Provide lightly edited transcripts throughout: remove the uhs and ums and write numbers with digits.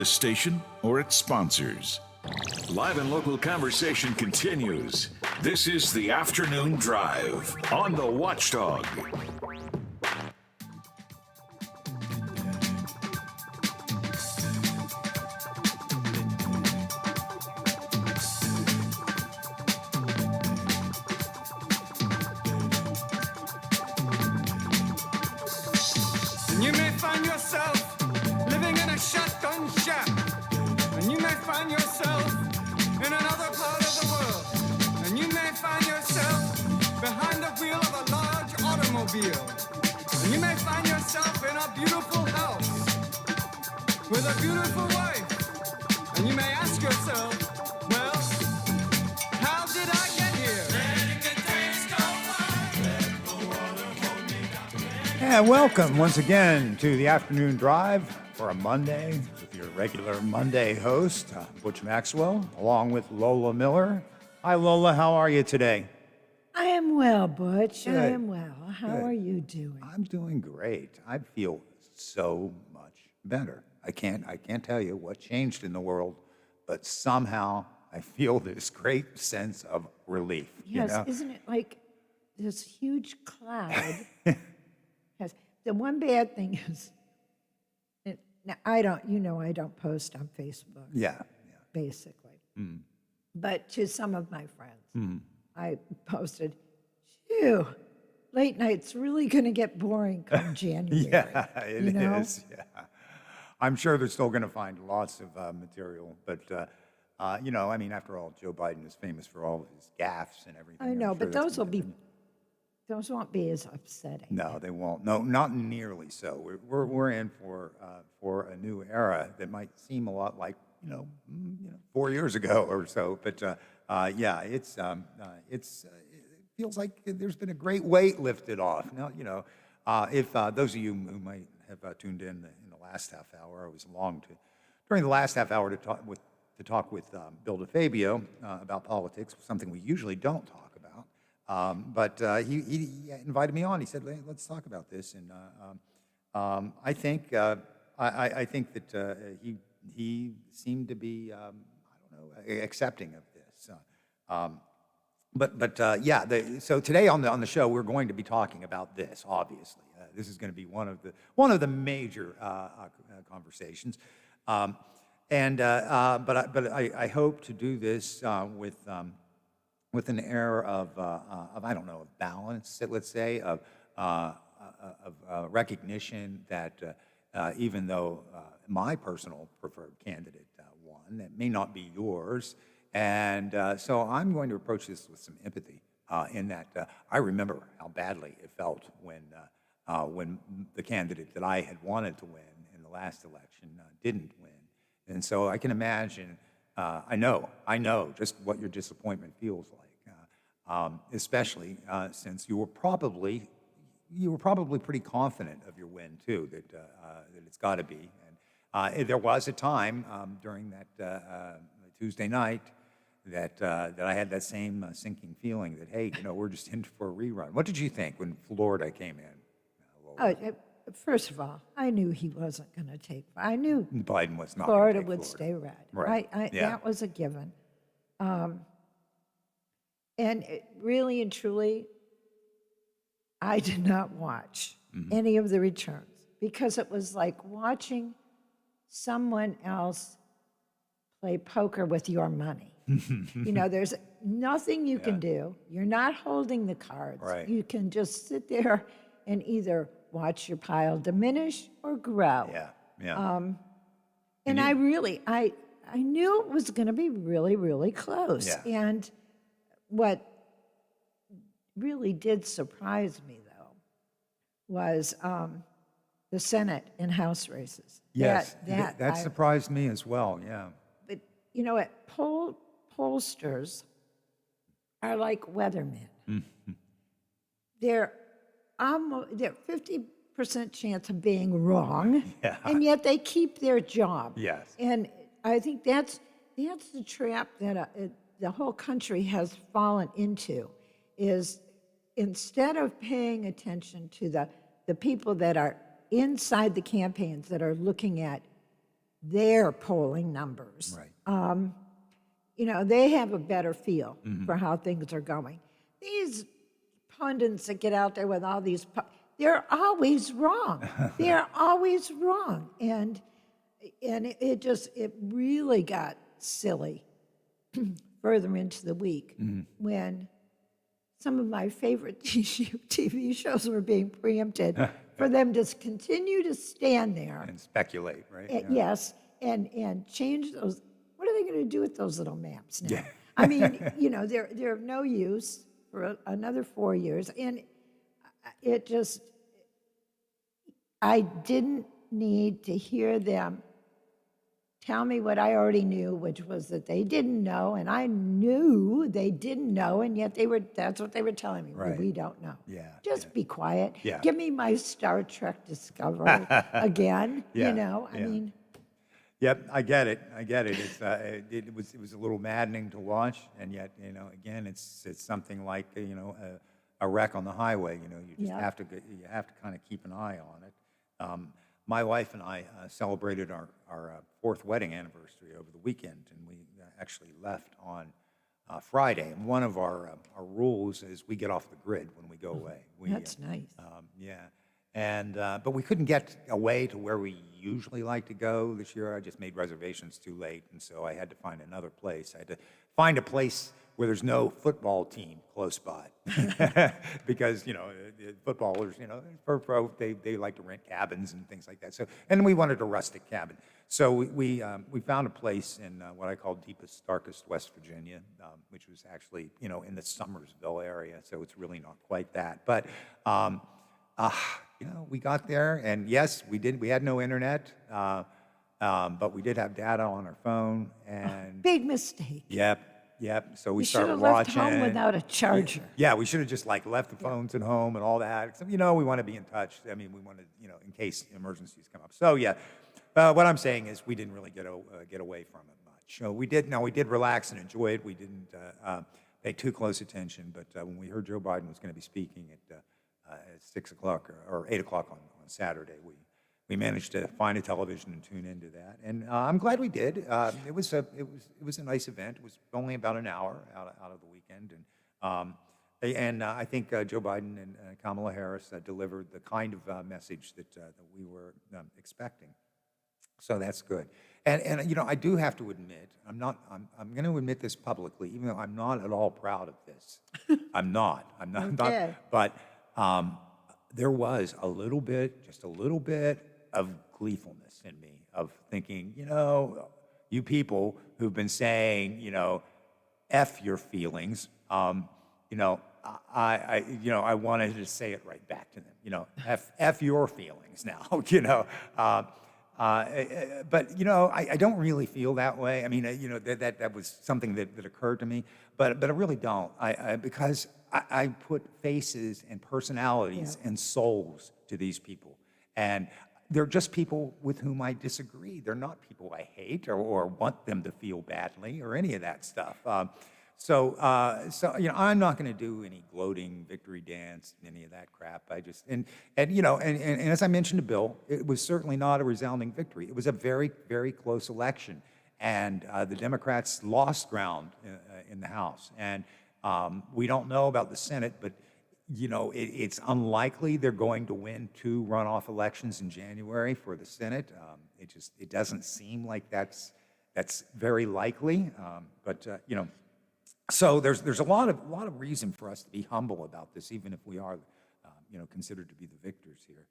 the station, or its sponsors. Live and local conversation continues. This is the Afternoon Drive on the Watchdog. You may find yourself living in a shotgun shack, and you may find yourself in another part of the world, and you may find yourself behind the wheel of a large automobile, and you may find yourself in a beautiful house with a beautiful wife, and you may ask yourself, well, how did I get here? And welcome once again to the Afternoon Drive for a Monday with your regular Monday host, Butch Maxwell, along with Lola Miller. Hi, Lola. How are you today? I am well, Butch. I Good. am well. How Good. are you doing? I'm doing great. I feel so much better. I can't tell you what changed in the world, but somehow I feel this great sense of relief. Yes, You know? isn't it like this huge cloud? Has the one bad thing is, now I don't post on Facebook, Yeah. basically. But to some of my friends, I posted, "Phew, late night's really going to get boring come January." Yeah, it you know? is. Yeah, I'm sure they're still going to find lots of material, but I mean, after all, Joe Biden is famous for all of his gaffes and everything. I I'm know, sure but that's those won't be as upsetting. no, they won't. No, not nearly so. We're in for a new era that might seem a lot like 4 years ago or so, but yeah, it feels like there's been a great weight lifted off. Now, if those of you who might have tuned in the last half hour, I was during the last half hour to talk with Bill DeFabio about politics, something we usually don't talk about. But he invited me on. He said, "Let's talk about this." And I think that he seemed to be accepting of this. So today on the show we're going to be talking about this. Obviously, this is going to be one of the major conversations. But I hope to do this with an air of balance, let's say, of recognition that even though my personal preferred candidate won, that may not be yours. And so I'm going to approach this with some empathy in that I remember how badly it felt when the candidate that I had wanted to win in the last election didn't win. And so I can imagine, I know just what your disappointment feels like, especially since you were probably pretty confident of your win too, that it's got to be. And there was a time during that Tuesday night that I had that same sinking feeling that, hey, we're just in for a rerun. What did you think when Florida came in? First of all, I knew he wasn't going to take. I knew Biden was not. Florida gonna take would Florida. stay red. Right. Yeah. That was a given. And really and truly, I did not watch any of the returns because it was like watching someone else play poker with your money. There's nothing you can do. You're not holding the cards. Right. You can just sit there and either watch your pile diminish or grow. Yeah. And I knew it was going to be really, really close. Yeah. And what really did surprise me, though, was the Senate and House races. Yes, that surprised me as well. Yeah. But you know what? Pollsters are like weathermen. They're 50% chance of being wrong, Yeah. and yet they keep their job. Yes. And I think that's the trap that the whole country has fallen into, is instead of paying attention to the people that are inside the campaigns that are looking at their polling numbers. Right. You know, they have a better feel Mm-hmm. for how things are going. These pundits that get out there with all these, they're always wrong. They're always wrong. And it really got silly further into the week when some of my favorite TV shows were being preempted for them to continue to stand there. And speculate, right? Yes, and change those. What are they going to do with those little maps now? Yeah. I mean, you know, they're of no use for another 4 years, and it just, I didn't need to hear them tell me what I already knew, which was that they didn't know, and I knew they didn't know, and yet that's what they were telling me. Right. We don't know. Yeah, Just be quiet. Yeah. Give me my Star Trek Discovery again. Yeah, You know, I yeah. mean, Yep, I get it. It's it was a little maddening to watch, and yet, you know, again, it's something like, you know, a wreck on the highway. You know, you just Yeah. have to kind of keep an eye on it. My wife and I celebrated our fourth wedding anniversary over the weekend, and we actually left on Friday. And one of our rules is we get off the grid when we go away. that's nice. Yeah. And but we couldn't get away to where we usually like to go this year. I just made reservations too late, and so I had to find another place. I had to find a place where there's no football team close by, because, you know, footballers, you know, pro, they like to rent cabins and things like that. So, and we wanted a rustic cabin. So we found a place in what I call deepest, darkest West Virginia, which was actually, you know, in the Summersville area. So it's really not quite that, but. You know, we got there, and yes, we had no internet, but we did have data on our phone, and Big mistake. yep. So we You should started have left watching. home without a charger. Yeah, we should have just like left the phones at home and all that. Except, you know, we want to be in touch. I mean, we wanted, you know, in case emergencies come up. So yeah, what I'm saying is we didn't really get away from it much. So we did relax and enjoy it. We didn't pay too close attention. But when we heard Joe Biden was going to be speaking at 6 o'clock or 8 o'clock on Saturday, we managed to find a television and tune into that, and I'm glad we did. It was a nice event. It was only about an hour out of the weekend, and I think Joe Biden and Kamala Harris delivered the kind of message that we were expecting. So that's good. And you know, I do have to admit, I'm going to admit this publicly, even though I'm not at all proud of this. I'm not. Okay. But there was just a little bit of gleefulness in me, of thinking, you know, you people who've been saying, you know, F your feelings, you know, I wanted to say it right back to them, you know, F your feelings now, you know. But, you know, I don't really feel that way. I mean, you know, that was something that occurred to me, but I really don't. Because I put faces and personalities and souls to these people. And they're just people with whom I disagree. They're not people I hate or want them to feel badly or any of that stuff. So you know, I'm not going to do any gloating victory dance, any of that crap. I just and you know, and as I mentioned to Bill, it was certainly not a resounding victory. It was a very, very close election, and the Democrats lost ground in the House, and we don't know about the Senate, but you know, it's unlikely they're going to win 2 runoff elections in January for the Senate. It doesn't seem like that's very likely, but you know. So there's a lot of reason for us to be humble about this, even if we are, you know, considered to be the victors here.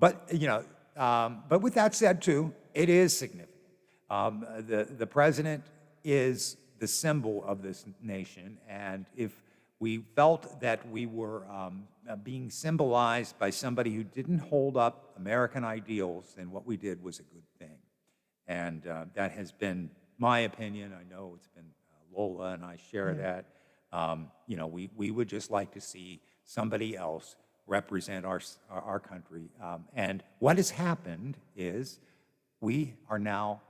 But you know, but with that said, too, it is significant. The president is the symbol of this nation, and if we felt that we were being symbolized by somebody who didn't hold up American ideals, then what we did was a good thing, and that has been my opinion. I know it's been Lola and I share that. You know, we would just like to see somebody else represent our country. And what has happened is we're now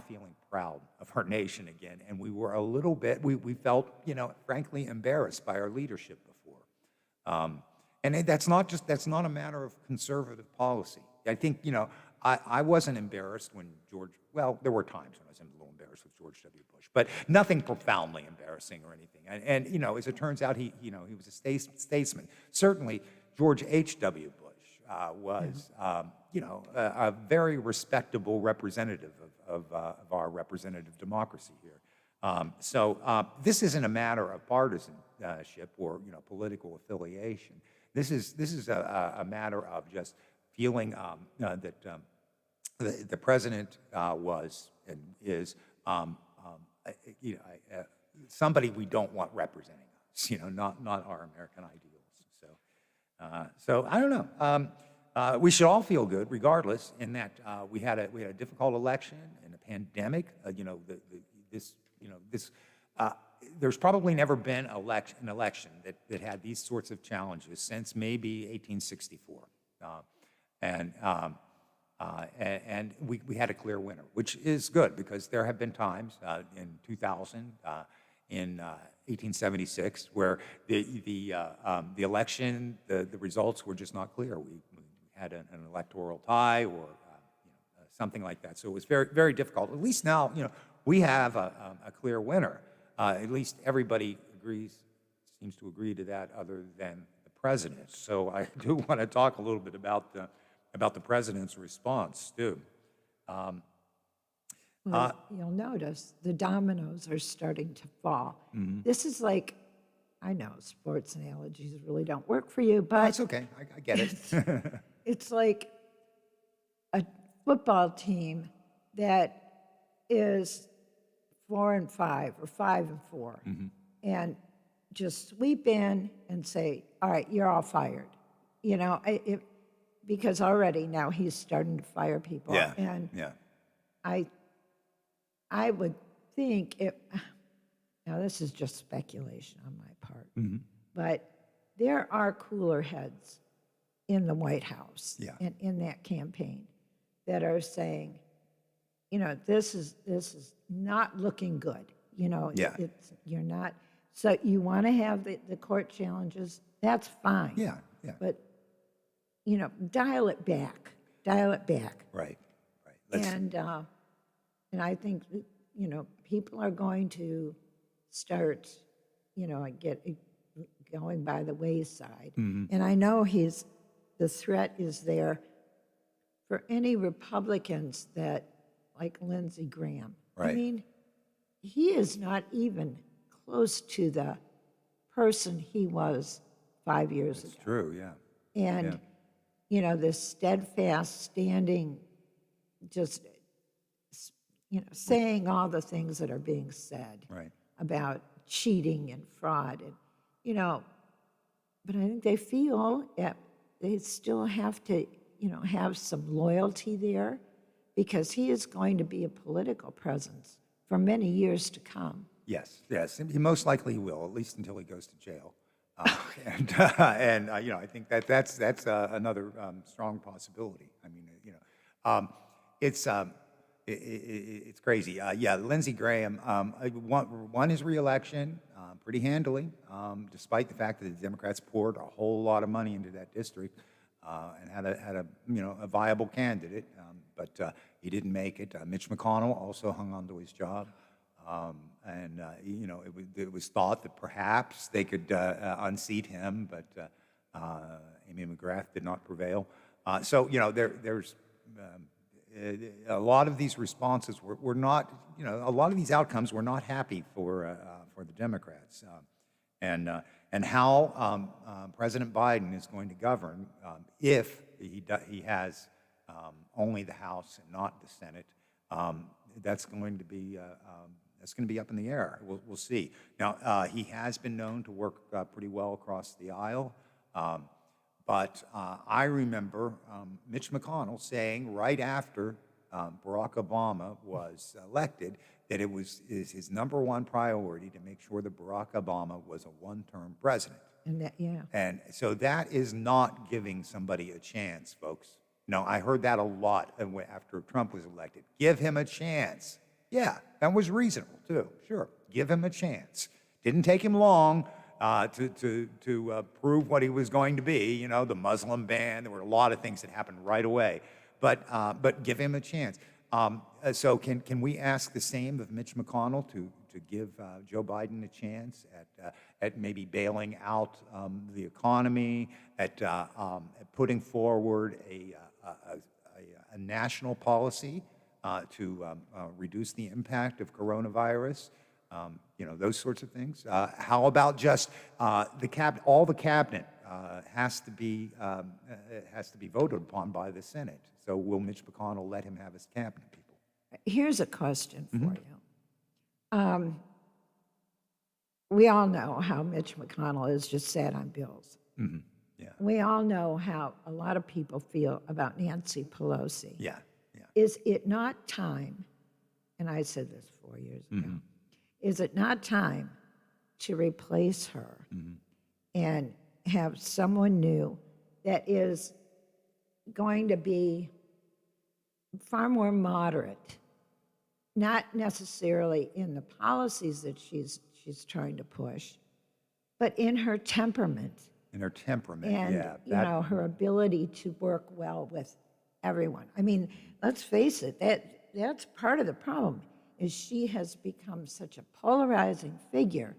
feeling proud of our nation again. And we were a little bit, we felt, you know, frankly embarrassed by our leadership before. And that's not a matter of conservative policy. I think, you know, I wasn't embarrassed when well, there were times when I was a little embarrassed with George W. Bush, but nothing profoundly embarrassing or anything. And you know, as it turns out, he was a statesman. Certainly, George H.W. Bush was, you know, a very respectable representative of our representative democracy here. So this isn't a matter of partisanship or, you know, political affiliation. This is a matter of just feeling that the president was and is, you know, somebody we don't want representing us. You know, not our American ideals. So I don't know. We should all feel good, regardless, in that we had a difficult election and a pandemic. You know, there's probably never been an election that had these sorts of challenges since maybe 1864, and we had a clear winner, which is good because there have been times in 2000, in 1876, where the election, the results were just not clear. We had an electoral tie or you know, something like that. So it was very, very difficult. At least now, you know, we have a clear winner. At least everybody seems to agree to that, other than the president. So I do want to talk a little bit about the president's response too. Well, you'll notice the dominoes are starting to fall. This is like, I know sports analogies really don't work for you, but That's okay. I get it. it's like a football team that is 4-5 or 5-4, and just sweep in and say, "All right, you're all fired." You know, because already now he's starting to fire people, Yeah. and Yeah. I would think it. Now this is just speculation on my part, but there are cooler heads in the White House Yeah. and in that campaign that are saying, you know, this is not looking good. You know, Yeah. you're not. So you want to have the court challenges? That's fine. Yeah. Yeah. But you know, dial it back. Dial it back. Right. Right. And I think that, you know, people are going to start, you know, get going by the wayside. And I know the threat is there for any Republicans that, like Lindsey Graham. I Right. mean, he is not even close to the person he was 5 years ago. True. Yeah. And, Yeah. you know, this steadfast standing, just, you know, saying all the things that are being said Right. about cheating and fraud. And, you know, but I think they feel that they still have to, you know, have some loyalty there because he is going to be a political presence for many years to come. Yes. Yes. He most likely will, at least until he goes to jail. And you know, I think that's another strong possibility. I mean, you know, it's crazy. Yeah, Lindsey Graham won his reelection pretty handily, despite the fact that the Democrats poured a whole lot of money into that district and had a you know, a viable candidate, but he didn't make it. Mitch McConnell also hung on to his job. And you know, it was thought that perhaps they could unseat him, but Amy McGrath did not prevail. So you know, there's a lot of these responses were not, you know, a lot of these outcomes were not happy for the Democrats, and how President Biden is going to govern if he has only the House and not the Senate. That's going to be up in the air. We'll see. Now, he has been known to work pretty well across the aisle, but I remember Mitch McConnell saying right after Barack Obama was elected that it was his number one priority to make sure that Barack Obama was a one-term president. And that, yeah. And so that is not giving somebody a chance, folks. No, I heard that a lot after Trump was elected. Give him a chance. Yeah, that was reasonable too. Sure, give him a chance. Didn't take him long to prove what he was going to be. You know, the Muslim ban. There were a lot of things that happened right away. but give him a chance. So can we ask the same of Mitch McConnell to give Joe Biden a chance at maybe bailing out the economy, at putting forward a national policy to reduce the impact of coronavirus? Those sorts of things. How about just all the cabinet has to be voted upon by the Senate? So will Mitch McConnell let him have his cabinet people? Here's a question for you. We all know how Mitch McConnell is just sat on bills. Yeah. We all know how a lot of people feel about Nancy Pelosi. Yeah. Is it not time, and I said this 4 years ago, is it not time to replace her and have someone new that is going to be far more moderate, not necessarily in the policies that she's trying to push, but in her temperament In her temperament, and yeah. her ability to work well with everyone. I mean, let's face it, that's part of the problem, is she has become such a polarizing figure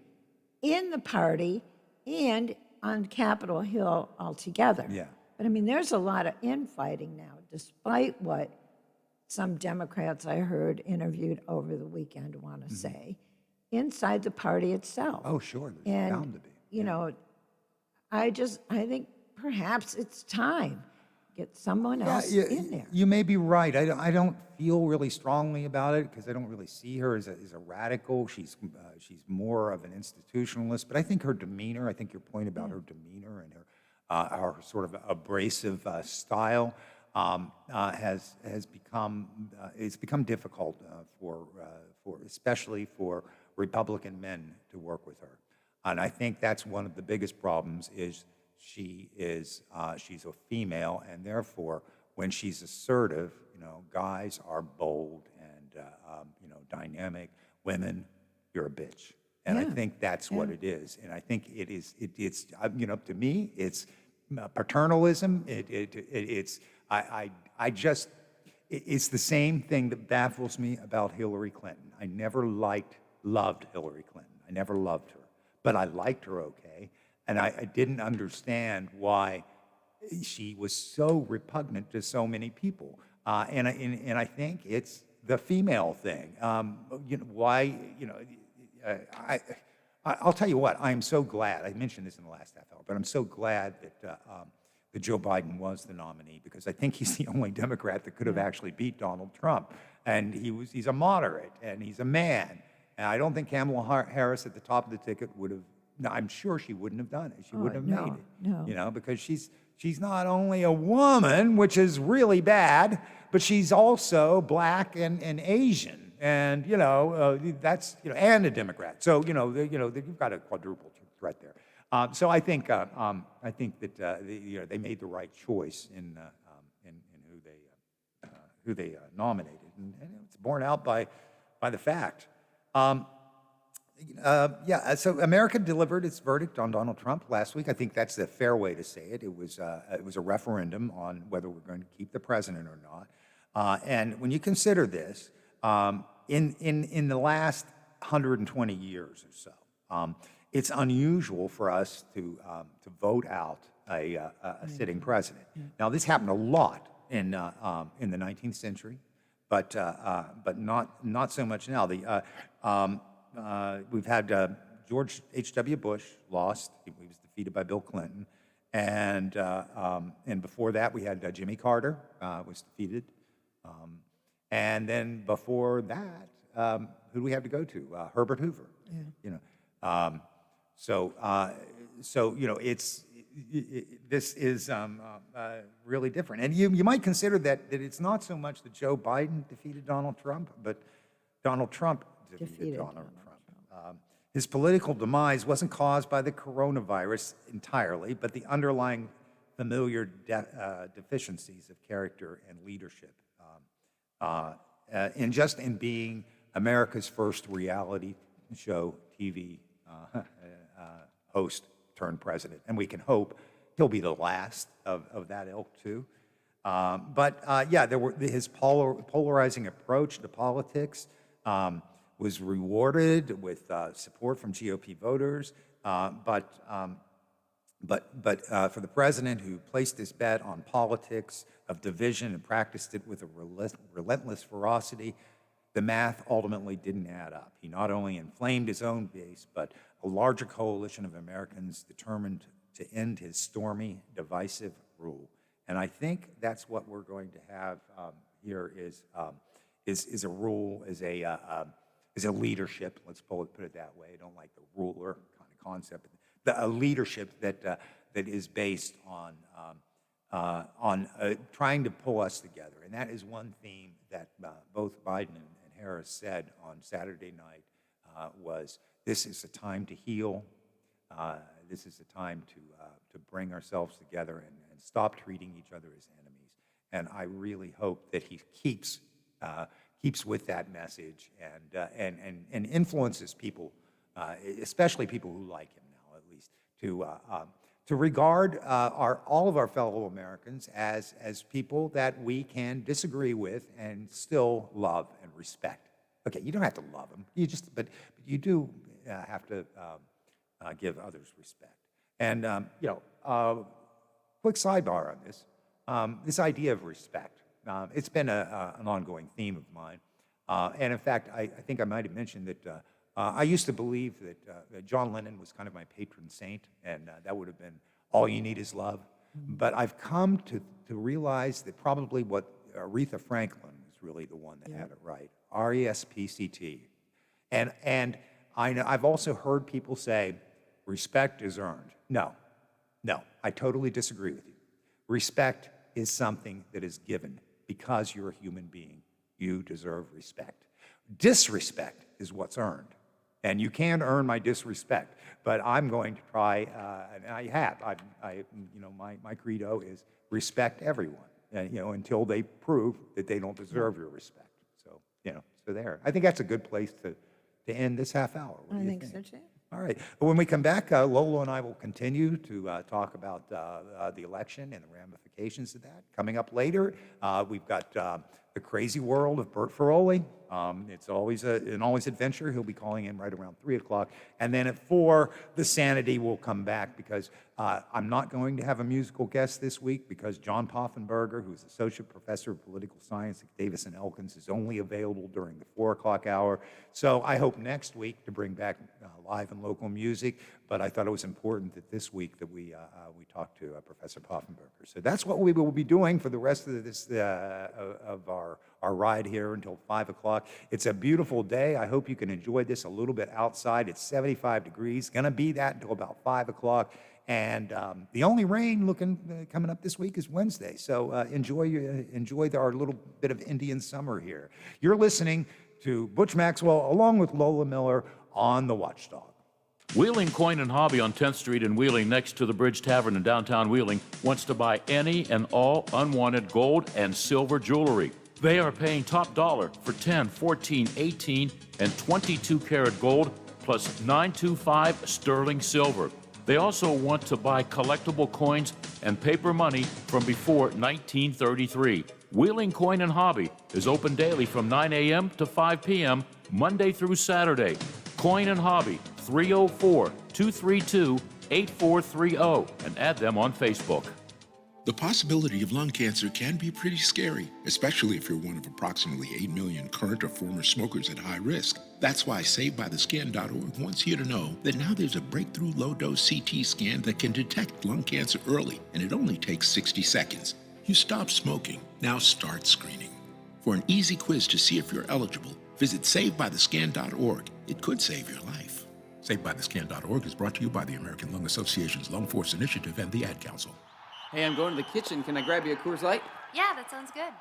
in the party and on Capitol Hill altogether. Yeah. But I mean, there's a lot of infighting now, despite what some Democrats I heard interviewed over the weekend want to say, inside the party itself. Oh, sure, there's bound to be. I think perhaps it's time. Get someone else in there. You may be right. I don't feel really strongly about it because I don't really see her as a radical. She's more of an institutionalist. But I think her demeanor, I think your point about her demeanor and her sort of abrasive style has become it's become difficult for especially for Republican men to work with her. And I think that's one of the biggest problems is she's a female, and therefore, when she's assertive, guys are bold and dynamic. Women, you're a bitch, and I think that's what it is. And I think it's to me, it's paternalism. It's the same thing that baffles me about Hillary Clinton. I never loved Hillary Clinton. I never loved her, but I liked her okay. And I didn't understand why she was so repugnant to so many people. And I think it's the female thing. I'll tell you what, I am so glad, I mentioned this in the last half hour, but I'm so glad that Joe Biden was the nominee, because I think he's the only Democrat that could have actually beat Donald Trump. And he's a moderate, and he's a man. And I don't think Kamala Harris at the top of the ticket would have. No, I'm sure she wouldn't have done it. She wouldn't have made it. No. Because she's not only a woman, which is really bad, but she's also black and Asian, and that's and a Democrat. So you've got a quadruple threat there. So I think that they made the right choice in who they nominated, and it's borne out by the fact. So America delivered its verdict on Donald Trump last week. I think that's the fair way to say it. It was a referendum on whether we're going to keep the president or not. And when you consider this, in the last 120 years or so, it's unusual for us to vote out a sitting president. Now, this happened a lot in the 19th century, but not so much now. We've had George H.W. Bush lost. He was defeated by Bill Clinton. And before that, we had Jimmy Carter was defeated. And then before that, who do we have to go to? Herbert Hoover. This is really different. And you might consider that it's not so much that Joe Biden defeated Donald Trump, but Donald Trump defeated Donald Trump. His political demise wasn't caused by the coronavirus entirely, but the underlying familiar deficiencies of character and leadership, in being America's first reality show TV host turned president. And we can hope he'll be the last of that ilk too. Yeah, his polarizing approach to politics was rewarded with support from GOP voters. But for the president who placed his bet on politics of division and practiced it with a relentless ferocity, the math ultimately didn't add up. He not only inflamed his own base, but a larger coalition of Americans determined to end his stormy, divisive rule. And I think that's what we're going to have here is a rule, is a leadership. Let's put it that way. I don't like the ruler kind of concept. A leadership that is based on trying to pull us together, and that is one theme that both Biden and Harris said on Saturday night was this is a time to heal. This is a time to bring ourselves together and stop treating each other as enemies. And I really hope that he keeps with that message and influences people, especially people who like him now, at least, to regard all of our fellow Americans as people that we can disagree with and still love and respect. Okay, you don't have to love them, but you do have to give others respect. And quick sidebar on this: this idea of respect. It's been an ongoing theme of mine, and in fact, I think I might have mentioned that. I used to believe that John Lennon was kind of my patron saint, and that would have been all you need is love. But I've come to realize that probably what Aretha Franklin was really the one that had it right, R-E-S-P-C-T. And I've also heard people say, respect is earned. No, I totally disagree with you. Respect is something that is given because you're a human being. You deserve respect. Disrespect is what's earned. And you can earn my disrespect, but I'm going to try, and I have. My credo is respect everyone, until they prove that they don't deserve your respect. So, so there. I think that's a good place to end this half hour. What do you think? So too. All right. When we come back, Lola and I will continue to talk about the election and the ramifications of that. Coming up later, we've got the crazy world of Bert Feroli. It's always an adventure. He'll be calling in right around 3 o'clock. And then at 4, the sanity will come back because I'm not going to have a musical guest this week because John Poffenberger, who's Associate Professor of Political Science at Davis and Elkins, is only available during the 4 o'clock hour. So I hope next week to bring back live and local music. But I thought it was important that this week that we talk to Professor Poffenberger. So that's what we will be doing for the rest of this of our ride here until 5 o'clock. It's a beautiful day. I hope you can enjoy this a little bit outside. It's 75 degrees. Going to be that until about 5 o'clock. And the only rain coming up this week is Wednesday. So enjoy our little bit of Indian summer here. You're listening to Butch Maxwell along with Lola Miller on The Watchdog. Wheeling Coin and Hobby on 10th Street in Wheeling, next to the Bridge Tavern in downtown Wheeling, wants to buy any and all unwanted gold and silver jewelry. They are paying top dollar for 10, 14, 18, and 22 karat gold plus 925 sterling silver. They also want to buy collectible coins and paper money from before 1933. Wheeling Coin and Hobby is open daily from 9 a.m. to 5 p.m., Monday through Saturday. Coin and Hobby, 304-232-8430, and add them on Facebook. The possibility of lung cancer can be pretty scary, especially if you're one of approximately 8 million current or former smokers at high risk. That's why SaveByTheScan.org wants you to know that now there's a breakthrough low-dose CT scan that can detect lung cancer early, and it only takes 60 seconds. You stop smoking, now start screening. For an easy quiz to see if you're eligible, visit SaveByTheScan.org. It could save your life. SaveByTheScan.org is brought to you by the American Lung Association's Lung Force Initiative and the Ad Council. Hey, I'm going to the kitchen. Can I grab you a Coors Light? Yeah, that sounds good.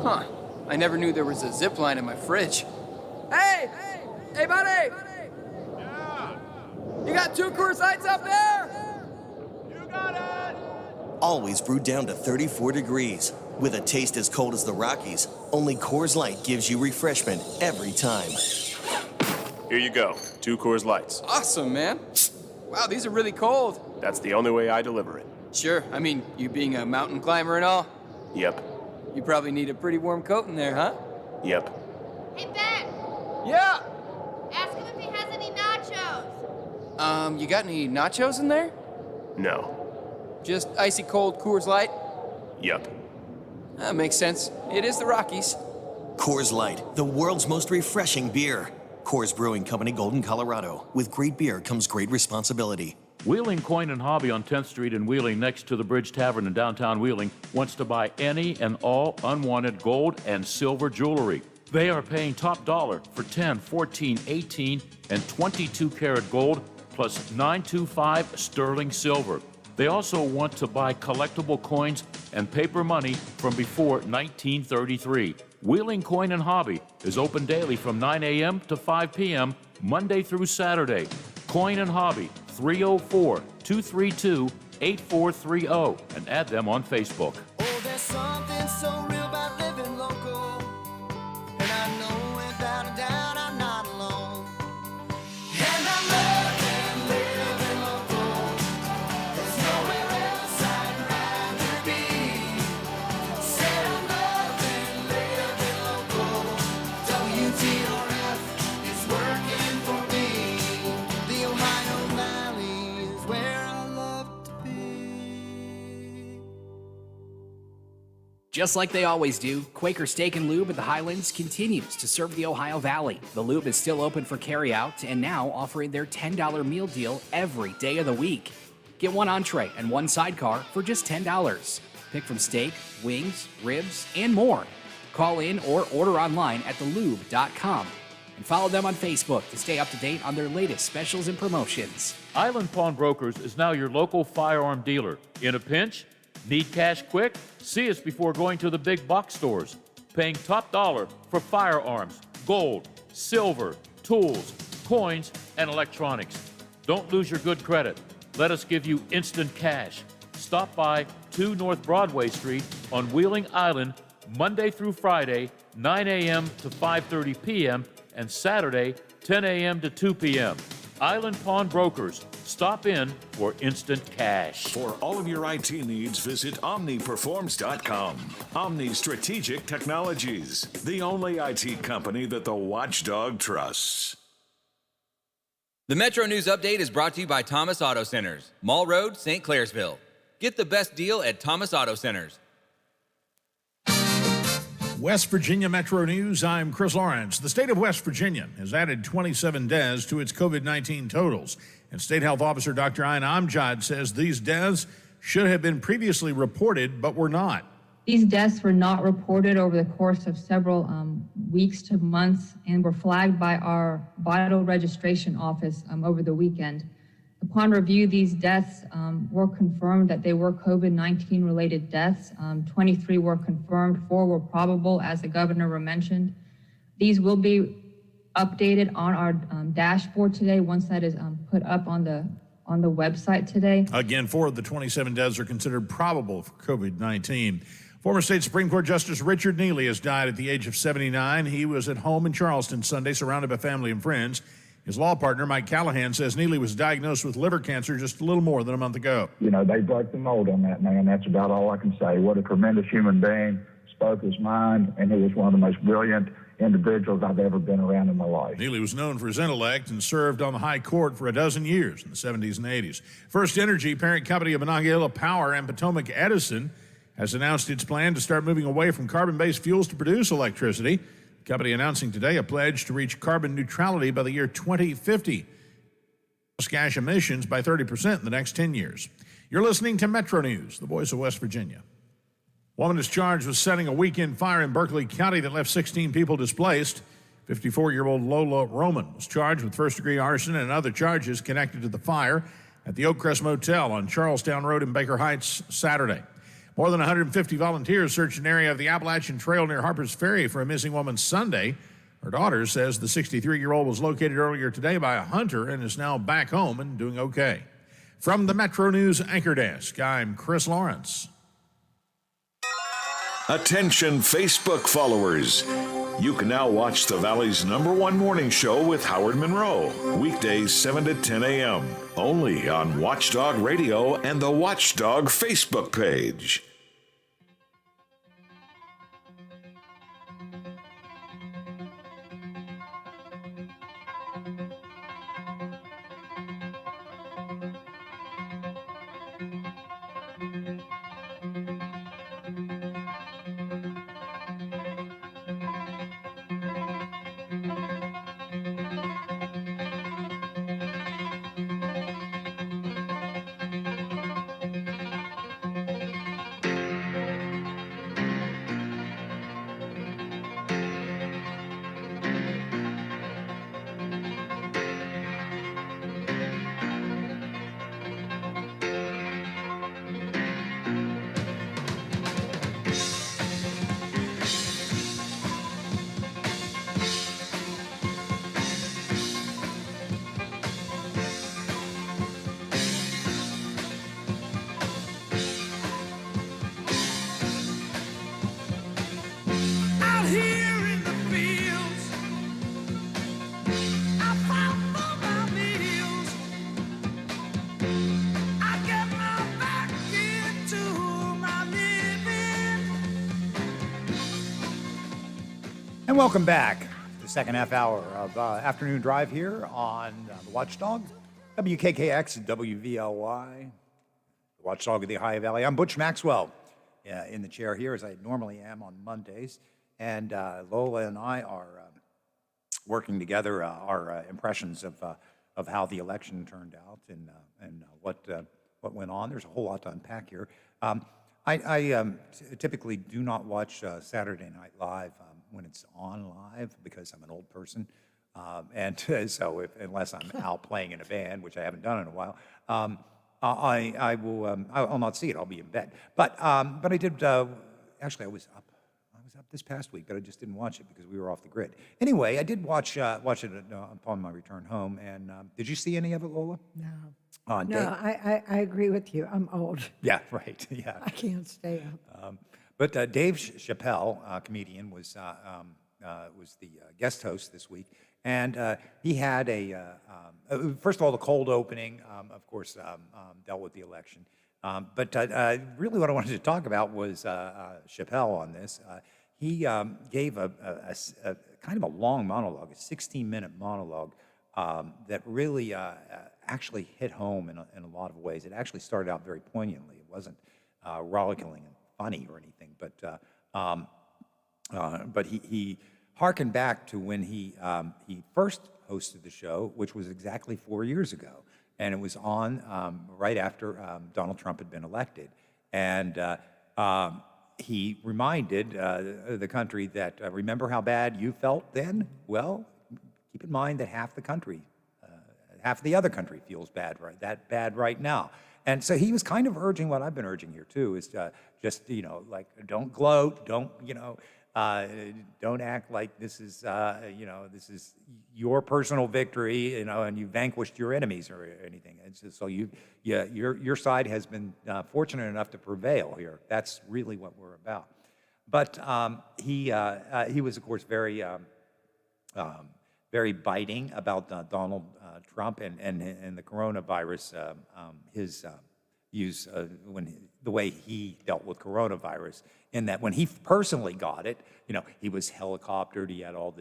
Huh. I never knew there was a zip line in my fridge. Hey, buddy! Yeah? You got 2 Coors Lights up there? You got it! Always brewed down to 34 degrees. With a taste as cold as the Rockies, only Coors Light gives you refreshment every time. Here you go, 2 Coors Lights. Awesome, man. Wow, these are really cold. That's the only way I deliver it. Sure, I mean, you being a mountain climber and all, Yep. you probably need a pretty warm coat in there, huh? Yep. Hey, Ben! Yeah! Ask him if he has any nachos. You got any nachos in there? No. Just icy cold Coors Light? Yep. That makes sense. It is the Rockies. Coors Light, the world's most refreshing beer. Coors Brewing Company, Golden, Colorado. With great beer comes great responsibility. Wheeling Coin and Hobby on 10th Street in Wheeling, next to the Bridge Tavern in downtown Wheeling, wants to buy any and all unwanted gold and silver jewelry. They are paying top dollar for 10, 14, 18, and 22 karat gold plus 925 sterling silver. They also want to buy collectible coins and paper money from before 1933. Wheeling Coin and Hobby is open daily from 9 a.m. to 5 p.m., Monday through Saturday. Coin and Hobby, 304-232-8430, and add them on Facebook. Oh, there's something so real about living local. And I know without a doubt I'm not alone. And I love living local. There's nowhere else I'd rather be. Said I love living local. WTRF is working for me. The Ohio Valley is where I love to be. Just like they always do, Quaker Steak and Lube at the Highlands continues to serve the Ohio Valley. The Lube is still open for carry-out and now offering their $10 meal deal every day of the week. Get one entree and one sidecar for just $10. Pick from steak, wings, ribs, and more. Call in or order online at thelube.com. And follow them on Facebook to stay up to date on their latest specials and promotions. Island Pawnbrokers is now your local firearm dealer. In a pinch? Need cash quick? See us before going to the big box stores. Paying top dollar for firearms, gold, silver, tools, coins, and electronics. Don't lose your good credit. Let us give you instant cash. Stop by 2 North Broadway Street on Wheeling Island, Monday through Friday, 9 a.m. to 5:30 p.m., and Saturday, 10 a.m. to 2 p.m. Island Pawnbrokers. Stop in for instant cash. For all of your IT needs, visit OmniPerforms.com. Omni Strategic Technologies, the only IT company that the watchdog trusts. The Metro News Update is brought to you by Thomas Auto Centers, Mall Road, St. Clairsville. Get the best deal at Thomas Auto Centers. West Virginia Metro News, I'm Chris Lawrence. The state of West Virginia has added 27 deaths to its COVID-19 totals. And State Health Officer Dr. Ayn Amjad says these deaths should have been previously reported, but were not. These deaths were not reported over the course of several weeks to months and were flagged by our vital registration office over the weekend. Upon review, these deaths were confirmed that they were COVID-19 related deaths. 23 were confirmed, 4 were probable, as the governor mentioned. These will be updated on our dashboard today once that is put up on the website today. Again, 4 of the 27 deaths are considered probable for COVID-19. Former State Supreme Court Justice Richard Neely has died at the age of 79. He was at home in Charleston Sunday, surrounded by family and friends. His law partner, Mike Callahan, says Neely was diagnosed with liver cancer just a little more than a month ago. You know, they broke the mold on that man. That's about all I can say. What a tremendous human being, spoke his mind, and he was one of the most brilliant individuals I've ever been around in my life. Neely was known for his intellect and served on the high court for a dozen years in the 70s and 80s. First Energy, parent company of Monongahela Power and Potomac Edison, has announced its plan to start moving away from carbon-based fuels to produce electricity. The company announcing today a pledge to reach carbon neutrality by the year 2050. Gas emissions by 30% in the next 10 years. You're listening to Metro News, the voice of West Virginia. Woman is charged with setting a weekend fire in Berkeley County that left 16 people displaced. 54-year-old Lola Roman was charged with first-degree arson and other charges connected to the fire at the Oakcrest Motel on Charlestown Road in Baker Heights Saturday. More than 150 volunteers searched an area of the Appalachian Trail near Harper's Ferry for a missing woman Sunday. Her daughter says the 63-year-old was located earlier today by a hunter and is now back home and doing okay. From the Metro News Anchor Desk, I'm Chris Lawrence. Attention Facebook followers. You can now watch the Valley's #1 morning show with Howard Monroe, weekdays 7 to 10 a.m., only on Watchdog Radio and the Watchdog Facebook page. Out here in the fields, I fight for my meals. I get my back into my living. And welcome back to the second half hour of Afternoon Drive here on the Watchdog, WKKX and WVLY, the Watchdog of the Ohio Valley. I'm Butch Maxwell in the chair here, as I normally am on Mondays. And Lola and I are working together our impressions of how the election turned out and what went on. There's a whole lot to unpack here. I typically do not watch Saturday Night Live when it's on live because I'm an old person. And so unless I'm out playing in a band, which I haven't done in a while, I'll not see it. I'll be in bed. But I did, actually I was up this past week, but I just didn't watch it because we were off the grid. Anyway, I did watch it upon my return home. And did you see any of it, Lola? No. No, I agree with you. I'm old. Yeah, right. Yeah. I can't stay up. But Dave Chappelle, comedian, was the guest host this week, and he had first of all, the cold opening, of course, dealt with the election. But really, what I wanted to talk about was Chappelle on this. He gave a kind of a long monologue, a 16-minute monologue that really actually hit home in a lot of ways. It actually started out very poignantly. It wasn't rollicking and funny or anything, but he harkened back to when he first hosted the show, which was exactly 4 years ago, and it was on right after Donald Trump had been elected, and he reminded the country that remember how bad you felt then? Well, keep in mind that half the other country feels that bad right now. And so he was kind of urging what I've been urging here too, is just, like, don't gloat, don't act like this is your personal victory, and you vanquished your enemies or anything. It's just, so your side has been fortunate enough to prevail here. That's really what we're about. But he was, of course, very biting about Donald Trump and the coronavirus, his views the way he dealt with coronavirus, in that when he personally got it, he was helicoptered. He had all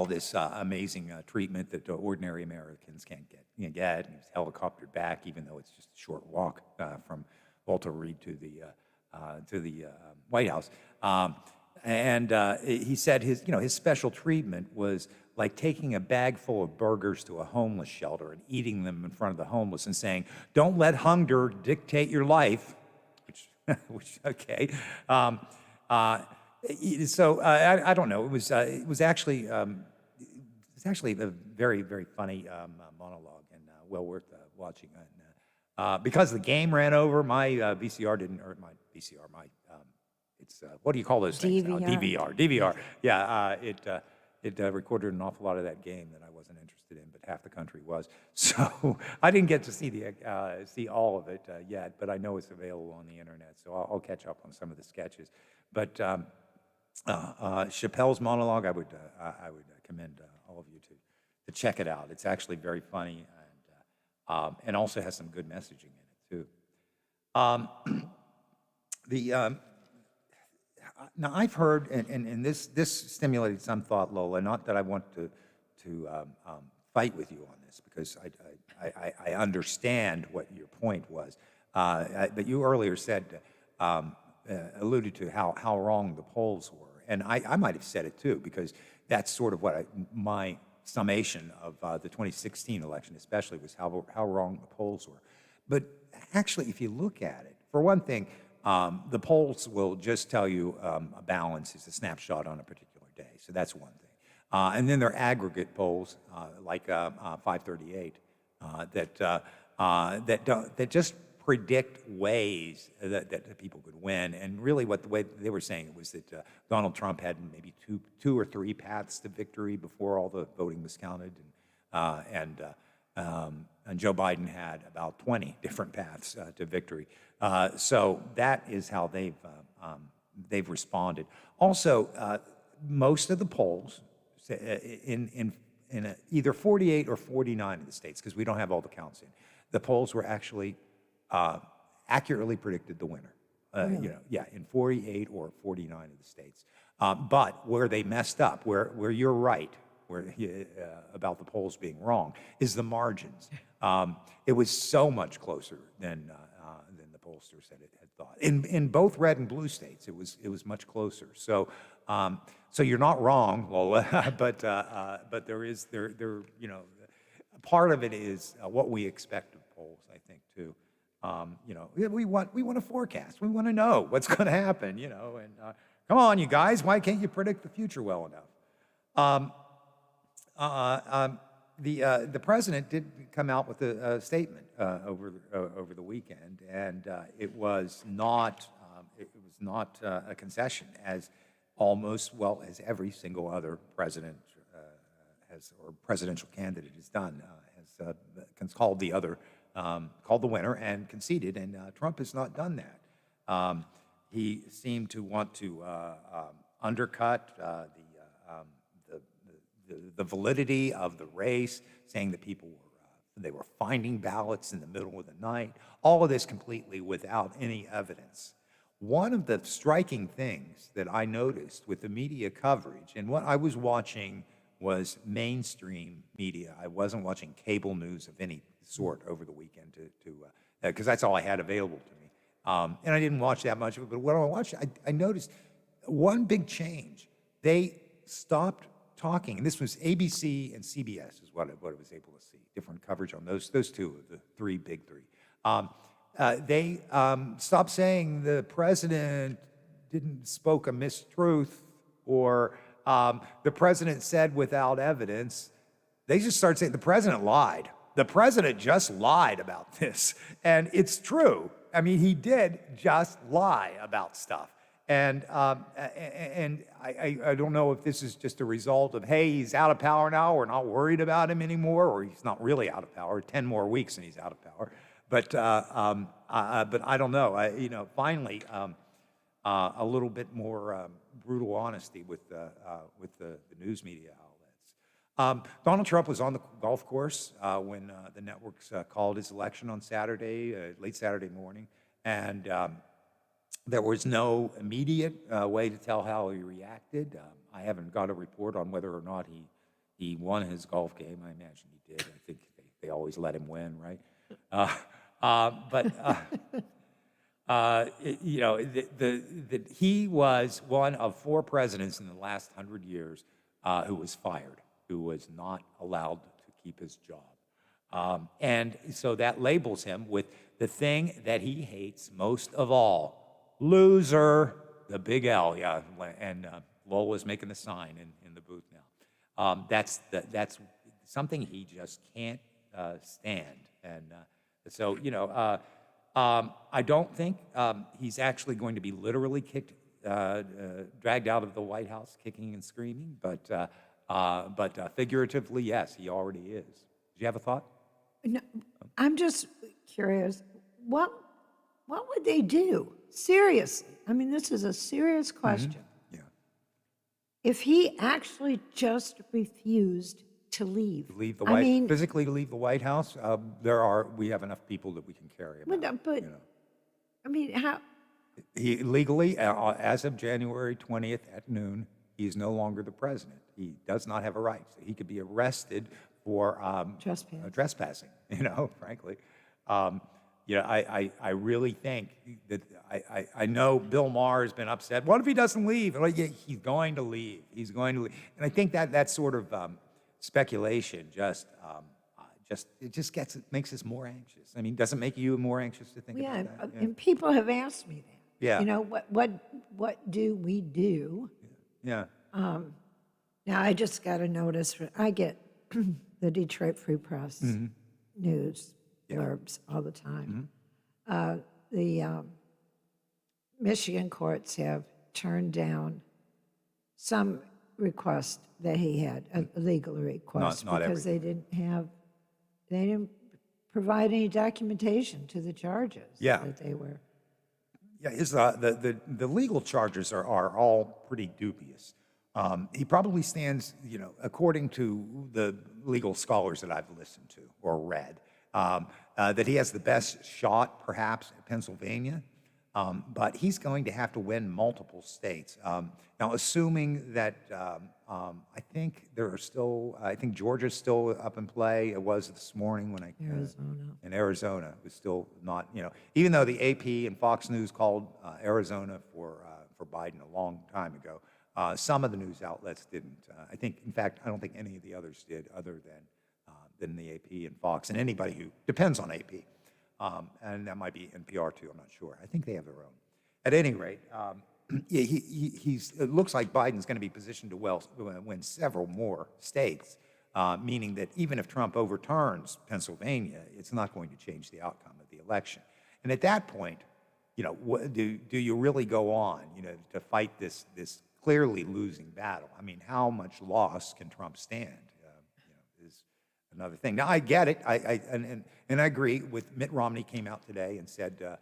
this amazing treatment that ordinary Americans can't get. And he was helicoptered back, even though it's just a short walk from Walter Reed to the White House. And he said his special treatment was like taking a bag full of burgers to a homeless shelter and eating them in front of the homeless and saying, "Don't let hunger dictate your life," which okay. So I don't know. It was actually a very, very funny monologue and well worth watching. And because the game ran over, my VCR didn't, or my VCR, it's what do you call those things now? DVR. Yeah, it recorded an awful lot of that game that I wasn't interested in, but half the country was. So I didn't get to see all of it yet, but I know it's available on the internet, so I'll catch up on some of the sketches. But Chappelle's monologue, I would commend all of you to check it out. It's actually very funny and also has some good messaging in it too. Now I've heard, and this stimulated some thought, Lola. Not that I want to fight with you on this, because I understand what your point was. But you earlier said, alluded to how wrong the polls were. And I might have said it too, because that's sort of what my summation of the 2016 election especially was, how wrong the polls were. But actually, if you look at it, for one thing, the polls will just tell you a balance is a snapshot on a particular day. So that's one thing. And then there are aggregate polls like 538 that just predict ways that people could win. And really what the way they were saying it was that Donald Trump had maybe two or three paths to victory before all the voting was counted. And Joe Biden had about 20 different paths to victory. So that is how they've responded. Also, most of the polls in either 48 or 49 of the states, because we don't have all the counts in, the polls were actually accurately predicted the winner. In 48 or 49 of the states. But where they messed up, where you're right, about the polls being wrong, is the margins. It was so much closer than the pollsters had thought. In both red and blue states, it was much closer. So you're not wrong, Lola, but there part of it is what we expect of polls, I think, too. We want a forecast. We want to know what's going to happen, and come on, you guys, why can't you predict the future well enough? The president did come out with a statement over the weekend, and it was not a concession, as as every single other president or presidential candidate has done, has called the winner and conceded, and Trump has not done that. He seemed to want to undercut the validity of the race, saying that people were finding ballots in the middle of the night. All of this completely without any evidence. One of the striking things that I noticed with the media coverage, and what I was watching was mainstream media. I wasn't watching cable news of any sort over the weekend because that's all I had available to me. And I didn't watch that much of it, but when I watched it, I noticed one big change. They stopped talking, and this was ABC and CBS is what I was able to see, different coverage on those two of the big three. They stopped saying the president spoke a mistruth, or the president said without evidence. They just started saying the president lied. The president just lied about this. And it's true. I mean, he did just lie about stuff. And I don't know if this is just a result of, hey, he's out of power now, we're not worried about him anymore, or he's not really out of power, 10 more weeks and he's out of power. But I don't know. Finally, a little bit more brutal honesty with the news media outlets. Donald Trump was on the golf course when the networks called his election on Saturday, late Saturday morning, and there was no immediate way to tell how he reacted. I haven't got a report on whether or not he won his golf game. I imagine he did. I think they always let him win, right? He was one of 4 presidents in the last 100 years who was fired, who was not allowed to keep his job. And so that labels him with the thing that he hates most of all, loser, the big L, yeah. And Lola's making the sign in the booth now. That's something he just can't stand. And so, I don't think he's actually going to be literally dragged out of the White House kicking and screaming, but figuratively, yes, he already is. Do you have a thought? No, I'm just curious. What would they do? Seriously. I mean, this is a serious question. Yeah. If he actually just refused to leave. Leave the I White, mean, physically to leave the White House, we have enough people that we can carry him but, out, but you know. I mean, how? He legally, as of January 20th at noon, he is no longer the president. He does not have a right. So he could be arrested for trespassing, you know, frankly. You know, I really think that I know Bill Maher has been upset. What if he doesn't leave? Like, yeah, he's going to leave. He's going to leave. And I think that sort of speculation it makes us more anxious. I mean, does it make you more anxious to think Yeah, about that? Yeah. and people have asked me that. Yeah. You know, what do we do? Yeah. Now, I just got a notice. I get the Detroit Free Press news blurbs all the time. The Michigan courts have turned down some request that he had, a legal request, Not because they didn't provide any documentation to the charges that they were. Yeah, the legal charges are all pretty dubious. He probably stands, you know, according to the legal scholars that I've listened to or read, that he has the best shot, perhaps, at Pennsylvania. But he's going to have to win multiple states. Now, assuming that I think Georgia's still up in play. It was this morning when in Arizona. It was still not, you know, even though the AP and Fox News called Arizona for Biden a long time ago, some of the news outlets didn't. I think, in fact, I don't think any of the others did, other than the AP and Fox and anybody who depends on AP. And that might be NPR too, I'm not sure. I think they have their own. At any rate, it looks like Biden's going to be positioned to win several more states, meaning that even if Trump overturns Pennsylvania, it's not going to change the outcome of the election. And at that point, you know, do you really go on, you know, to fight this clearly losing battle? I mean, how much loss can Trump stand? Is another thing. Now, I get it. And I agree with Mitt Romney came out today and said that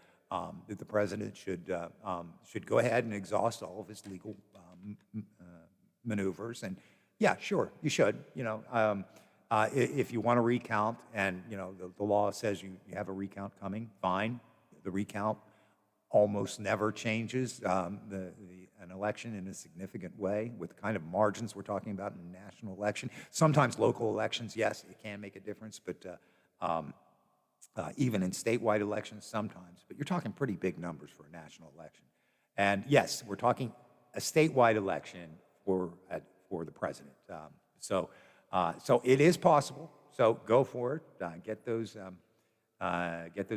the president should go ahead and exhaust all of his legal maneuvers. And yeah, sure, you should. You know, if you want to recount, and you know the law says you have a recount coming, fine. The recount almost never changes an election in a significant way with the kind of margins we're talking about in a national election. Sometimes local elections, yes, it can make a difference, but even in statewide elections sometimes. But you're talking pretty big numbers for a national election. And yes, we're talking a statewide election for the president. So it is possible. So go for it. Get those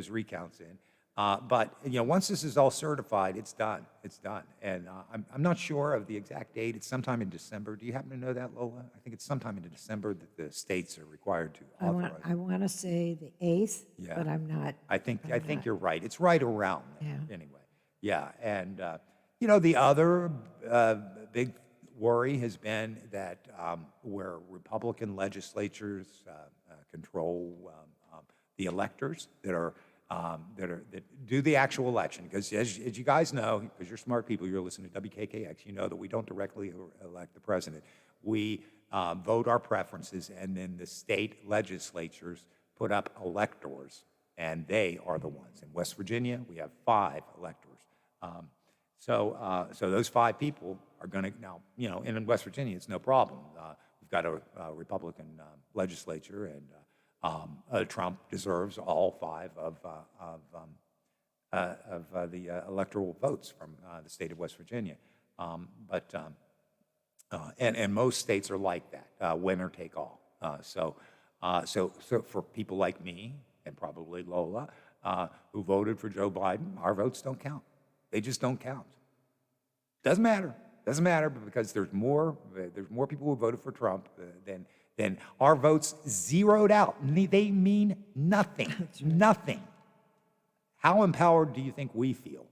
recounts in. But you know, once this is all certified, it's done. It's done. And I'm not sure of the exact date. It's sometime in December. Do you happen to know that, Lola? I think it's sometime in December that the states are required to authorize. I want to say the 8th, but I'm not. I think you're right. It's right around there, anyway. Yeah, and you know, the other big worry has been that where Republican legislatures control the electors that do the actual election, because as you guys know, because you're smart people, you're listening to WKKX, you know that we don't directly elect the president. We vote our preferences, and then the state legislatures put up electors, and they are the ones. In West Virginia, we have 5 electors. So those 5 people are going to now, you know, and in West Virginia, it's no problem. We've got a Republican legislature, and Trump deserves all 5 of the electoral votes from the state of West Virginia. And most states are like that, winner take all. So for people like me and probably Lola, who voted for Joe Biden, our votes don't count. They just don't count. Doesn't matter. Doesn't matter because there's more people who voted for Trump than our votes zeroed out. They mean nothing. Nothing. How empowered do you think we feel?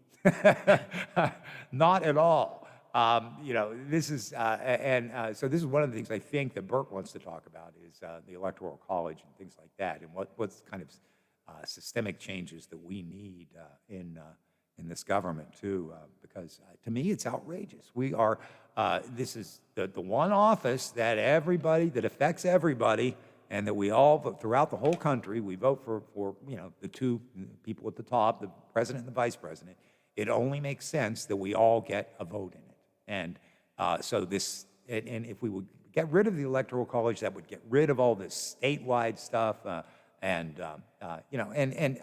Not at all. You know, this is so this is one of the things I think that Burke wants to talk about is the Electoral College and things like that, and what's kind of systemic changes that we need in in this government too, because to me it's outrageous. We are, this is the one office that affects everybody, and that we all, throughout the whole country, we vote for the two people at the top, the president and the vice president. It only makes sense that we all get a vote in it. And so this, and if we would get rid of the Electoral College, that would get rid of all this statewide stuff, and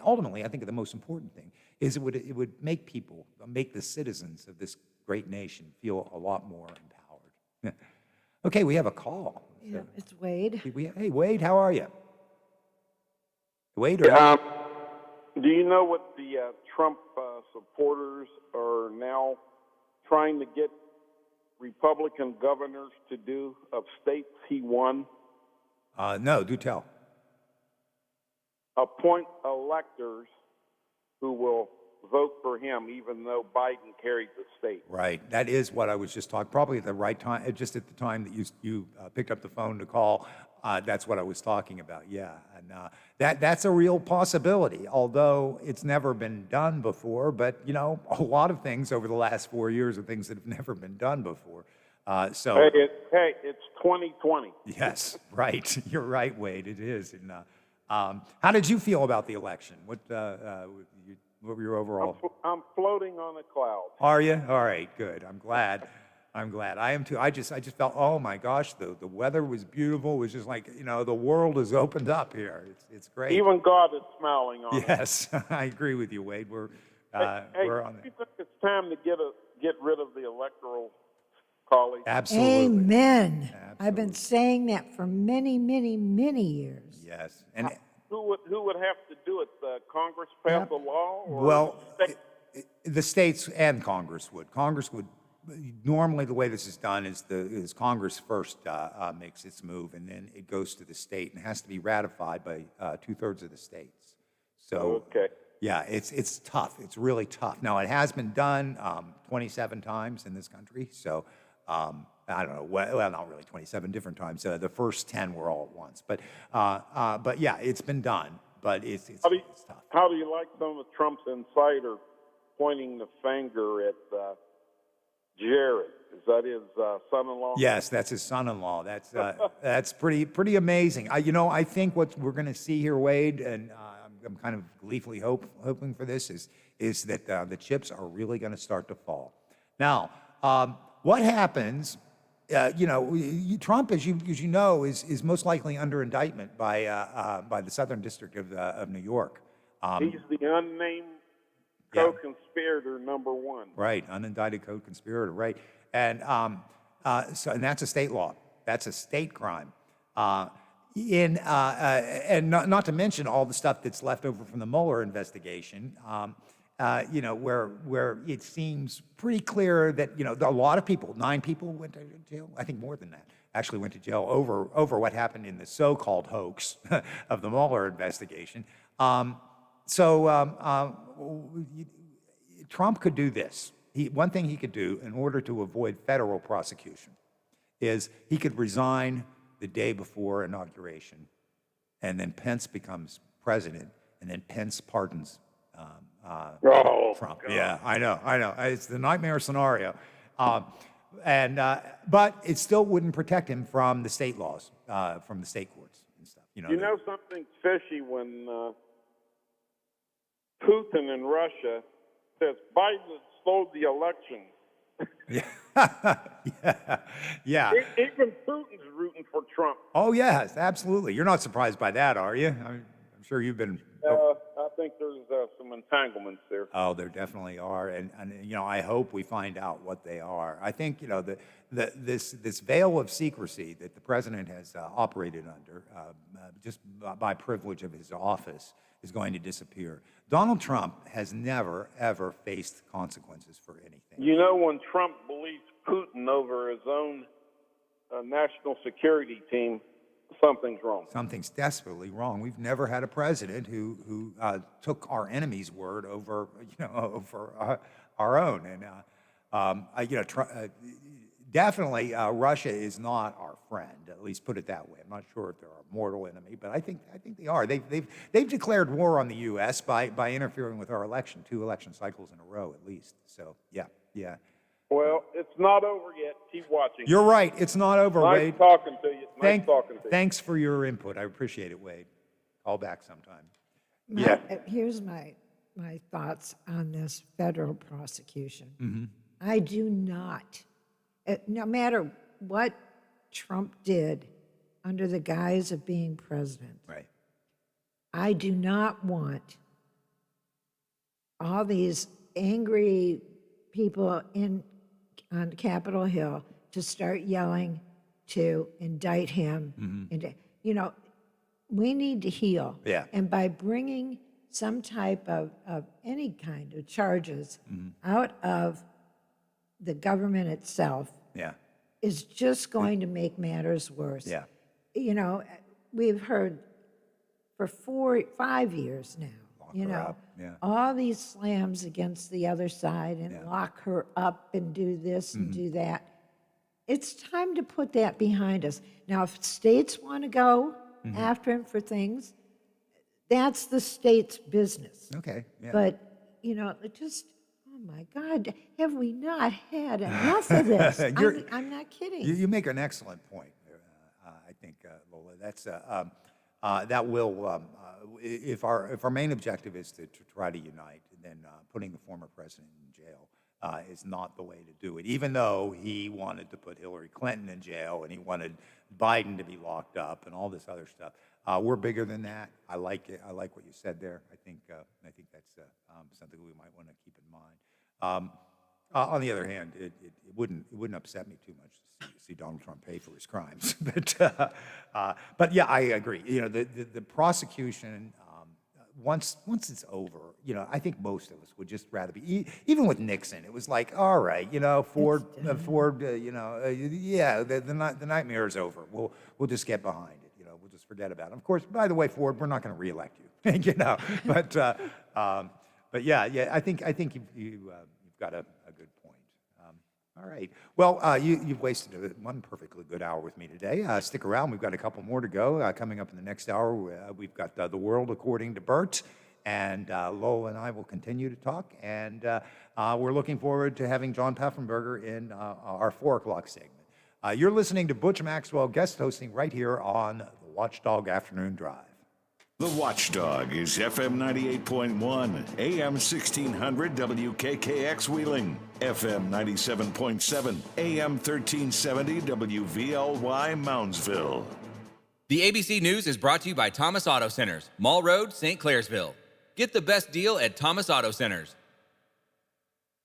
ultimately, I think the most important thing is it would make the citizens of this great nation feel a lot more empowered. Okay, we have a call. Yeah, it's Wade. Hey, Wade, how are you? Wade, or do you know what the Trump supporters are now trying to get Republican governors to do of states he won? No, do tell. Appoint electors who will vote for him, even though Biden carried the state. Right. That is what I was just talking, probably at the right time, just at the time that you picked up the phone to call. That's what I was talking about, yeah. And that's a real possibility, although it's never been done before. But, a lot of things over the last 4 years are things that have never been done before. So it's 2020. Yes, right. You're right, Wade. It is. And how did you feel about the election? What were your overall? I'm floating on a cloud. Are you? All right, good. I'm glad. I am too. I just felt, oh my gosh, the weather was beautiful. It was just like, the world has opened up here. It's great. Even God is smiling on us. Yes, I agree with you, Wade. We're on there. You think it's time to get rid of the Electoral College? Absolutely. Amen. Absolutely. I've been saying that for many, many, many years. Yes. And who would have to do it? Congress pass a law? Or well, the states and Congress would. Congress would. Normally, the way this is done is Congress first makes its move, and then it goes to the state, and it has to be ratified by 2/3 of the states. So, okay. Yeah, it's tough. It's really tough. Now, it has been done 27 times in this country. So, I don't know. Well, not really 27 different times. The first 10 were all at once. But yeah, it's been done. But it's tough. How do you like some of Trump's insider pointing the finger at Jared? Is that his son-in-law? Yes, that's his son-in-law. That's pretty amazing. I think what we're going to see here, Wade, and I'm kind of gleefully hoping for this is that the chips are really going to start to fall. Now, what happens? Trump, as you know, is most likely under indictment by the Southern District of New York. He's the unnamed co-conspirator number one. Right, unindicted co-conspirator, right. And and that's a state law. That's a state crime. And not to mention all the stuff that's left over from the Mueller investigation, where it seems pretty clear that, a lot of people, 9 people went to jail, I think more than that, actually went to jail over what happened in the so-called hoax of the Mueller investigation. Trump could do this. One thing he could do in order to avoid federal prosecution is he could resign the day before inauguration, and then Pence becomes president, and then Pence pardons Trump. God. Yeah, I know. It's the nightmare scenario. But it still wouldn't protect him from the state laws, from the state courts and stuff. You know something fishy when Putin in Russia says Biden has stole the election. Yeah. Even Putin's rooting for Trump. Oh, yes, absolutely. You're not surprised by that, are you? I'm sure you've been. I think there's some entanglements there. Oh, there definitely are, and I hope we find out what they are. I think this veil of secrecy that the president has operated under, just by privilege of his office, is going to disappear. Donald Trump has never ever faced consequences for anything. When Trump believes Putin over his own national security team, something's wrong. Something's desperately wrong. We've never had a president who took our enemy's word over our own. And definitely Russia is not our friend. At least put it that way. I'm not sure if they're a mortal enemy, but I think they are. They've declared war on the U.S. by interfering with our election, 2 election cycles in a row at least. So yeah. Well, it's not over yet. Keep watching. You're right. It's not over, Wade. Nice talking to you. Nice talking to you. Thanks for your input. I appreciate it, Wade. Call back sometime. Here's my thoughts on this federal prosecution. Mm-hmm. I do not, no matter what Trump did under the guise of being president, right? I do not want all these angry people on Capitol Hill to start yelling to indict him. Mm-hmm. We need to heal. Yeah. And by bringing some type of any kind of charges out of the government itself is just going to make matters worse. Yeah. We've heard for 5 years now, all these slams against the other side and lock her up and do this and do that. It's time to put that behind us. Now, if states want to go after him for things, that's the state's business. Okay. Yeah. But, it just, oh my God, have we not had enough of this? I'm not kidding. You make an excellent point, I think, Lola. That's that will, if our main objective is to try to unite, then putting the former president in jail is not the way to do it, even though he wanted to put Hillary Clinton in jail and he wanted Biden to be locked up and all this other stuff. We're bigger than that. I like it. I like what you said there. I think that's something we might want to keep in mind. On the other hand, it wouldn't upset me too much to see Donald Trump pay for his crimes. But yeah, I agree. The prosecution. Once it's over, I think most of us would just rather be. Even with Nixon, it was like, all right, Ford, the nightmare is over. We'll just get behind it. We'll just forget about it. Of course, by the way, Ford, we're not going to reelect you. But yeah, I think you've got a good point. All right. Well, you've wasted one perfectly good hour with me today. Stick around. We've got a couple more to go. Coming up in the next hour, we've got The World According to Bert. And Lola and I will continue to talk. And we're looking forward to having John Pfaffenberger in our 4 o'clock segment. You're listening to Butch Maxwell guest hosting right here on the Watchdog Afternoon Drive. The Watchdog is FM 98.1, AM 1600 WKKX Wheeling, FM 97.7, AM 1370 WVLY Moundsville. The ABC News is brought to you by Thomas Auto Centers, Mall Road, St. Clairsville. Get the best deal at Thomas Auto Centers.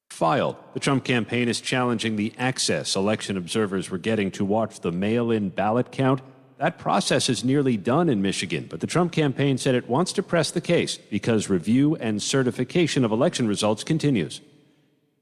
Filed. The Trump campaign is challenging the access election observers were getting to watch the mail-in ballot count. That process is nearly done in Michigan, but the Trump campaign said it wants to press the case because review and certification of election results continues.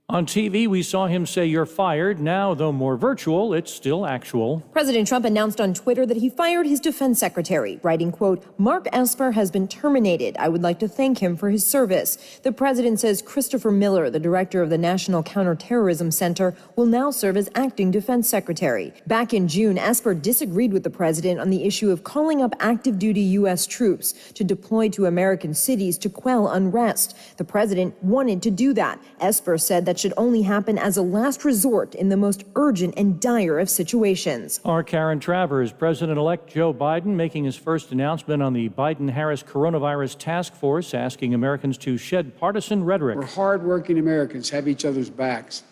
On TV, we saw him say, "You're fired." Now, though more virtual, it's still actual. President Trump announced on Twitter that he fired his defense secretary, writing, quote, "Mark Esper has been terminated. I would like to thank him for his service." The president says Christopher Miller, the director of the National Counterterrorism Center, will now serve as acting defense secretary. Back in June, Esper disagreed with the president on the issue of calling up active duty U.S. troops to deploy to American cities to quell unrest. The president wanted to do that. Esper said that should only happen as a last resort in the most urgent and dire of situations. Our Karen Travers, President-elect Joe Biden making his first announcement on the Biden-Harris coronavirus task force, asking Americans to shed partisan rhetoric. We're hardworking Americans, have each other's backs,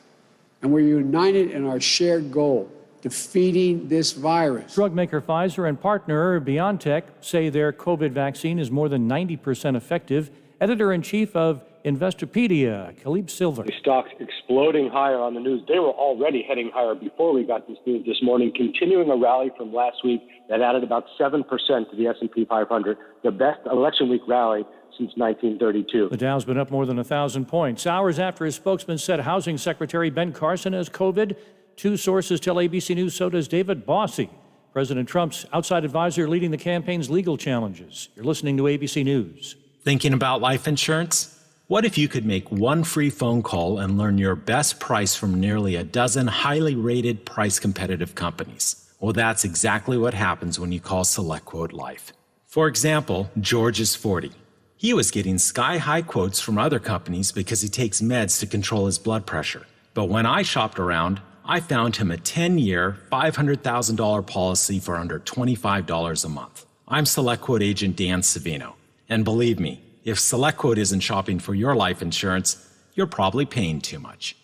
and we're united in our shared goal, defeating this virus. Drug maker Pfizer and partner BioNTech say their COVID vaccine is more than 90% effective. Editor-in-chief of Investopedia, Khalib Silver. The stocks exploding higher on the news. They were already heading higher before we got this news this morning, continuing a rally from last week that added about 7% to the S&P 500, the best election week rally since 1932. The Dow's been up more than 1,000 points. Hours after his spokesman said Housing Secretary Ben Carson has COVID, 2 sources tell ABC News so does David Bossie, President Trump's outside advisor leading the campaign's legal challenges. You're listening to ABC News. Thinking about life insurance? What if you could make one free phone call and learn your best price from nearly a dozen highly rated price competitive companies? Well, that's exactly what happens when you call SelectQuote Life. For example, George is 40. He was getting sky-high quotes from other companies because he takes meds to control his blood pressure. But when I shopped around, I found him a 10-year, $500,000 policy for under $25 a month. I'm SelectQuote agent Dan Savino. And believe me, if SelectQuote isn't shopping for your life insurance, you're probably paying too much.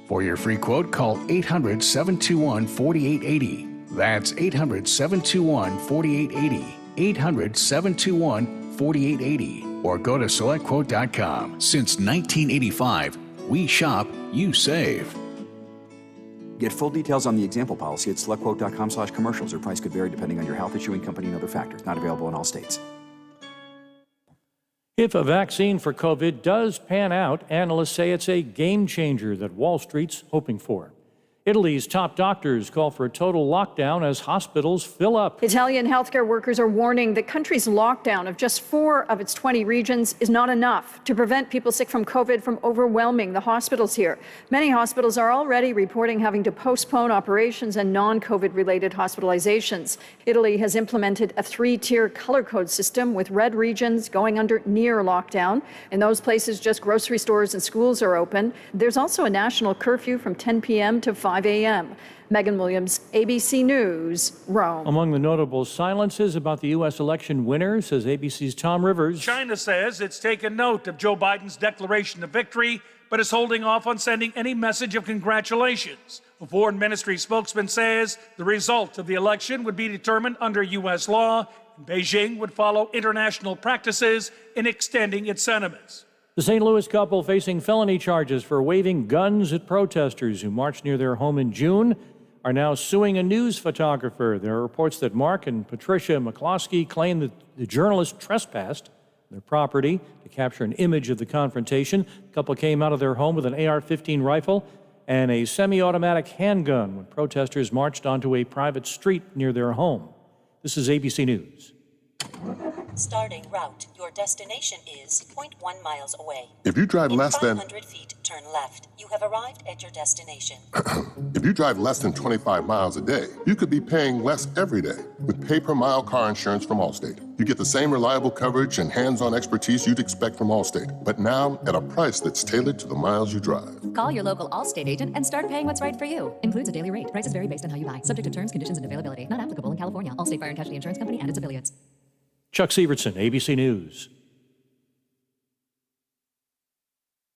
For your free quote, call 800-721-4880. That's 800-721-4880. 800-721-4880. Or go to SelectQuote.com. Since 1985, we shop, you save. Get full details on the example policy at SelectQuote.com/commercials. Or price could vary depending on your health, issuing company, and other factors. Not available in all states. If a vaccine for COVID does pan out, analysts say it's a game changer that Wall Street's hoping for. Italy's top doctors call for a total lockdown as hospitals fill up. Italian healthcare workers are warning the country's lockdown of just 4 of its 20 regions is not enough to prevent people sick from COVID from overwhelming the hospitals here. Many hospitals are already reporting having to postpone operations and non-COVID related hospitalizations. Italy has implemented a 3-tier color code system with red regions going under near lockdown. In those places, just grocery stores and schools are open. There's also a national curfew from 10 p.m. to 5 a.m. Megan Williams, ABC News, Rome. Among the notable silences about the U.S. election winner, says ABC's Tom Rivers. China says it's taken note of Joe Biden's declaration of victory, but is holding off on sending any message of congratulations. A foreign ministry spokesman says the result of the election would be determined under U.S. law, and Beijing would follow international practices in extending its sentiments. The St. Louis couple facing felony charges for waving guns at protesters who marched near their home in June are now suing a news photographer. There are reports that Mark and Patricia McCloskey claim that the journalist trespassed their property to capture an image of the confrontation. The couple came out of their home with an AR-15 rifle and a semi-automatic handgun when protesters marched onto a private street near their home. This is ABC News. Starting route. Your destination is 0.1 miles away. If you drive less than 500 feet, turn left. You have arrived at your destination. If you drive less than 25 miles a day, you could be paying less every day with pay-per-mile car insurance from Allstate. You get the same reliable coverage and hands-on expertise you'd expect from Allstate, but now at a price that's tailored to the miles you drive. Call your local Allstate agent and start paying what's right for you. Includes a daily rate. Prices vary based on how you buy. Subject to terms, conditions, and availability. Not applicable in California. Allstate Fire and Casualty Insurance Company and its affiliates. Chuck Sievertson, ABC News.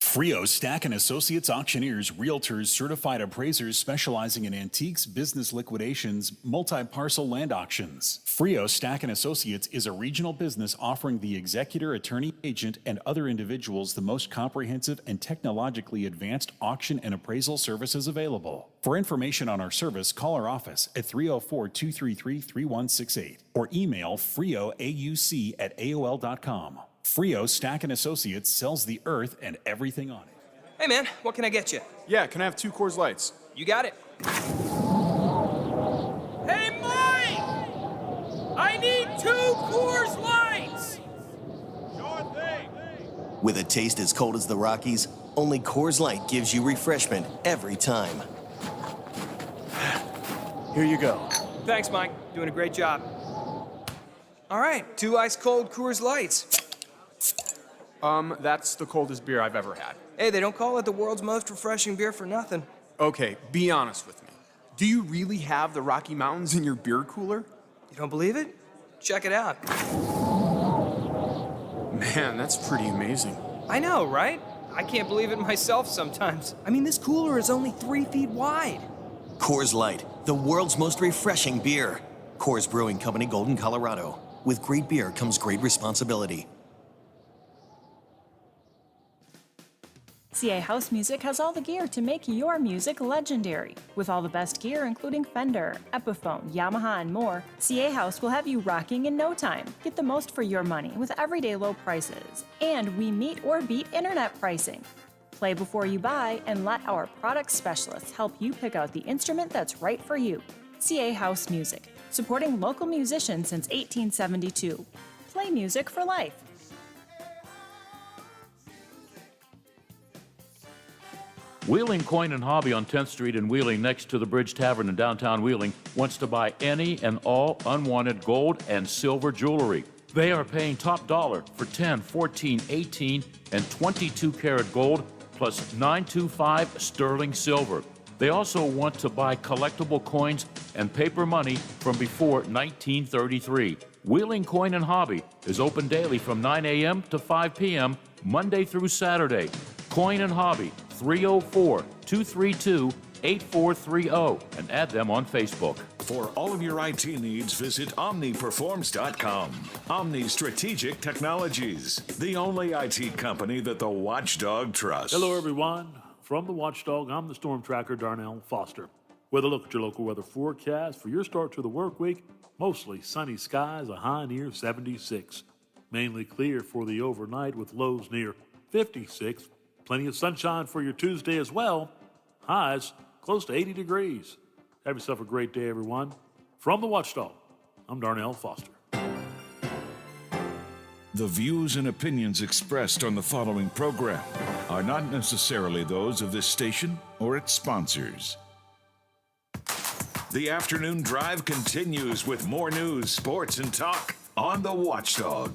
Frio Stack & Associates auctioneers, realtors, certified appraisers specializing in antiques, business liquidations, multi-parcel land auctions. Frio Stack & Associates is a regional business offering the executor, attorney, agent, and other individuals the most comprehensive and technologically advanced auction and appraisal services available. For information on our service, call our office at 304-233-3168 or email frioauc@aol.com. Frio Stack & Associates sells the earth and everything on it. Hey man, what can I get you? Yeah, can I have 2 Coors Lights? You got it. Hey Mike! I need 2 Coors Lights! Sure thing. With a taste as cold as the Rockies, only Coors Light gives you refreshment every time. Here you go. Thanks, Mike. Doing a great job. All right, 2 ice-cold Coors Lights. That's the coldest beer I've ever had. Hey, they don't call it the world's most refreshing beer for nothing. Okay, be honest with me. Do you really have the Rocky Mountains in your beer cooler? You don't believe it? Check it out. Man, that's pretty amazing. I know, right? I can't believe it myself sometimes. I mean, this cooler is only 3 feet wide. Coors Light, the world's most refreshing beer. Coors Brewing Company, Golden, Colorado. With great beer comes great responsibility. CA House Music has all the gear to make your music legendary. With all the best gear, including Fender, Epiphone, Yamaha, and more, CA House will have you rocking in no time. Get the most for your money with everyday low prices. And we meet or beat internet pricing. Play before you buy and let our product specialists help you pick out the instrument that's right for you. CA House Music, supporting local musicians since 1872. Play music for life. Wheeling Coin and Hobby on 10th Street in Wheeling, next to the Bridge Tavern in downtown Wheeling, wants to buy any and all unwanted gold and silver jewelry. They are paying top dollar for 10, 14, 18, and 22 karat gold plus 925 sterling silver. They also want to buy collectible coins and paper money from before 1933. Wheeling Coin and Hobby is open daily from 9 a.m. to 5 p.m., Monday through Saturday. Coin and Hobby, 304-232-8430, and add them on Facebook. For all of your IT needs, visit OmniPerforms.com. Omni Strategic Technologies, the only IT company that the Watchdog trusts. Hello, everyone. From the Watchdog, I'm the Storm Tracker, Darnell Foster. With a look at your local weather forecast for your start to the work week, mostly sunny skies, a high near 76. Mainly clear for the overnight with lows near 56. Plenty of sunshine for your Tuesday as well. Highs close to 80 degrees. Have yourself a great day, everyone. From the Watchdog, I'm Darnell Foster. The views and opinions expressed on the following program are not necessarily those of this station or its sponsors. The afternoon drive continues with more news, sports, and talk on the Watchdog.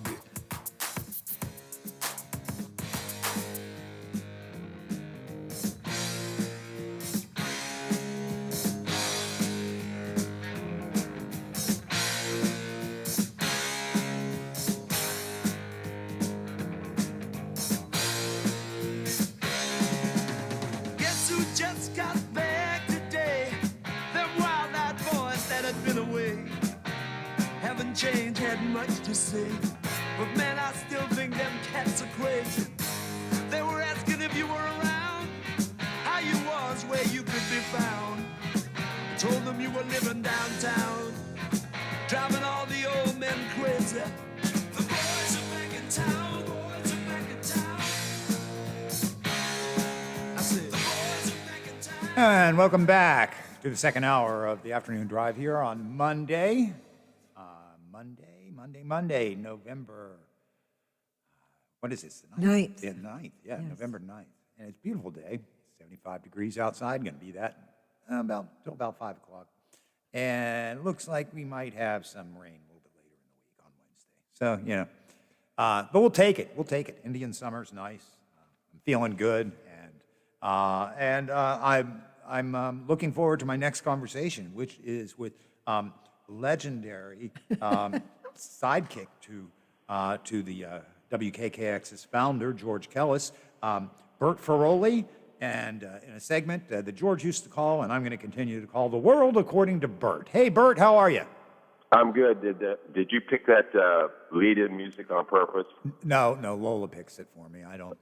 Guess who just got back today? Them wild-eyed boys that had been away haven't changed, had much to say. But man, I still think them cats are crazy. They were asking if you were around, how you was, where you could be found. I told them you were living downtown, driving all the old men crazy. The boys are back in town, boys are back in town. I said, the boys are back in town. And welcome back to the second hour of the afternoon drive here on Monday. Monday, November. What is this? The 9th. Yeah, 9th. Yeah, Yes. November 9th. And it's a beautiful day. 75 degrees outside. Going to be that till about 5 o'clock. And it looks like we might have some rain a little bit later in the week on Wednesday. So, but we'll take it. We'll take it. Indian summer's nice. I'm feeling good. And I'm looking forward to my next conversation, which is with legendary sidekick to the WKKX's founder, George Kellis, Bert Ferroli, and in a segment that George used to call, and I'm going to continue to call, The World According to Bert. Hey, Bert, how are you? I'm good. Did you pick that lead-in music on purpose? No, Lola picks it for me. I don't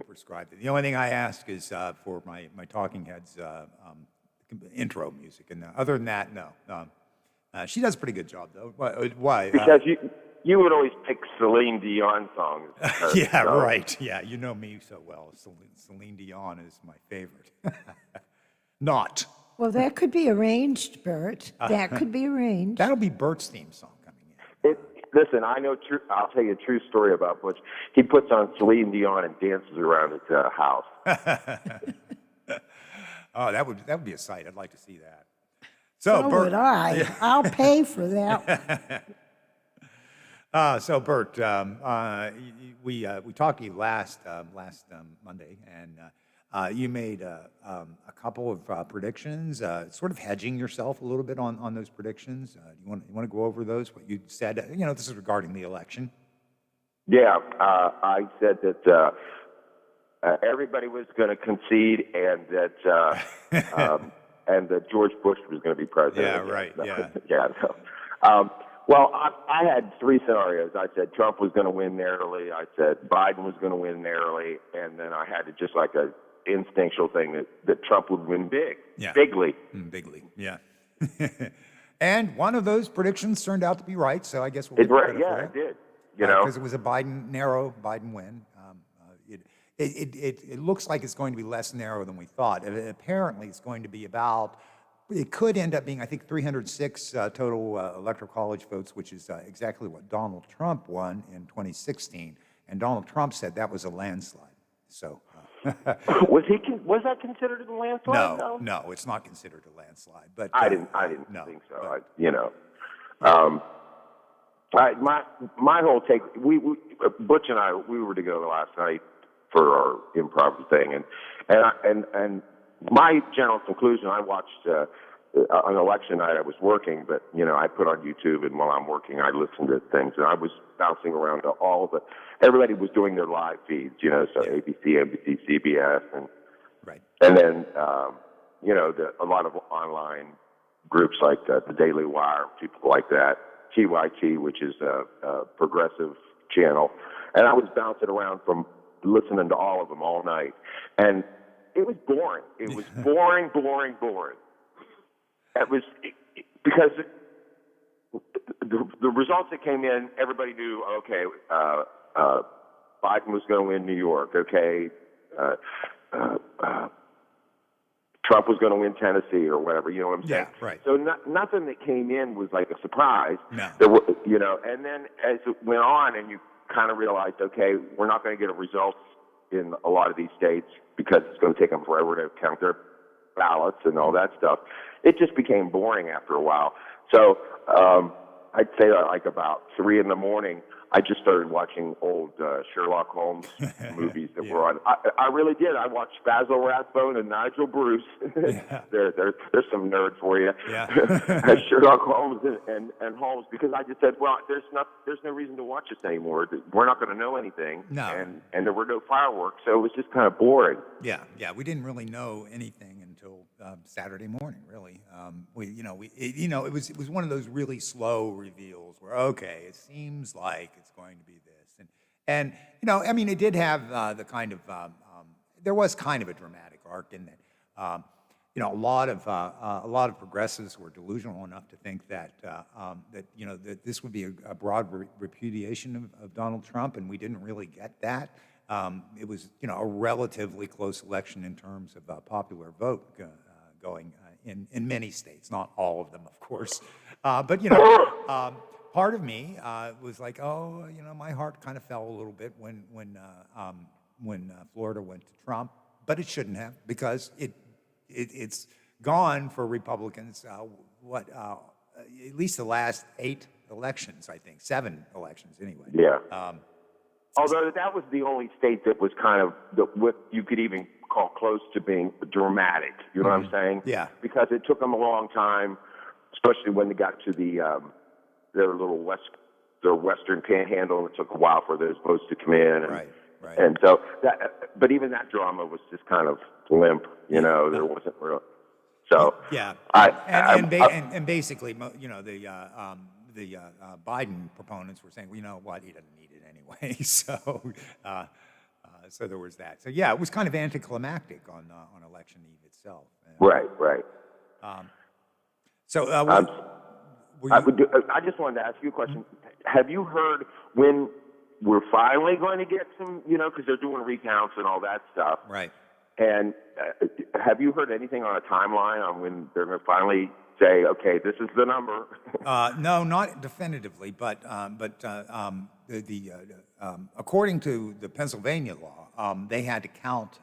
prescribe it. The only thing I ask is for my Talking Heads intro music, and other than that, no. She does a pretty good job, though. Why? Because you would always pick Celine Dion songs. Yeah, right. Yeah, you know me so well. Celine Dion is my favorite. Not. Well, that could be arranged, Bert. That could be arranged. That'll be Bert's theme song coming in. Listen, I know. I'll tell you a true story about Butch. He puts on Celine Dion and dances around his house. Oh, that would be a sight. I'd like to see that. So Bert, would I. I'll pay for that. So Bert, we talked to you last Monday, and you made a couple of predictions, sort of hedging yourself a little bit on those predictions. You want to go over those? What you said, this is regarding the election. Yeah, I said that everybody was going to concede, and that and that George Bush was going to be president. Yeah, right. Yeah. Yeah. So, well, I had three scenarios. I said Trump was going to win narrowly. I said Biden was going to win narrowly, and then I had to just like a instinctual thing that Trump would win bigly. Bigly, yeah. And one of those predictions turned out to be right, so I guess we'll it did. Because it was a narrow Biden win. It looks like it's going to be less narrow than we thought. Apparently, it's going to be it could end up being, I think, 306 total electoral college votes, which is exactly what Donald Trump won in 2016. And Donald Trump said that was a landslide. So Was that considered a landslide? No, it's not considered a landslide. But I didn't no, think so. but- My whole take. Butch and I, we were together last night for our improv thing, and my general conclusion. I watched on election night. I was working, but I put on YouTube, and while I'm working, I listened to things, and I was bouncing around to everybody was doing their live feeds, so ABC, NBC, CBS, and then a lot of online groups like the Daily Wire, people like that, TYT, which is a progressive channel, and I was bouncing around from listening to all of them all night, and it was boring. It was boring. It was because the results that came in, everybody knew. Okay, Biden was going to win New York. Okay, Trump was going to win Tennessee or whatever. You know what I'm saying? Yeah, right. So nothing that came in was like a surprise. No. There were, and then as it went on, and you kind of realized, okay, we're not going to get results in a lot of these states because it's going to take them forever to count their ballots and all that stuff. It just became boring after a while. So I'd say like about 3 a.m, I just started watching old Sherlock Holmes movies that were on. I really did. I watched Basil Rathbone and Nigel Bruce. There's some nerd for you. Yeah. Sherlock Holmes and Holmes, because I just said, well, there's no reason to watch this anymore. We're not going to know anything. No. And there were no fireworks, so it was just kind of boring. Yeah. We didn't really know anything until Saturday morning. Really, it was one of those really slow reveals where it seems like it's going to be this, and it did have the kind of there was kind of a dramatic arc in that. A lot of progressives were delusional enough to think that that this would be a broad repudiation of Donald Trump, and we didn't really get that. It was a relatively close election in terms of popular vote going in many states, not all of them, of course. But part of me was like, my heart kind of fell a little bit when Florida went to Trump, but it shouldn't have, because it's gone for Republicans. At least the last 8 elections, I think 7 elections anyway. Yeah. Although that was the only state that was kind of what you could even call close to being dramatic. You know what I'm saying? Yeah. Because it took them a long time, especially when they got to their western panhandle, and it took a while for those votes to come in. And, right. And so but even that drama was just kind of limp. There wasn't real. So yeah. And basically, the Biden proponents were saying, well, you know what, he doesn't need it anyway. So there was that. So yeah, it was kind of anticlimactic on election eve itself. Right. I just wanted to ask you a question. Have you heard when we're finally going to get some, because they're doing recounts and all that stuff. Right. And have you heard anything on a timeline on when they're going to finally say, okay, this is the number? No, not definitively, but according to the Pennsylvania law, they had to count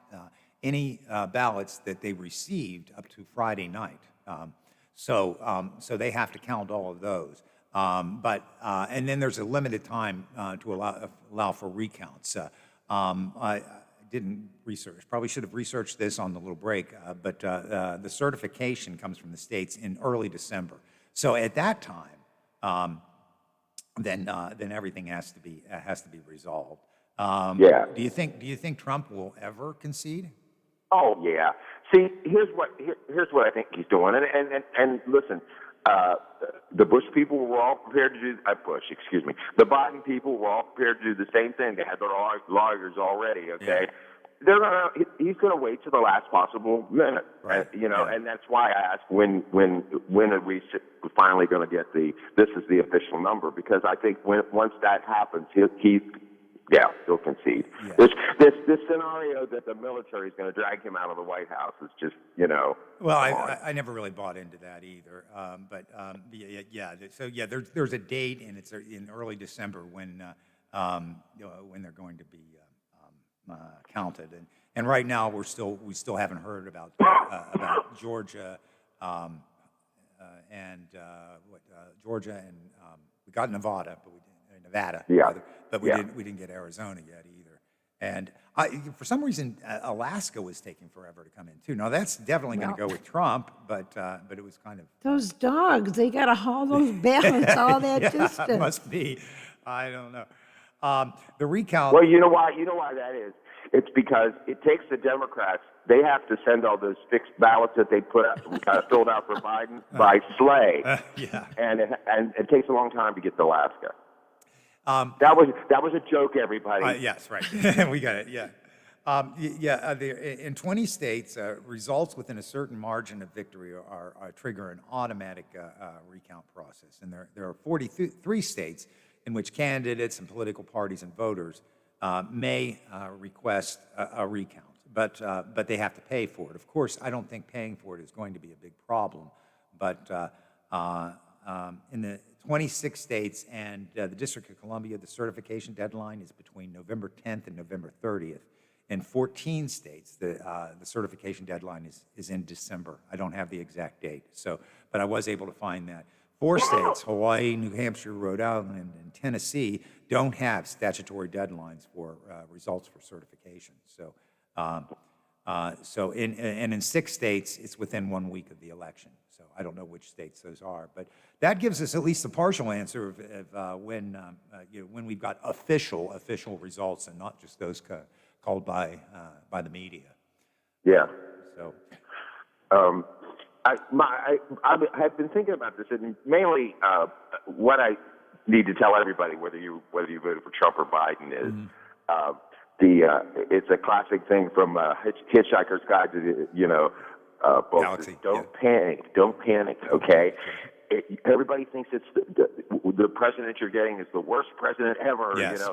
any ballots that they received up to Friday night. So they have to count all of those. And then there's a limited time to allow for recounts. I didn't research. Probably should have researched this on the little break. But the certification comes from the states in early December. So at that time, then everything has to be resolved. Yeah. Do you think Trump will ever concede? Oh yeah. See, here's what I think he's doing. And listen, the Bush people were all prepared to do. The Biden people were all prepared to do the same thing. They had their lawyers already. Okay. Yeah. He's gonna wait to the last possible minute. Right. And that's why I asked when are we finally going to get this is the official number, because I think once that happens, he'll concede. Yeah. This scenario that the military is going to drag him out of the White House is just, Well, I never really bought into that either. So there's a date, and it's in early December when they're going to be counted, And right now we still haven't heard about Georgia, Georgia and we got Nevada, but Nevada, rather, but we didn't get Arizona yet either. And for some reason, Alaska was taking forever to come in too. Now that's definitely going to go with Trump, but it was kind of those dogs. They got to haul those ballots all that distance. It must be. I don't know. The recount. Well, you know why that is. It's because it takes the Democrats. They have to send all those fixed ballots that they filled out for Biden by sleigh. And it takes a long time to get to Alaska. That was a joke, everybody. Yes, right. We got it. Yeah. In 20 states, results within a certain margin of victory trigger an automatic recount process, and there are 43 states in which candidates and political parties and voters may request a recount, but they have to pay for it. Of course, I don't think paying for it is going to be a big problem, but in the 26 states and the District of Columbia, the certification deadline is between November 10th and November 30th. In 14 states, the certification deadline is in December. I don't have the exact date, but I was able to find that. 4 states, Hawaii, New Hampshire, Rhode Island, and Tennessee, don't have statutory deadlines for results for certification. In 6 states, it's within 1 week of the election. So I don't know which states those are, but that gives us at least a partial answer of when we've got official results and not just those called by the media. Yeah. So. I've been thinking about this, and mainly what I need to tell everybody, whether you voted for Trump or Biden, is it's a classic thing from Hitchhiker's Guide to Galaxy. Don't panic, okay? Everybody thinks it's the president you're getting is the worst president ever, Yes.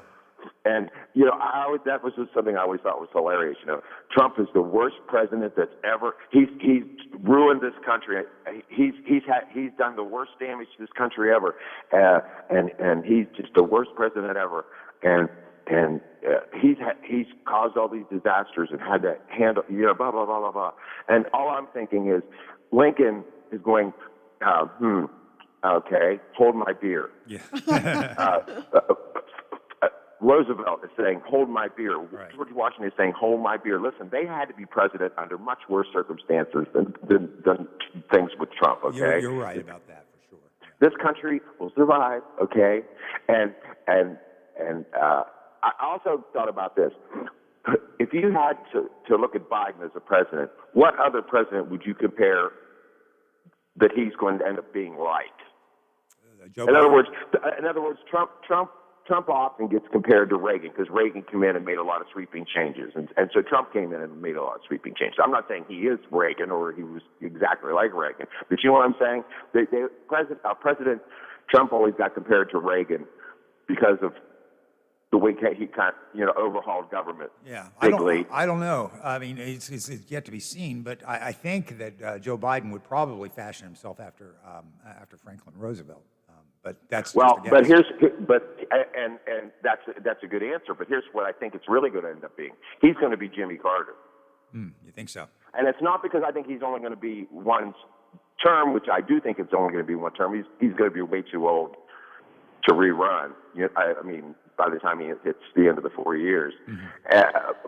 And that was just something I always thought was hilarious. Trump is the worst president that's ever. He's ruined this country. He's done the worst damage to this country ever, and he's just the worst president ever. And he's caused all these disasters and had to handle blah blah blah blah blah. And all I'm thinking is Lincoln is going, okay, hold my beer. Yeah. Roosevelt is saying, hold my beer. Right. George Washington is saying, hold my beer. Listen, they had to be president under much worse circumstances than things with Trump, okay? You're right about that, for sure. This country will survive, okay? And I also thought about this. If you had to look at Biden as a president, what other president would you compare that he's going to end up being like? In other words, Trump often gets compared to Reagan because Reagan came in and made a lot of sweeping changes. And so Trump came in and made a lot of sweeping changes. I'm not saying he is Reagan or he was exactly like Reagan. But you know what I'm saying? President Trump always got compared to Reagan because of the way he kind of, overhauled government. Yeah, bigly. I don't know. I mean, it's yet to be seen, but I think that Joe Biden would probably fashion himself after Franklin Roosevelt. But that's well. Just a but guess. and that's a good answer. But here's what I think it's really going to end up being. He's going to be Jimmy Carter. You think so? And it's not because I think he's only going to be one term, which I do think it's only going to be one term. He's going to be way too old to rerun. I mean, by the time he hits the end of the 4 years.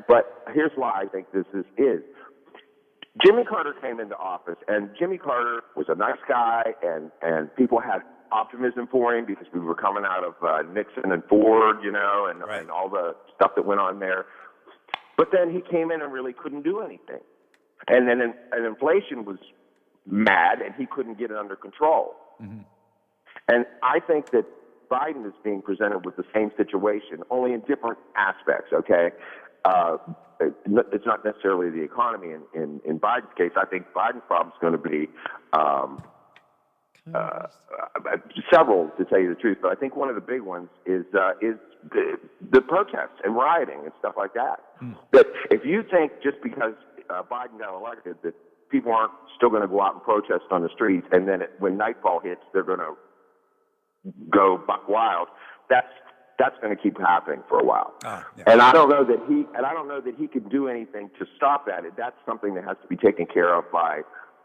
But here's why I think this is. Jimmy Carter came into office, and Jimmy Carter was a nice guy, and people had optimism for him because we were coming out of Nixon and Ford, and all the stuff that went on there. But then he came in and really couldn't do anything. And then and inflation was mad, and he couldn't get it under control. And I think that Biden is being presented with the same situation, only in different aspects, okay? It's not necessarily the economy in Biden's case. I think Biden's problem is going to be several, to tell you the truth, but I think one of the big ones is the protests and rioting and stuff like that. But if you think just because Biden got elected that people aren't still going to go out and protest on the streets, and then when nightfall hits, they're going to go buck wild, that's that's going to keep happening for a while. Yeah. And I don't know that he can do anything to stop that. That's something that has to be taken care of by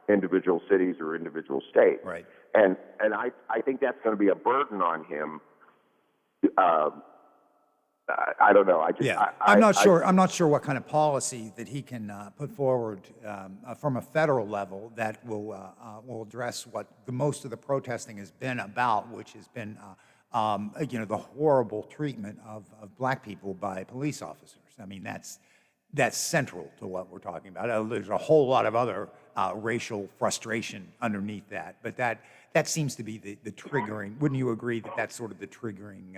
individual cities or individual states. Right. And I think that's going to be a burden on him. I don't know. I'm not sure. I'm not sure what kind of policy that he can put forward from a federal level that will address what most of the protesting has been about, which has been, the horrible treatment of black people by police officers. I mean, that's central to what we're talking about. There's a whole lot of other racial frustration underneath that, but that seems to be the triggering. Wouldn't you agree that that's sort of the triggering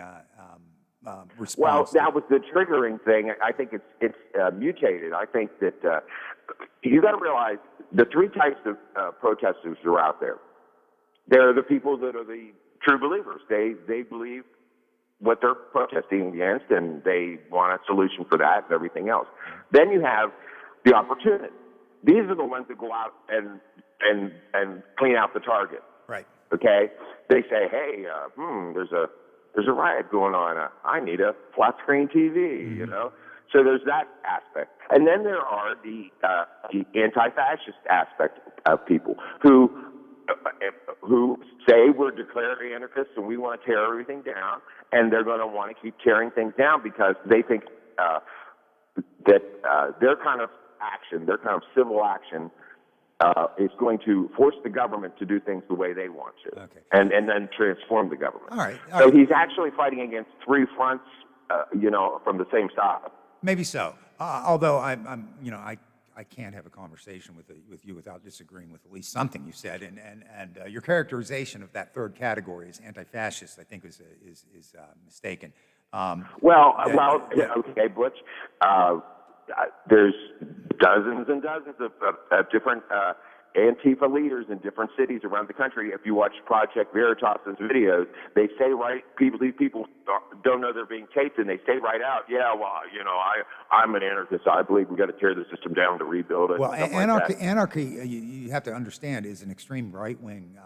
response? Well, that was the triggering thing. I think it's mutated. I think that you got to realize the three types of protesters are out there. There are the people that are the true believers. They believe what they're protesting against, and they want a solution for that and everything else. Then you have the opportunists. These are the ones that go out and clean out the target. Right. Okay. They say, hey, there's a riot going on. I need a flat screen TV. You know. So there's that aspect, and then there are the anti-fascist aspect of people who say we're declared anarchists and we want to tear everything down, and they're going to want to keep tearing things down because they think that their kind of action, their kind of civil action, is going to force the government to do things the way they want to, and then transform the government. All right. So he's actually fighting against three fronts, from the same side. Maybe so. Although I can't have a conversation with you without disagreeing with at least something you said, and your characterization of that third category as anti-fascist, I think, is mistaken. Okay, Butch. There's dozens and dozens of different Antifa leaders in different cities around the country. If you watch Project Veritas's videos, they say these people don't know they're being taped, and they say right out, I'm an anarchist. I believe we got to tear the system down to rebuild it. Well, anarchy, you have to understand, is an extreme right-wing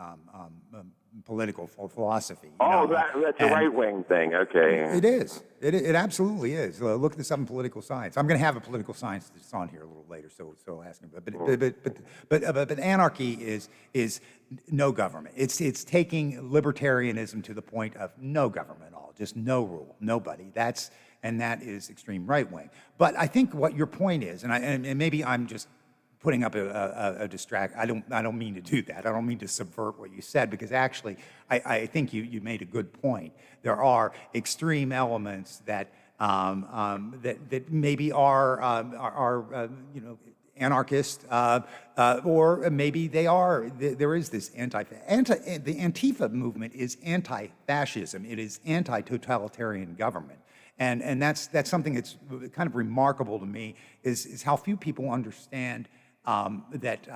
political philosophy. That's a right-wing thing. Okay. It is. It absolutely is. Look this up in political science. I'm going to have a political science that's on here a little later, so I'll ask him. But anarchy is no government. It's taking libertarianism to the point of no government at all, just no rule, nobody. That is extreme right-wing. But I think what your point is, and maybe I'm just putting up a distract. I don't mean to do that. I don't mean to subvert what you said, because actually I think you made a good point. There are extreme elements that maybe are anarchist, or maybe they are. There is this the Antifa movement is anti-fascism. It is anti-totalitarian government. And that's something that's kind of remarkable to me is how few people understand that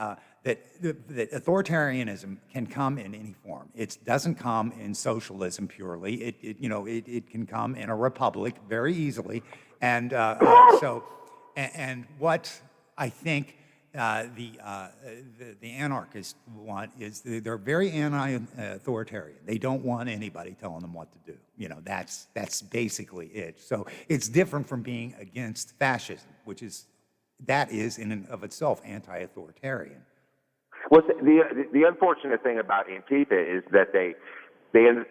authoritarianism can come in any form. It doesn't come in socialism purely. It can come in a republic very easily. And what I think the anarchists want is they're very anti-authoritarian. They don't want anybody telling them what to do. That's basically it. So it's different from being against fascism, which is in and of itself anti-authoritarian. Well, the unfortunate thing about Antifa is that they end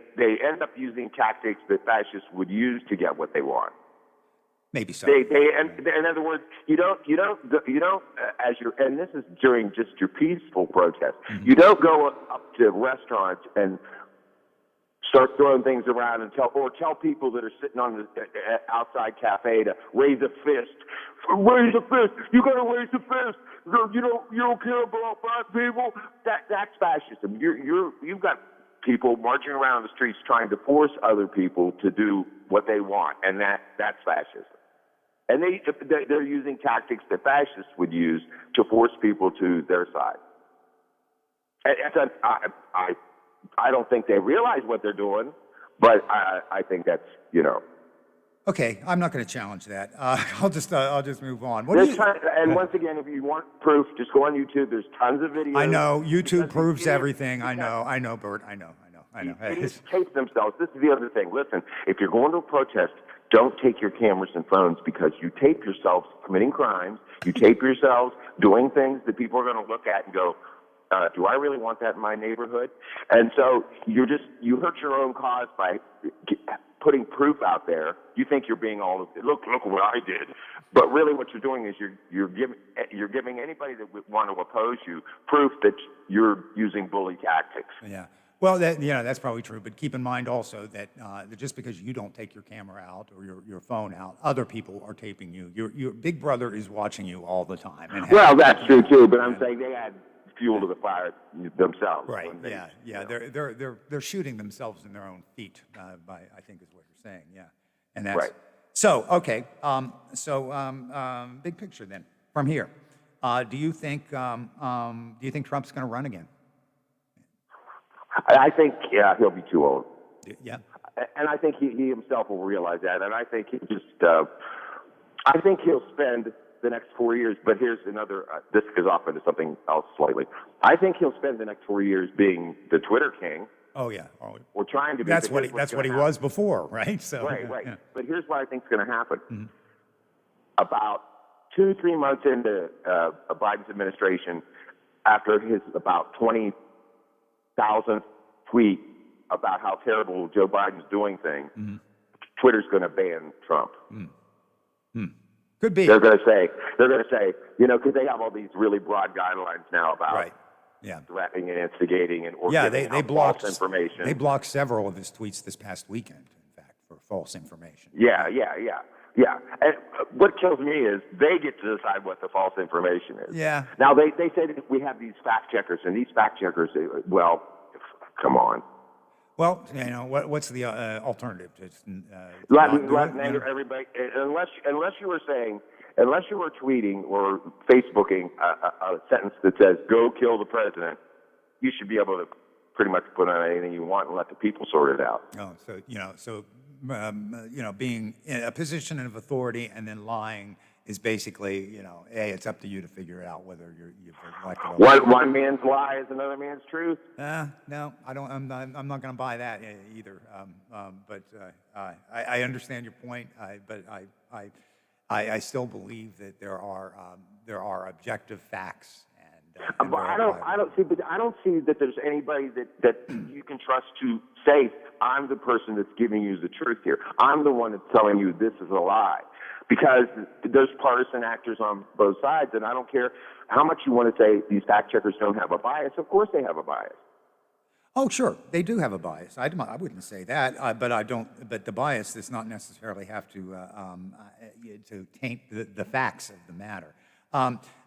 up using tactics that fascists would use to get what they want. Maybe so. In other words, you don't and this is during just your peaceful protest. Mm-hmm. You don't go up to restaurants and start throwing things around and tell people that are sitting on the outside cafe to raise a fist. Raise a fist. You got to raise a fist. You don't care about black people. That's fascism. You've got people marching around the streets trying to force other people to do what they want, and that's fascism. And they're using tactics that fascists would use to force people to their side. I don't think they realize what they're doing, but I think that's, Okay, I'm not going to challenge that. I'll just move on. Once again, if you want proof, just go on YouTube. There's tons of videos. I know YouTube proves everything. I know, Bert. I know. I know. Idiots tape themselves. This is the other thing. Listen, if you're going to a protest, don't take your cameras and phones because you tape yourselves committing crimes. You tape yourselves doing things that people are going to look at and go, do I really want that in my neighborhood? And so you hurt your own cause by putting proof out there. You think you're being look what I did, but really what you're doing is you're giving anybody that would want to oppose you proof that you're using bully tactics. Yeah. Well, that's probably true. But keep in mind also that just because you don't take your camera out or your phone out, other people are taping you. Your big brother is watching you all the time. Well, that's true too. But I'm saying they add fuel to the fire themselves. Right. Yeah. They're shooting themselves in their own feet. I think is what you're saying. Yeah. And that's right. So okay. Big picture then from here. Do you think Trump's going to run again? I think he'll be too old. Yeah. And I think he himself will realize that. And I think I think he'll spend the next 4 years. But here's another. This goes off into something else slightly. I think he'll spend the next 4 years being the Twitter king. Oh yeah. Or trying to be. That's what he was before, right? So right. Yeah. But here's what I think is going to happen. Mm-hmm. About 2-3 months into Biden's administration, after his about 20,000th tweet about how terrible Joe Biden's doing things, mm-hmm. Twitter's going to ban Trump. Could be. They're going to say, because they have all these really broad guidelines now about threatening and instigating and they blocked false information. They blocked several of his tweets this past weekend, in fact, for false information. Yeah. And what kills me is they get to decide what the false information is. Yeah. Now, they say that we have these fact checkers, and these fact checkers, well, come on. Well, what's the alternative? Let everybody, unless you were tweeting or Facebooking a sentence that says "Go kill the president," you should be able to pretty much put on anything you want and let the people sort it out. Oh, so being in a position of authority and then lying is basically, hey, it's up to you to figure out whether you've elected. One man's lie is another man's truth. No, I don't. I'm not going to buy that either. But I understand your point. But I still believe that there are objective facts. But I don't see that there's anybody that you can trust to say, I'm the person that's giving you the truth here. I'm the one that's telling you this is a lie. Because there's partisan actors on both sides, and I don't care how much you want to say these fact checkers don't have a bias. Of course they have a bias. Oh, sure, they do have a bias. I wouldn't say that, but I don't. But the bias does not necessarily have to taint the facts of the matter.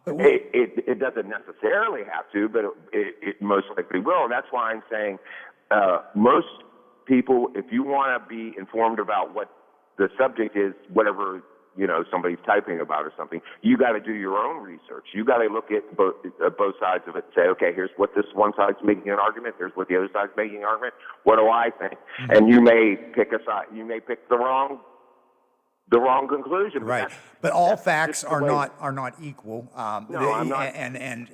It doesn't necessarily have to, but it most likely will. And that's why I'm saying most people, if you want to be informed about what the subject is, whatever somebody's typing about or something, you got to do your own research. You got to look at both sides of it and say, okay, here's what this one side's making an argument. Here's what the other side's making an argument. What do I think? Mm-hmm. And you may pick a side. You may pick the wrong conclusion. Right. But all facts are not equal. No, I'm not. And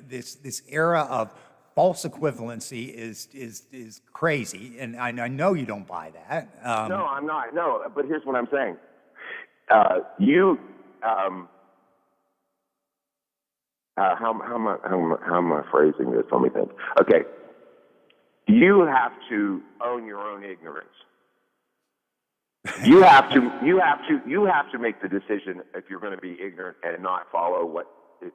this era of false equivalency is crazy, and I know you don't buy that. No, I'm not. No, but here's what I'm saying. How am I phrasing this? Let me think. Okay, you have to own your own ignorance. You have to make the decision if you're going to be ignorant and not follow what it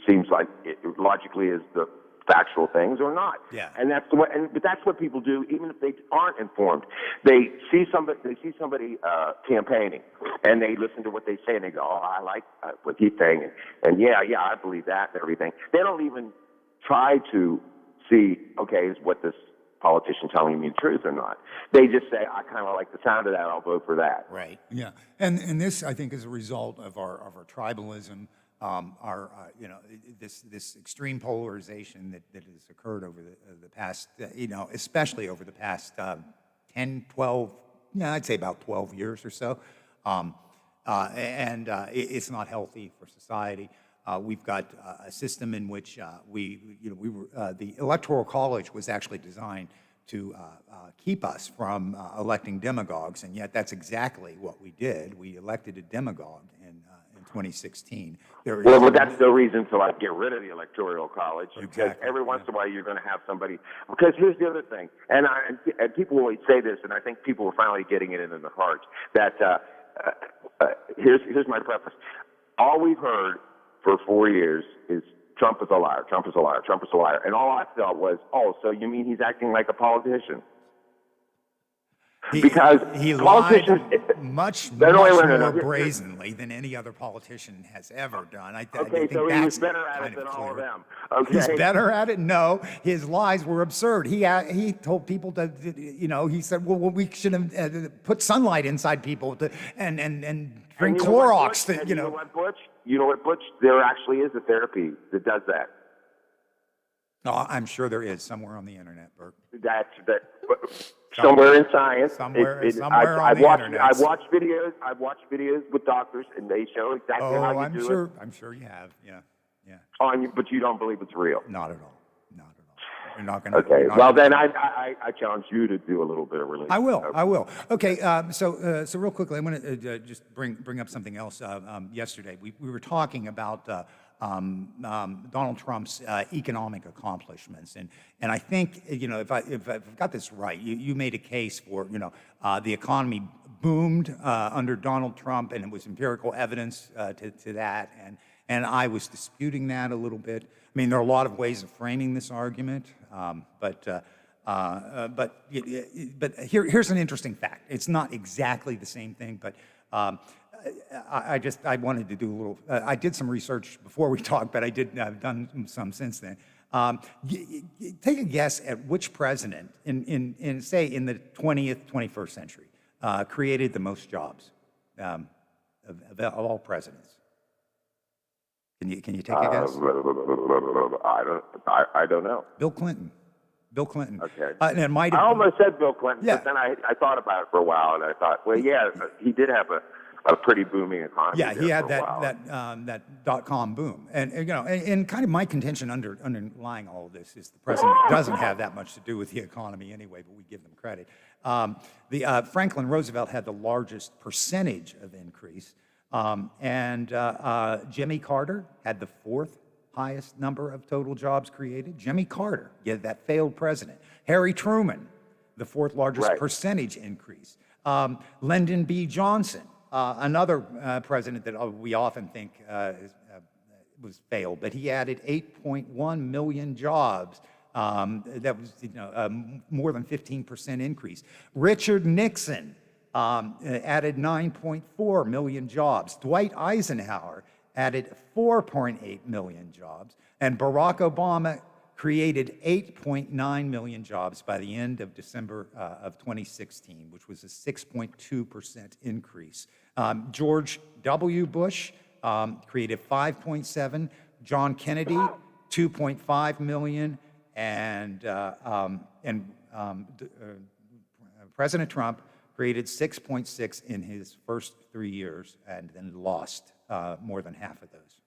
seems like it logically is the factual things or not. Yeah. And but that's what people do even if they aren't informed. They see somebody campaigning and they listen to what they say and they go, "Oh, I like what he's saying," and yeah, I believe that and everything. They don't even try to see, okay, is what this politician telling me the truth or not. They just say, I kind of like the sound of that, I'll vote for that. Right. Yeah. And this, I think, is a result of our tribalism, this extreme polarization that has occurred over the past, especially over the past 10, 12, I'd say about 12 years or so. It's not healthy for society. We've got a system in which the Electoral College was actually designed keep us from electing demagogues, and yet that's exactly what we did. We elected a demagogue in 2016. Well, but that's the reason to like get rid of the Electoral College, because every once in a while you're going to have somebody. Because here's the other thing, and people always say this, and I think people are finally getting it into their hearts. That here's my preface. All we've heard for 4 years is Trump is a liar, Trump is a liar, Trump is a liar, and all I felt was, oh, so you mean he's acting like a politician? Because he politicians lied much more brazenly than any other politician has ever done. I think so he was that's better at kind it than of all of clear. them. Okay. He's better at it? No, his lies were absurd. He told people to, he said, well, we should have put sunlight inside people and drink Clorox. You know what, Butch? There actually is a therapy that does that. No, I'm sure there is somewhere on the internet, Bert. Somewhere in science. Somewhere on the internet. I've watched videos with doctors, and they show exactly how you do it. I'm sure you have. Yeah. But you don't believe it's real. Not at all. You're not going to. Okay. Well, then I challenge you to do a little bit of religion. I will. Okay. So real quickly, I'm going to just bring up something else. Yesterday, we were talking about Donald Trump's economic accomplishments, and I think if I've got this right, you made a case for the economy boomed under Donald Trump, and it was empirical evidence to that, and I was disputing that a little bit. I mean, there are a lot of ways of framing this argument, but here's an interesting fact. It's not exactly the same thing, but I wanted to do a little. I did some research before we talked, but I've done some since then. Take a guess at which president in the 20th, 21st century created the most jobs of all presidents. Can you take a guess? I don't know. Bill Clinton. Okay. And it might I have, almost said Bill Clinton, Yeah. but then I thought about it for a while, and I thought, well, yeah, he did have a pretty booming economy. Yeah, he had for a while. that dot-com boom, and and kind of my contention underlying all of this is the president doesn't have that much to do with the economy anyway, but we give them credit. Franklin Roosevelt had the largest percentage of increase, and Jimmy Carter had the fourth highest number of total jobs created. Jimmy Carter, that failed president. Harry Truman, the fourth largest percentage increase. Lyndon B. Johnson, another president that we often think was failed, but he added 8.1 million jobs. That was more than 15% increase. Richard Nixon added 9.4 million jobs. Dwight Eisenhower added 4.8 million jobs, and Barack Obama created 8.9 million jobs by the end of December of 2016, which was a 6.2% increase. George W. Bush created 5.7, John Kennedy 2.5 million, and President Trump created 6.6 in his first 3 years, and then lost more than half of those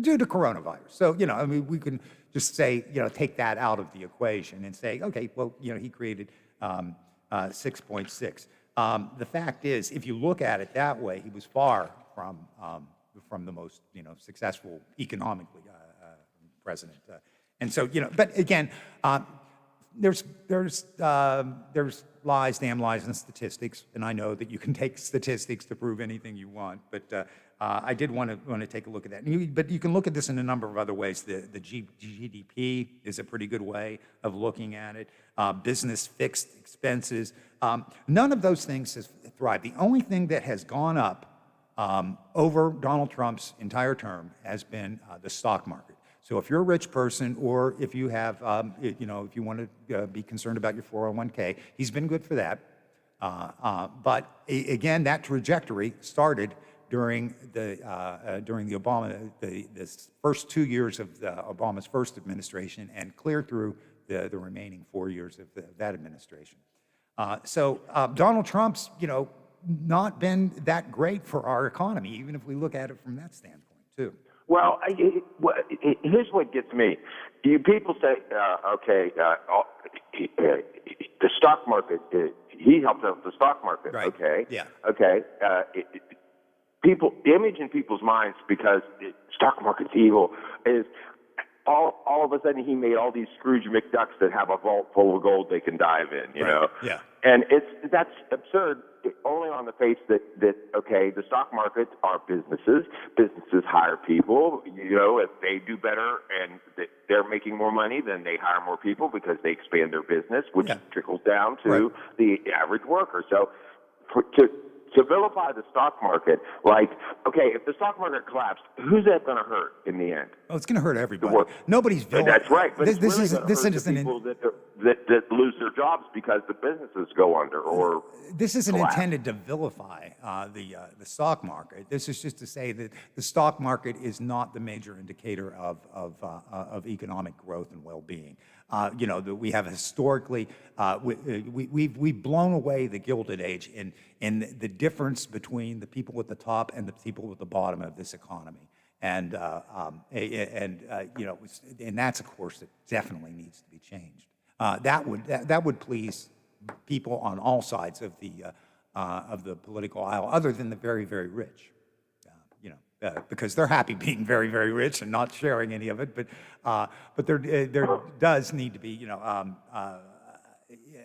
due to coronavirus. So, we can just say, take that out of the equation and say, okay, well, he created 6.6. The fact is, if you look at it that way, he was far from the most, successful economically president. And so, but again, there's lies, damn lies, and statistics, and I know that you can take statistics to prove anything you want, but I did want to take a look at that. But you can look at this in a number of other ways. The GDP is a pretty good way of looking at it. Business fixed expenses. None of those things has thrived. The only thing that has gone up over Donald Trump's entire term has been the stock market. So if you're a rich person, or if you have, if you want to be concerned about your 401k, he's been good for that. But again, that trajectory started during the first 2 years of Obama's first administration, and clear through the remaining 4 years of that administration. So Donald Trump's, not been that great for our economy, even if we look at it from that standpoint too. Well, here's what gets me. People say, the stock market, he helped out the stock market. Right. Okay. Yeah. Okay. The image in people's minds, because the stock market's evil, is all of a sudden he made all these Scrooge McDucks that have a vault full of gold they can dive in, you know? Yeah. And that's absurd only on the face that okay, the stock markets are businesses. Businesses hire people. You know, if they do better and they're making more money, then they hire more people because they expand their business, which trickles down to the average worker. So to vilify the stock market, like, okay, if the stock market collapsed, who's that going to hurt in the end? Oh, it's going to hurt everybody. Nobody's That's right. But this really isn't the people that lose their jobs because the businesses go under or this isn't collapse. intended to vilify the stock market. This is just to say that the stock market is not the major indicator of economic growth and well-being. You know, that we have historically we've blown away the Gilded Age in the difference between the people at the top and the people at the bottom of this economy. And you know, and that's a course that definitely needs to be changed. That would please people on all sides of the political aisle, other than the very, very rich. You know, because they're happy being very, very rich and not sharing any of it. But there does need to be, you know,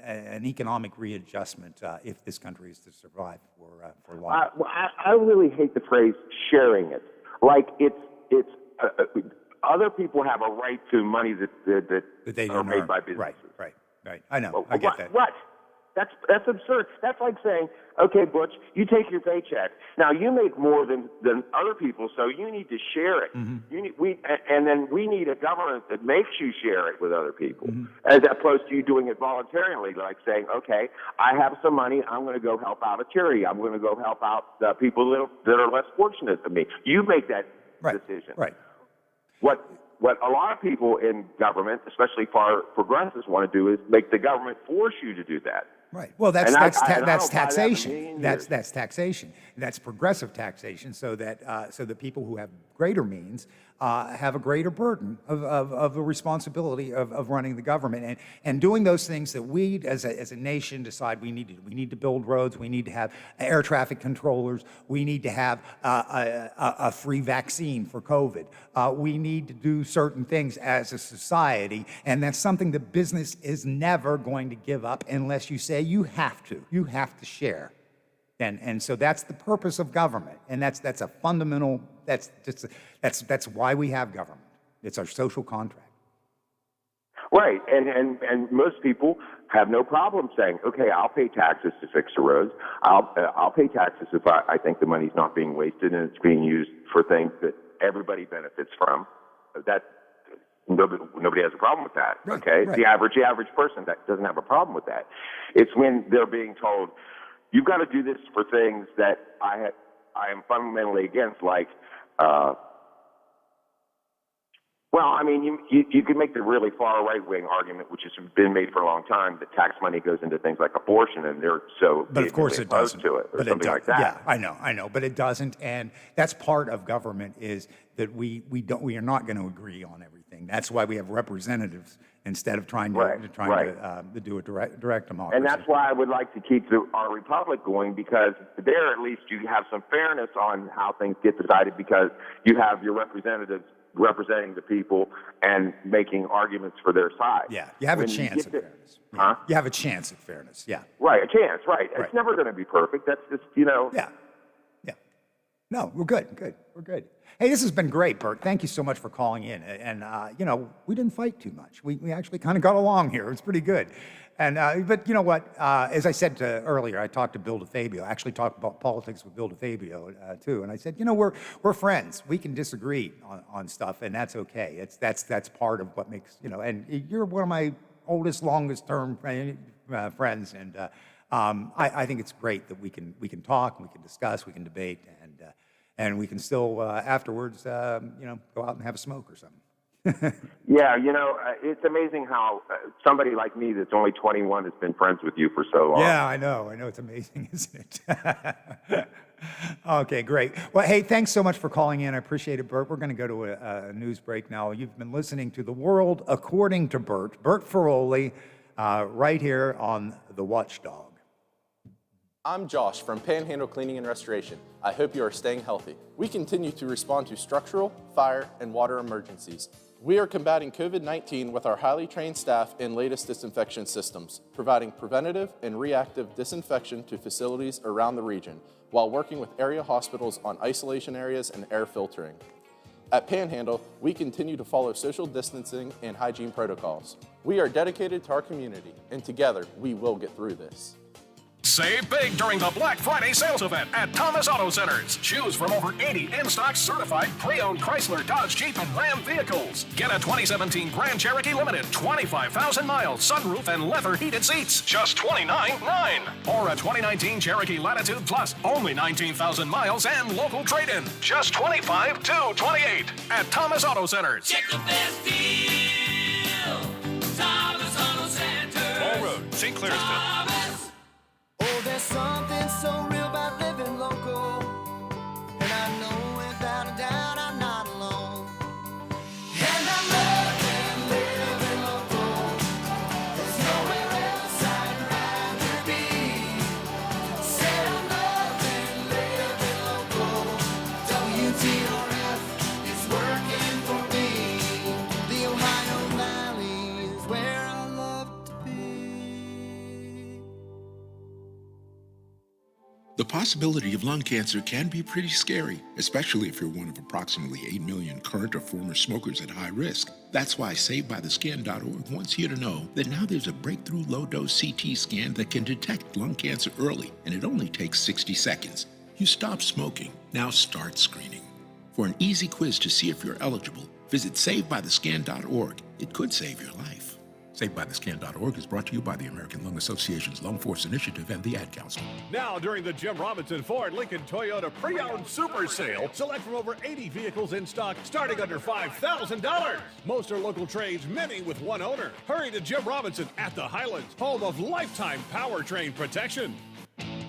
an economic readjustment if this country is to survive for long. I really hate the phrase "sharing it." Like it's other people have a right to money that they are made by businesses. Right. I know. I get that. What? That's absurd. That's like saying, okay, Butch, you take your paycheck. Now you make more than other people, so you need to share it. And then we need a government that makes you share it with other people, as opposed to you doing it voluntarily, like saying, okay, I have some money, I'm going to go help out a charity. I'm going to go help out the people that are less fortunate than me. You make that decision. Right. What a lot of people in government, especially far progressives, want to do is make the government force you to do that. Right. Well, that's taxation. That's taxation. That's progressive taxation, so that the people who have greater means have a greater burden of the responsibility of running the government and doing those things that we as a nation decide we need to do. We need to build roads. We need to have air traffic controllers. We need to have a free vaccine for COVID. We need to do certain things as a society, and that's something that business is never going to give up unless you say you have to share. And so that's the purpose of government, and that's a fundamental. That's why we have government. It's our social contract. Right, and most people have no problem saying, okay, I'll pay taxes to fix the roads. I'll pay taxes if I think the money's not being wasted and it's being used for things that everybody benefits from. That nobody has a problem with that. Right, okay, right. the average person that doesn't have a problem with that. It's when they're being told, you've got to do this for things that I am fundamentally against, like, well, I mean, you could make the really far right-wing argument, which has been made for a long time, that tax money goes into things like abortion, and they're so but of course it doesn't. To it, or something like that. Yeah, I know, but it doesn't, and that's part of government is that we are not going to agree on everything. That's why we have representatives instead of trying to do a direct democracy. And that's why I would like to keep our republic going, because there at least you have some fairness on how things get decided, because you have your representatives representing the people and making arguments for their side. Yeah, you have a chance at fairness. Yeah. Huh? You have a chance at fairness, yeah. Right, a chance, right. It's never going to be perfect. That's just, you know. Yeah. No, we're good. We're good. Hey, this has been great, Bert. Thank you so much for calling in. And you know, we didn't fight too much. We actually kind of got along here. It's pretty good. And but you know what? As I said earlier, I talked to Bill DeFabio. I actually talked about politics with Bill DeFabio too. And I said, you know, we're friends. We can disagree on stuff, and that's okay. That's part of what makes, you know. And you're one of my oldest, longest term friends, and I think it's great that we can talk, we can discuss, we can debate, and we can still afterwards, you know, go out and have a smoke or something. Yeah, you know, it's amazing how somebody like me that's only 21 has been friends with you for so long. Yeah, I know. It's amazing, isn't it? Okay, great. Well, hey, thanks so much for calling in. I appreciate it, Bert. We're going to go to a news break now. You've been listening to The World According to Bert Feroli, right here on The Watchdog. I'm Josh from Panhandle Cleaning and Restoration. I hope you are staying healthy. We continue to respond to structural, fire, and water emergencies. We are combating COVID-19 with our highly trained staff and latest disinfection systems, providing preventative and reactive disinfection to facilities around the region, while working with area hospitals on isolation areas and air filtering. At Panhandle, we continue to follow social distancing and hygiene protocols. We are dedicated to our community, and together we will get through this. Save big during the Black Friday sales event at Thomas Auto Centers. Choose from over 80 in-stock certified pre-owned Chrysler, Dodge, Jeep, and Ram vehicles. Get a 2017 Grand Cherokee Limited, 25,000 miles, sunroof, and leather heated seats, just $29,900. Or a 2019 Cherokee Latitude Plus, only 19,000 miles and local trade-in, just $25,228 at Thomas Auto Centers. Check the best deal. Thomas Auto Centers. Ball Road, St. Clairsville. Oh, there's something so real about living local, and I know without a doubt I'm not alone. And I love living local. There's nowhere else I'd rather be. Said I love living local. WTRF is working for me. The Ohio Valley is where I love to be. The possibility of lung cancer can be pretty scary, especially if you're one of approximately 8 million current or former smokers at high risk. That's why SaveByTheScan.org wants you to know that now there's a breakthrough low-dose CT scan that can detect lung cancer early, and it only takes 60 seconds. You stop smoking, now start screening. For an easy quiz to see if you're eligible, visit SaveByTheScan.org. It could save your life. SaveByTheScan.org is brought to you by the American Lung Association's Lung Force Initiative and the Ad Council. Now, during the Jim Robinson Ford Lincoln Toyota Pre-Owned Super Sale, select from over 80 vehicles in stock starting under $5,000. Most are local trades, many with one owner. Hurry to Jim Robinson at the Highlands, home of lifetime powertrain protection.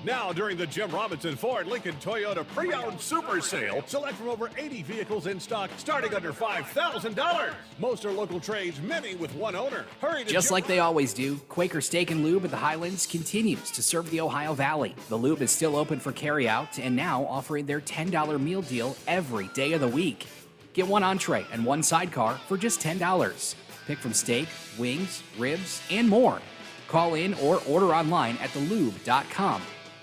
Now, during the Jim Robinson Ford Lincoln Toyota Pre-Owned Super Sale, select from over 80 vehicles in stock starting under $5,000. Most are local trades, many with one owner. Hurry to Just like they always do, Quaker Steak and Lube at the Highlands continues to serve the Ohio Valley. The Lube is still open for carryout and now offering their $10 meal deal every day of the week. Get one entree and one sidecar for just $10. Pick from steak, wings, ribs, and more. Call in or order online at thelube.com.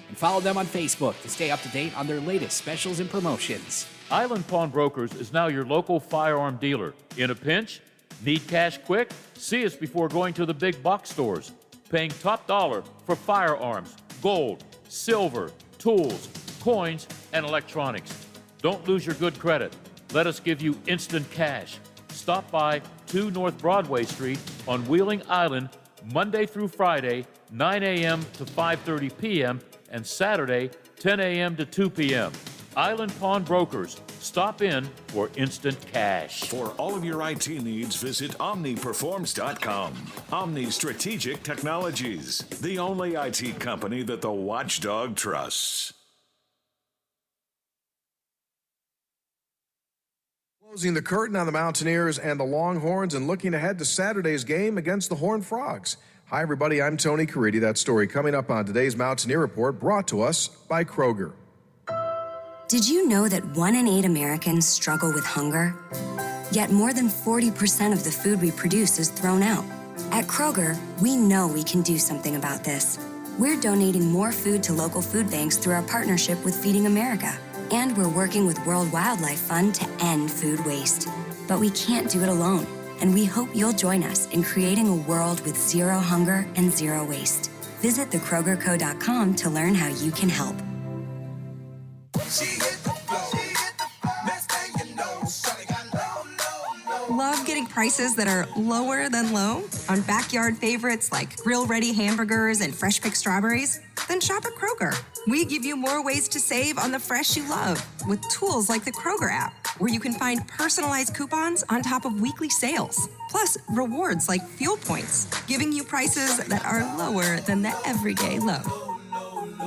And follow them on Facebook to stay up to date on their latest specials and promotions. Island Pawnbrokers is now your local firearm dealer. In a pinch? Need cash quick? See us before going to the big box stores. Paying top dollar for firearms, gold, silver, tools, coins, and electronics. Don't lose your good credit. Let us give you instant cash. Stop by 2 North Broadway Street on Wheeling Island, Monday through Friday, 9 a.m. to 5:30 p.m., and Saturday, 10 a.m. to 2 p.m. Island Pawnbrokers. Stop in for instant cash. For all of your IT needs, visit OmniPerforms.com. Omni Strategic Technologies, the only IT company that the Watchdog trusts. Closing the curtain on the Mountaineers and the Longhorns and looking ahead to Saturday's game against the Horned Frogs. Hi, everybody. I'm Tony Caridi. That story coming up on today's Mountaineer Report, brought to us by Kroger. Did you know that 1 in 8 Americans struggle with hunger? Yet more than 40% of the food we produce is thrown out. At Kroger, we know we can do something about this. We're donating more food to local food banks through our partnership with Feeding America. And we're working with World Wildlife Fund to end food waste. But we can't do it alone. And we hope you'll join us in creating a world with zero hunger and zero waste. Visit thekrogerco.com to learn how you can help. Love getting prices that are lower than low on backyard favorites like grill-ready hamburgers and fresh-picked strawberries? Then shop at Kroger. We give you more ways to save on the fresh you love with tools like the Kroger app, where you can find personalized coupons on top of weekly sales, plus rewards like fuel points, giving you prices that are lower than the everyday low.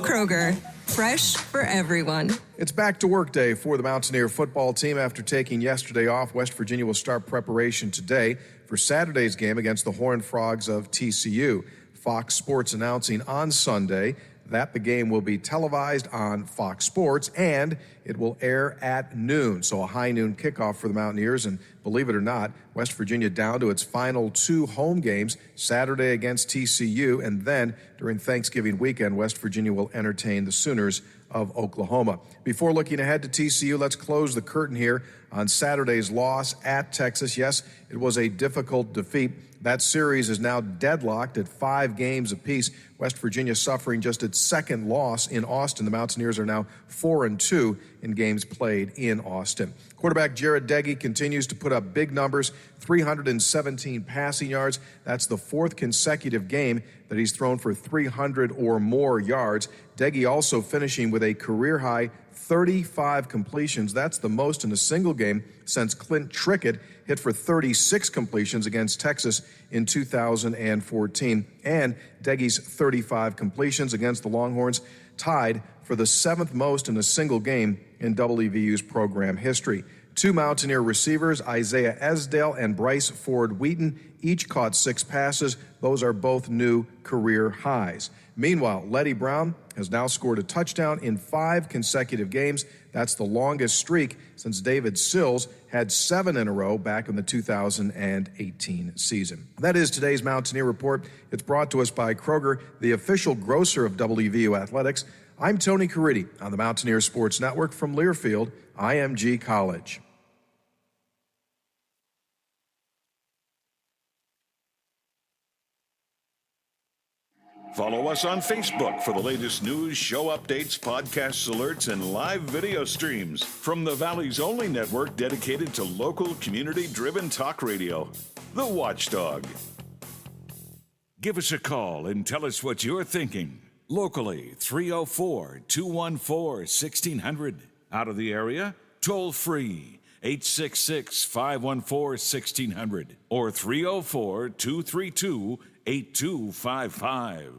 Kroger, fresh for everyone. It's back to work day for the Mountaineer football team after taking yesterday off. West Virginia will start preparation today for Saturday's game against the Horned Frogs of TCU. Fox Sports announcing on Sunday that the game will be televised on Fox Sports and it will air at noon. So a high noon kickoff for the Mountaineers. And believe it or not, West Virginia down to its final 2 home games, Saturday against TCU, and then during Thanksgiving weekend, West Virginia will entertain the Sooners of Oklahoma. Before looking ahead to TCU, let's close the curtain here on Saturday's loss at Texas. Yes, it was a difficult defeat. That series is now deadlocked at 5 games apiece. West Virginia suffering just its second loss in Austin. The Mountaineers are now 4-2 in games played in Austin. Quarterback Jared Degge continues to put up big numbers, 317 passing yards. That's the 4th consecutive game that he's thrown for 300 or more yards. Degge also finishing with a career-high 35 completions. That's the most in a single game since Clint Trickett hit for 36 completions against Texas in 2014. And Degge's 35 completions against the Longhorns tied for the 7th most in a single game in WVU's program history. 2 Mountaineer receivers, Isaiah Esdale and Bryce Ford Wheaton, each caught 6 passes. Those are both new career highs. Meanwhile, Letty Brown has now scored a touchdown in 5 consecutive games. That's the longest streak since David Sills had 7 in a row back in the 2018 season. That is today's Mountaineer Report. It's brought to us by Kroger, the official grocer of WVU Athletics. I'm Tony Caridi on the Mountaineer Sports Network from Learfield, IMG College. Follow us on Facebook for the latest news, show updates, podcasts, alerts, and live video streams from the Valley's only network dedicated to local, community-driven talk radio, The Watchdog. Give us a call and tell us what you're thinking. Locally, 304-214-1600. Out of the area, toll free, 866-514-1600 or 304-232-8255.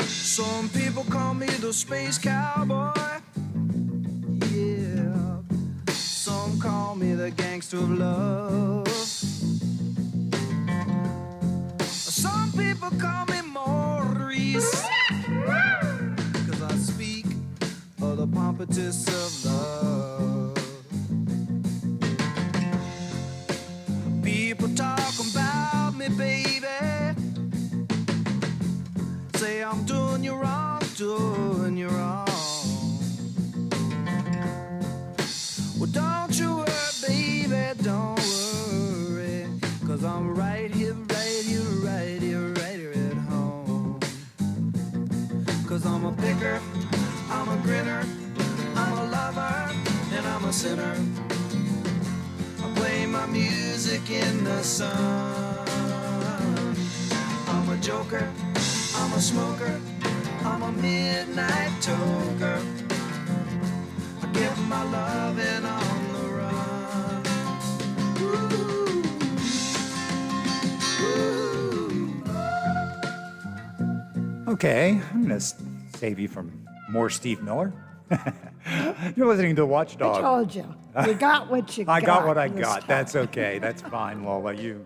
Some people call me the space cowboy. Yeah. Some call me the gangster of love. Some people call me Maurice. 'Cause I speak of the pompatus of love. People talk about me, baby. Say I'm doing you wrong, doing you wrong. Well, don't you worry, baby, don't worry. 'Cause I'm right here, right here, right here, right here at home. 'Cause I'm a picker, I'm a grinner, I'm a lover, and I'm a sinner. I play my music in the sun. I'm a joker, I'm a smoker, I'm a midnight toker. I get my loving on the run. Okay, I'm going to save you from more Steve Miller. You're listening to Watchdog. I told you. You got what you got. I got what I this got. time. That's okay. That's fine, Lola. You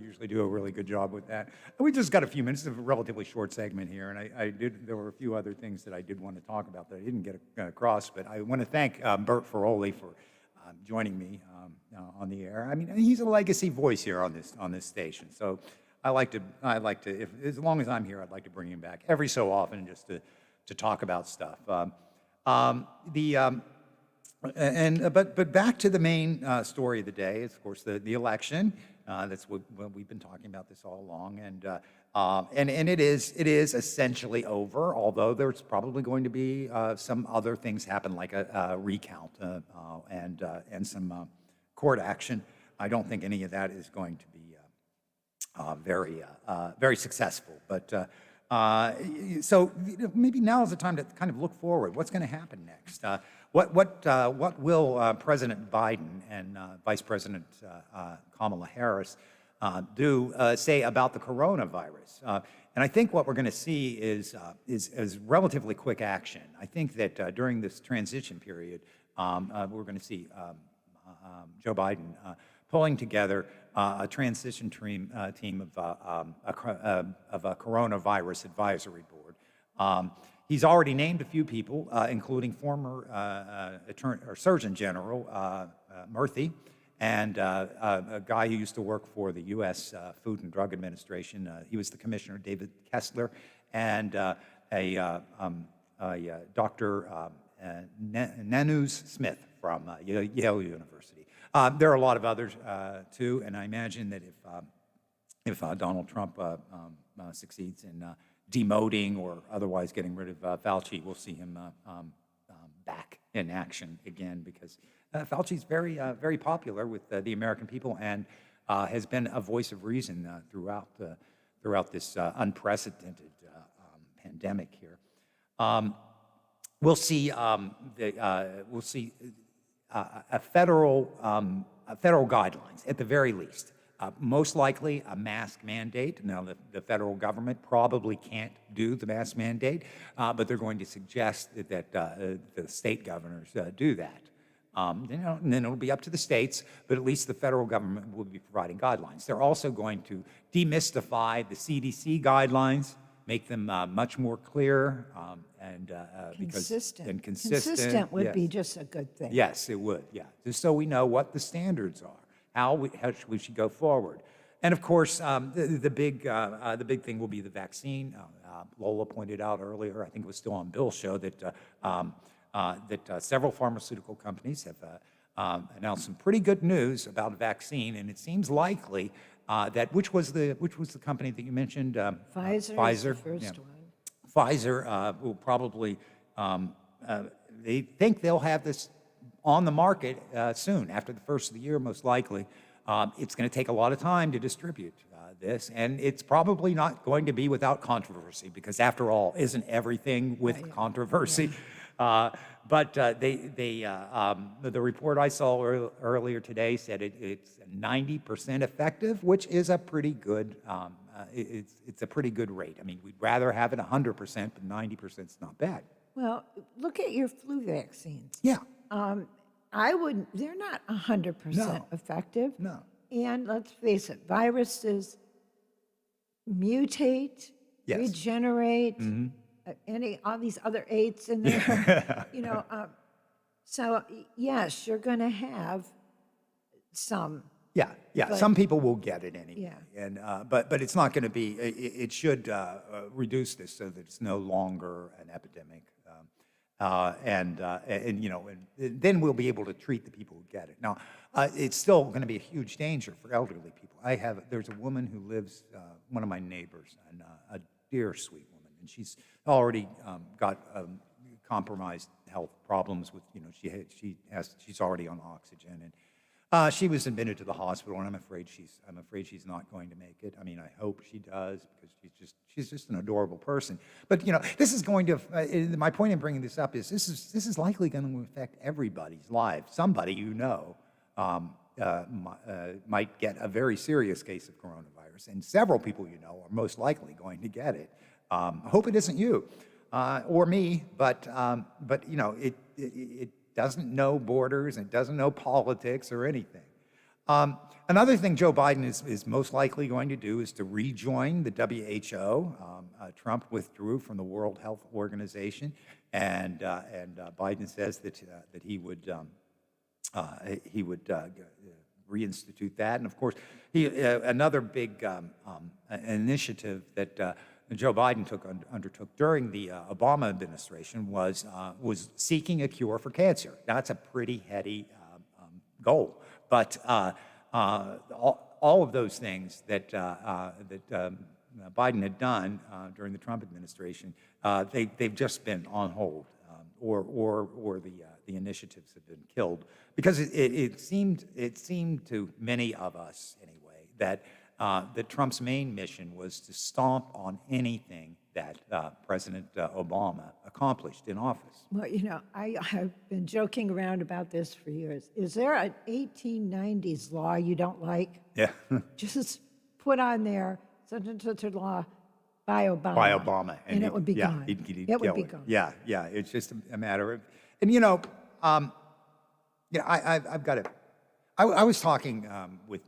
usually do a really good job with that. We just got a few minutes of a relatively short segment here, and there were a few other things that I did want to talk about that I didn't get across, but I want to thank Bert Feroli for joining me on the air. I mean, he's a legacy voice here on this station, so I like to, if as long as I'm here, I'd like to bring him back every so often just to talk about stuff. But back to the main story of the day is, of course, the election. That's what we've been talking about this all along, and it is essentially over. Although there's probably going to be some other things happen, like a recount and some court action. I don't think any of that is going to be very successful. But so maybe now is the time to kind of look forward. What's going to happen next? What will President Biden and Vice President Kamala Harris do say about the coronavirus. And I think what we're going to see is relatively quick action. I think that during this transition period, we're going to see Joe Biden pulling together a transition team of a coronavirus advisory board. He's already named a few people, including former Surgeon General Murthy, and a guy who used to work for the U.S. Food and Drug Administration. He was the commissioner, David Kessler, and a Dr. Nanus Smith from Yale University. There are a lot of others, too, and I imagine that if Donald Trump succeeds in demoting or otherwise getting rid of Fauci, we'll see him back in action again, because Fauci's very popular with the American people and has been a voice of reason throughout this unprecedented pandemic here. We'll see a federal guidelines at the very least. Most likely a mask mandate. Now, the federal government probably can't do the mask mandate, but they're going to suggest that the state governors do that. And then it'll be up to the states, but at least the federal government will be providing guidelines. They're also going to demystify the CDC guidelines, make them much more clear and consistent. Consistent would yes. be just a good thing. Yes, it would. Yeah, just so we know what the standards are, how we should go forward, and of course the big thing will be the vaccine. Lola pointed out earlier, I think it was still on Bill's show, that several pharmaceutical companies have announced some pretty good news about a vaccine, and it seems likely that which was the company that you mentioned? Pfizer. Pfizer. Is the first one. Pfizer will probably. They think they'll have this on the market soon, after the first of the year, most likely. It's going to take a lot of time to distribute this, and it's probably not going to be without controversy, because after all, isn't everything with controversy? Yeah. But the report I saw earlier today said it's 90% effective, which is a pretty good. It's a pretty good rate. I mean, we'd rather have it 100%, but 90% is not bad. Well, look at your flu vaccines. Yeah. They're not 100% effective. No. And let's face it, viruses mutate, yes. regenerate, all these other eights in there, so yes, you're going to have some. Yeah. But, some people will get it anyway, yeah. and but it's not going to be. It should reduce this so that it's no longer an epidemic, and then we'll be able to treat the people who get it. Now, it's still going to be a huge danger for elderly people. There's a woman who lives, one of my neighbors, and a dear sweet woman, and she's already got compromised health problems with, she's already on oxygen, and she was admitted to the hospital, and I'm afraid she's not going to make it. I mean, I hope she does, because she's just an adorable person. But this is going to. My point in bringing this up is this is likely going to affect everybody's life. Somebody might get a very serious case of coronavirus, and several people are most likely going to get it. I hope it isn't you or me, but it doesn't know borders, and it doesn't know politics or anything. Another thing Joe Biden is most likely going to do is to rejoin the WHO. Trump withdrew from the World Health Organization, and Biden says that he would reinstitute that. And of course, another big initiative that Joe Biden undertook during the Obama administration was seeking a cure for cancer. Now, that's a pretty heady goal, but all of those things that Biden had done during the Trump administration, they've just been on hold, or the initiatives have been killed, because it seemed to many of us anyway that Trump's main mission was to stomp on anything that President Obama accomplished in office. Well, I have been joking around about this for years. Is there an 1890s law you don't like? Yeah. Just put on there such and such a law by Obama. By Obama. And it would be gone. He'd It would kill be it. gone. Yeah, yeah. It's just a matter of, and you know, I've got to. I was talking with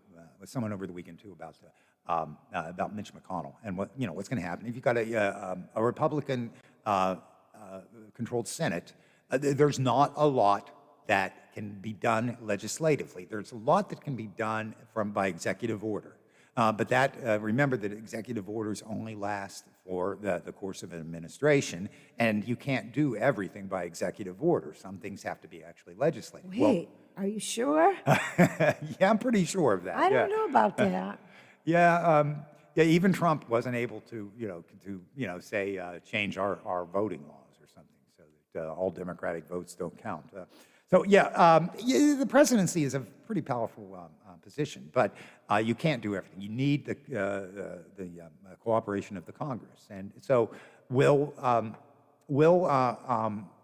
someone over the weekend too about Mitch McConnell and what's going to happen if you've got a Republican controlled Senate. There's not a lot that can be done legislatively. There's a lot that can be done by executive order. But remember that executive orders only last for the course of an administration, and you can't do everything by executive order. Some things have to be actually legislated. Wait, are you sure? Yeah, I'm pretty sure of that. I don't know about that. Yeah, even Trump wasn't able to, say change our voting laws or something, so that all Democratic votes don't count. The presidency is a pretty powerful position, but you can't do everything. You need the cooperation of the Congress, and so will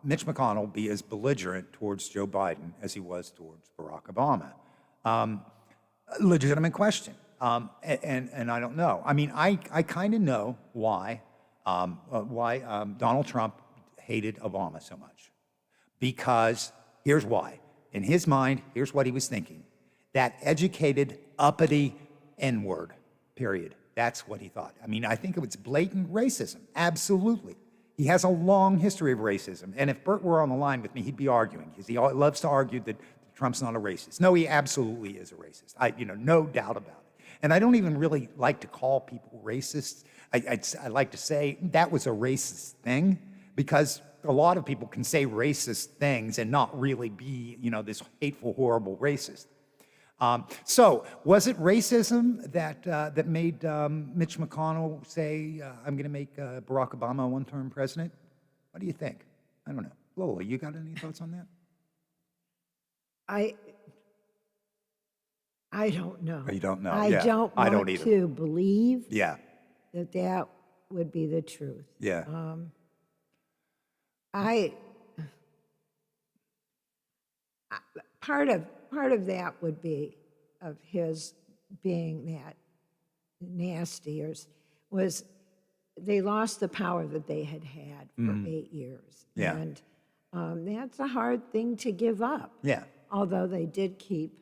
Mitch McConnell be as belligerent towards Joe Biden as he was towards Barack Obama? Legitimate question. And I don't know. I mean, I kind of know why Donald Trump hated Obama so much. Because here's why. In his mind, here's what he was thinking. That educated, uppity N-word, period. That's what he thought. I mean, I think it was blatant racism. Absolutely. He has a long history of racism. And if Bert were on the line with me, he'd be arguing, because he loves to argue that Trump's not a racist. No, he absolutely is a racist. No doubt about it. And I don't even really like to call people racists. I like to say that was a racist thing, because a lot of people can say racist things and not really be, this hateful, horrible racist. So was it racism that made Mitch McConnell say, I'm going to make Barack Obama a one-term president? What do you think? I don't know. Lola, you got any thoughts on that? I don't know. You don't know? I Yeah. don't I don't want either. to believe Yeah. that would be the truth. Yeah. Part of that would be of his being that nasty was they lost the power that they had for 8 years. Yeah. And that's a hard thing to give up. Yeah. Although they did keep,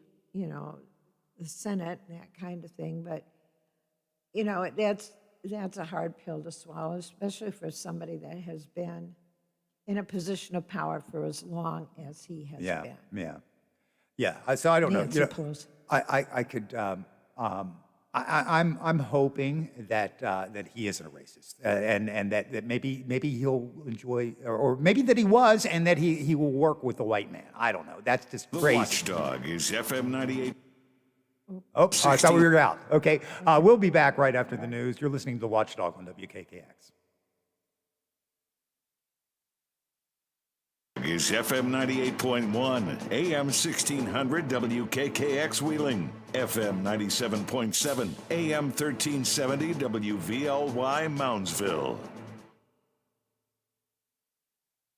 the Senate and that kind of thing. But, that's a hard pill to swallow, especially for somebody that has been in a position of power for as long as he has been. Yeah. So I don't know. Nancy Pelosi. I could. I'm hoping that he isn't a racist, and that maybe he'll enjoy, or maybe that he was, and that he will work with the white man. I don't know. That's just The crazy. Watchdog is FM 98. Oh, I thought we were out. Okay, we'll be back right after the news. You're listening to The Watchdog on WKKX. Is FM 98.1, AM 1600 WKKX Wheeling, FM 97.7, AM 1370 WVLY Moundsville.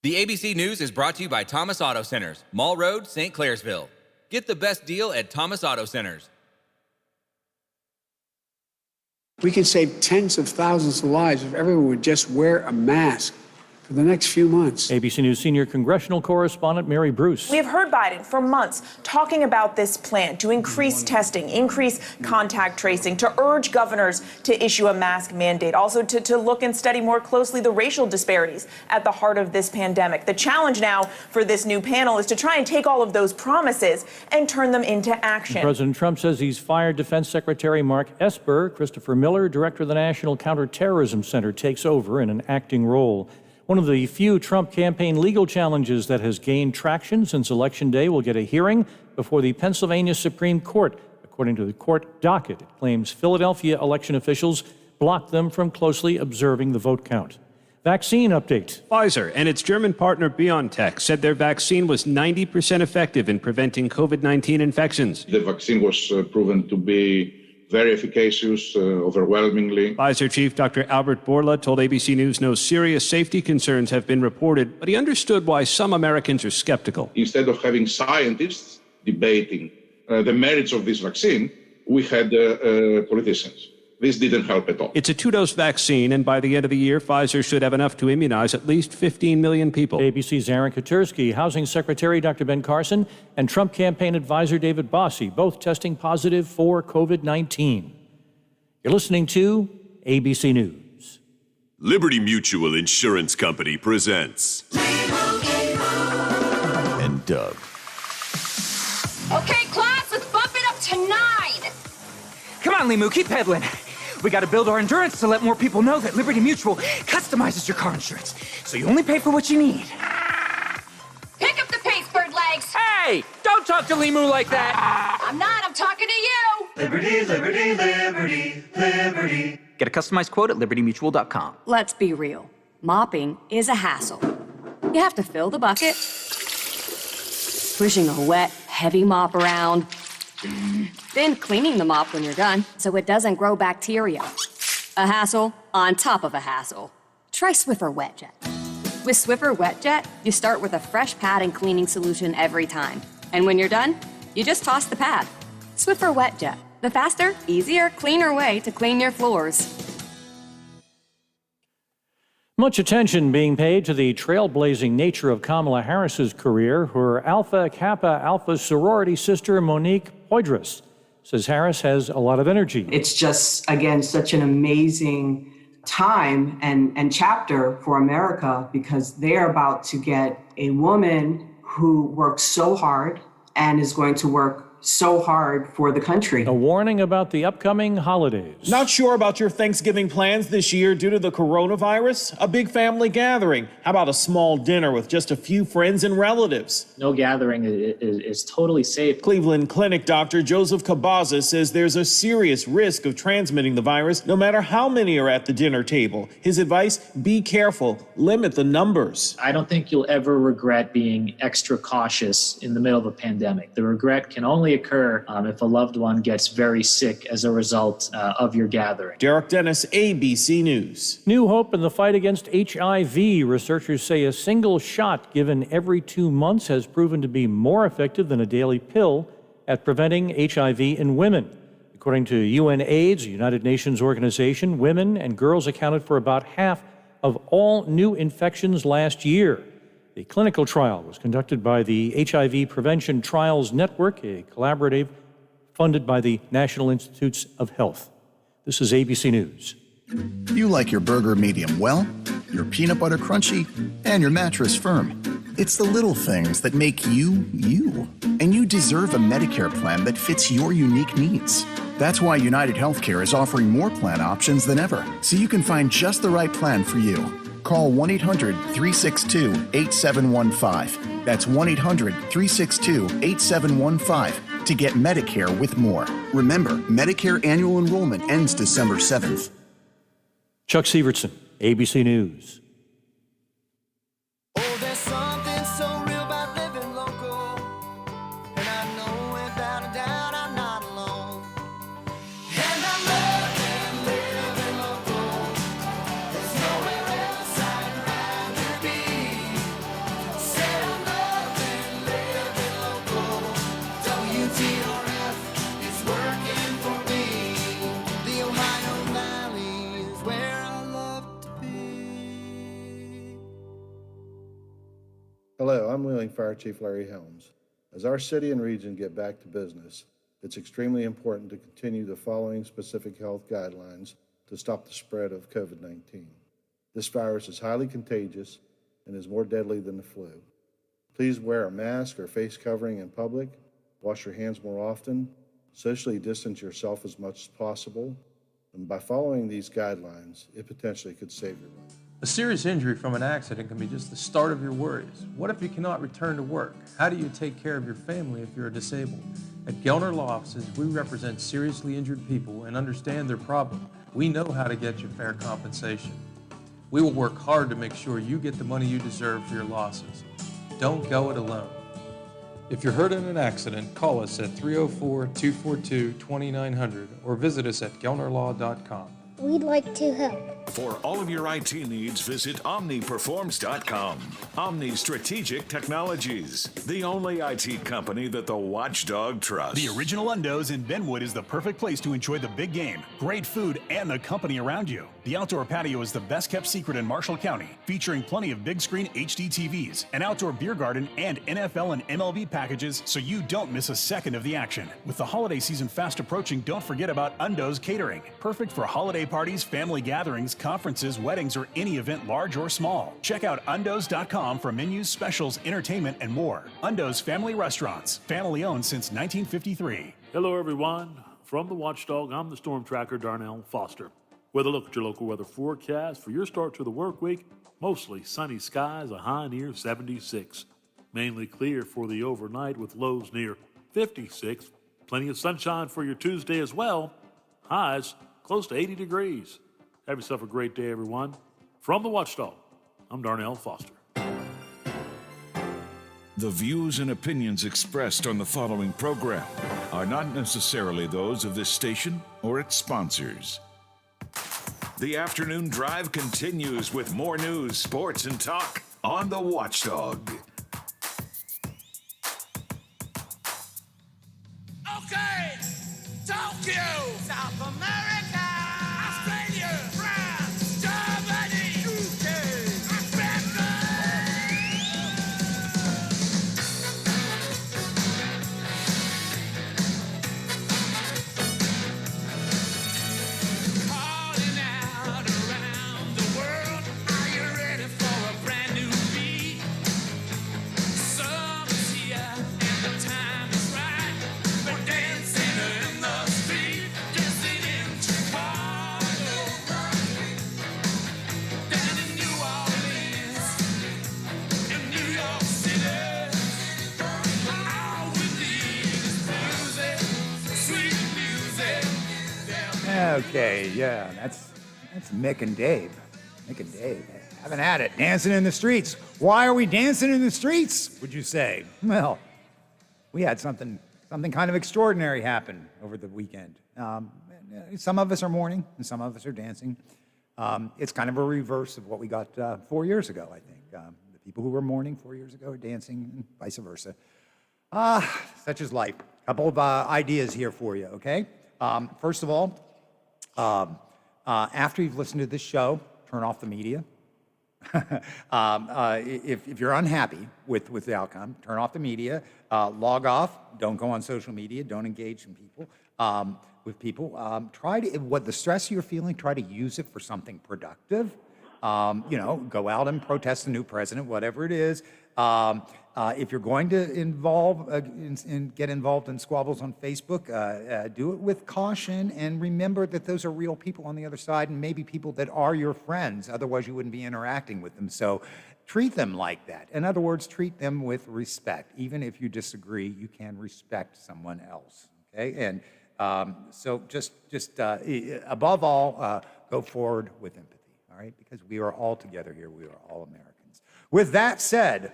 The ABC News is brought to you by Thomas Auto Centers, Mall Road, St. Clairsville. Get the best deal at Thomas Auto Centers. We could save tens of thousands of lives if everyone would just wear a mask for the next few months. ABC News senior congressional correspondent Mary Bruce. We have heard Biden for months talking about this plan to increase testing, increase contact tracing, to urge governors to issue a mask mandate, also to look and study more closely the racial disparities at the heart of this pandemic. The challenge now for this new panel is to try and take all of those promises and turn them into action. President Trump says he's fired Defense Secretary Mark Esper. Christopher Miller, director of the National Counterterrorism Center, takes over in an acting role. One of the few Trump campaign legal challenges that has gained traction since Election Day will get a hearing before the Pennsylvania Supreme Court. According to the court docket, it claims Philadelphia election officials blocked them from closely observing the vote count. Vaccine update. Pfizer and its German partner BioNTech said their vaccine was 90% effective in preventing COVID-19 infections. The vaccine was proven to be very efficacious, overwhelmingly. Pfizer chief Dr. Albert Bourla told ABC News no serious safety concerns have been reported, but he understood why some Americans are skeptical. Instead of having scientists debating the merits of this vaccine, we had politicians. This didn't help at all. It's a 2-dose vaccine, and by the end of the year, Pfizer should have enough to immunize at least 15 million people. ABC's Aaron Katursky, Housing Secretary Dr. Ben Carson, and Trump campaign advisor David Bossie, both testing positive for COVID-19. You're listening to ABC News. Liberty Mutual Insurance Company presents and Doug. Okay, class, let's bump it up to 9. Come on, Limu, keep pedaling. We got to build our endurance to let more people know that Liberty Mutual customizes your car insurance, so you only pay for what you need. Pick up the pace, bird legs. Hey, don't talk to Limu like that. I'm not, I'm talking to you. Liberty, liberty, liberty, liberty. Get a customized quote at libertymutual.com. Let's be real. Mopping is a hassle. You have to fill the bucket, pushing a wet, heavy mop around, then cleaning the mop when you're done so it doesn't grow bacteria. A hassle on top of a hassle. Try Swiffer Wet Jet. With Swiffer Wet Jet, you start with a fresh pad and cleaning solution every time. And when you're done, you just toss the pad. Swiffer Wet Jet, the faster, easier, cleaner way to clean your floors. Much attention being paid to the trailblazing nature of Kamala Harris's career. Her Alpha Kappa Alpha sorority sister, Monique Poydras, says Harris has a lot of energy. It's just, again, such an amazing time and chapter for America, because they're about to get a woman who works so hard and is going to work so hard for the country. A warning about the upcoming holidays. Not sure about your Thanksgiving plans this year due to the coronavirus? A big family gathering. How about a small dinner with just a few friends and relatives? No gathering is totally safe. Cleveland Clinic Dr. Joseph Cabaza says there's a serious risk of transmitting the virus no matter how many are at the dinner table. His advice, be careful, limit the numbers. I don't think you'll ever regret being extra cautious in the middle of a pandemic. The regret can only occur if a loved one gets very sick as a result of your gathering. Derek Dennis, ABC News. New hope in the fight against HIV. Researchers say a single shot given every 2 months has proven to be more effective than a daily pill at preventing HIV in women. According to UNAIDS, a United Nations organization, women and girls accounted for about half of all new infections last year. The clinical trial was conducted by the HIV Prevention Trials Network, a collaborative funded by the National Institutes of Health. This is ABC News. You like your burger medium well, your peanut butter crunchy, and your mattress firm. It's the little things that make you, you. And you deserve a Medicare plan that fits your unique needs. That's why United Healthcare is offering more plan options than ever, so you can find just the right plan for you. Call 1-800-362-8715. That's 1-800-362-8715 to get Medicare with more. Remember, Medicare annual enrollment ends December 7th. Chuck Sievertson, ABC News. Hello, I'm Wheeling Fire Chief Larry Helms. As our city and region get back to business, it's extremely important to continue the following specific health guidelines to stop the spread of COVID-19. This virus is highly contagious and is more deadly than the flu. Please wear a mask or face covering in public, wash your hands more often, socially distance yourself as much as possible, and by following these guidelines, it potentially could save your life. A serious injury from an accident can be just the start of your worries. What if you cannot return to work? How do you take care of your family if you're disabled? At Gelner Law Offices, we represent seriously injured people and understand their problem. We know how to get you fair compensation. We will work hard to make sure you get the money you deserve for your losses. Don't go it alone. If you're hurt in an accident, call us at 304-242-2900 or visit us at gelnerlaw.com. we'd like to help. For all of your IT needs, visit OmniPerforms.com. Omni Strategic Technologies, the only IT company that the Watchdog trusts. The original Undo's in Benwood is the perfect place to enjoy the big game, great food, and the company around you. The outdoor patio is the best kept secret in Marshall County, featuring plenty of big screen HD TVs, an outdoor beer garden, and NFL and MLB packages so you don't miss a second of the action. With the holiday season fast approaching, don't forget about Undo's Catering. Perfect for holiday parties, family gatherings, conferences, weddings, or any event large or small. Check out undos.com for menus, specials, entertainment, and more. Undo's Family Restaurants, family owned since 1953. Hello, everyone. From the Watchdog, I'm the Storm Tracker, Darnell Foster. With a look at your local weather forecast for your start to the work week, mostly sunny skies, a high near 76. Mainly clear for the overnight with lows near 56. Plenty of sunshine for your Tuesday as well. Highs close to 80 degrees. Have yourself a great day, everyone. From the Watchdog, I'm Darnell Foster. The views and opinions expressed on the following program are not necessarily those of this station or its sponsors. The afternoon drive continues with more news, sports, and talk on the Watchdog. Okay, Tokyo, South America, Australia, France, Germany, UK, Africa. Calling out around the world, are you ready for a brand new beat? Summer's here and the time is right. We're dancing in the street, dancing in Chicago, down in New Orleans, in New York City. All we need is music, sweet music. Okay, yeah, that's Mick and Dave. Mick and Dave haven't had it. Dancing in the streets. Why are we dancing in the streets, would you say? Well, we had something kind of extraordinary happen over the weekend. Some of us are mourning and some of us are dancing. It's kind of a reverse of what we got 4 years ago, I think. The people who were mourning 4 years ago are dancing and vice versa. Such is life. A couple of ideas here for you, okay? First of all, after you've listened to this show, turn off the media. If you're unhappy with the outcome, turn off the media, log off, don't go on social media, don't engage with people. Try to, what the stress you're feeling, try to use it for something productive. Go out and protest the new president, whatever it is. If you're going to get involved in squabbles on Facebook, do it with caution and remember that those are real people on the other side and maybe people that are your friends. Otherwise, you wouldn't be interacting with them. So treat them like that. In other words, treat them with respect. Even if you disagree, you can respect someone else. Okay? And so just above all, go forward with empathy. All right? Because we are all together here. We are all Americans. With that said,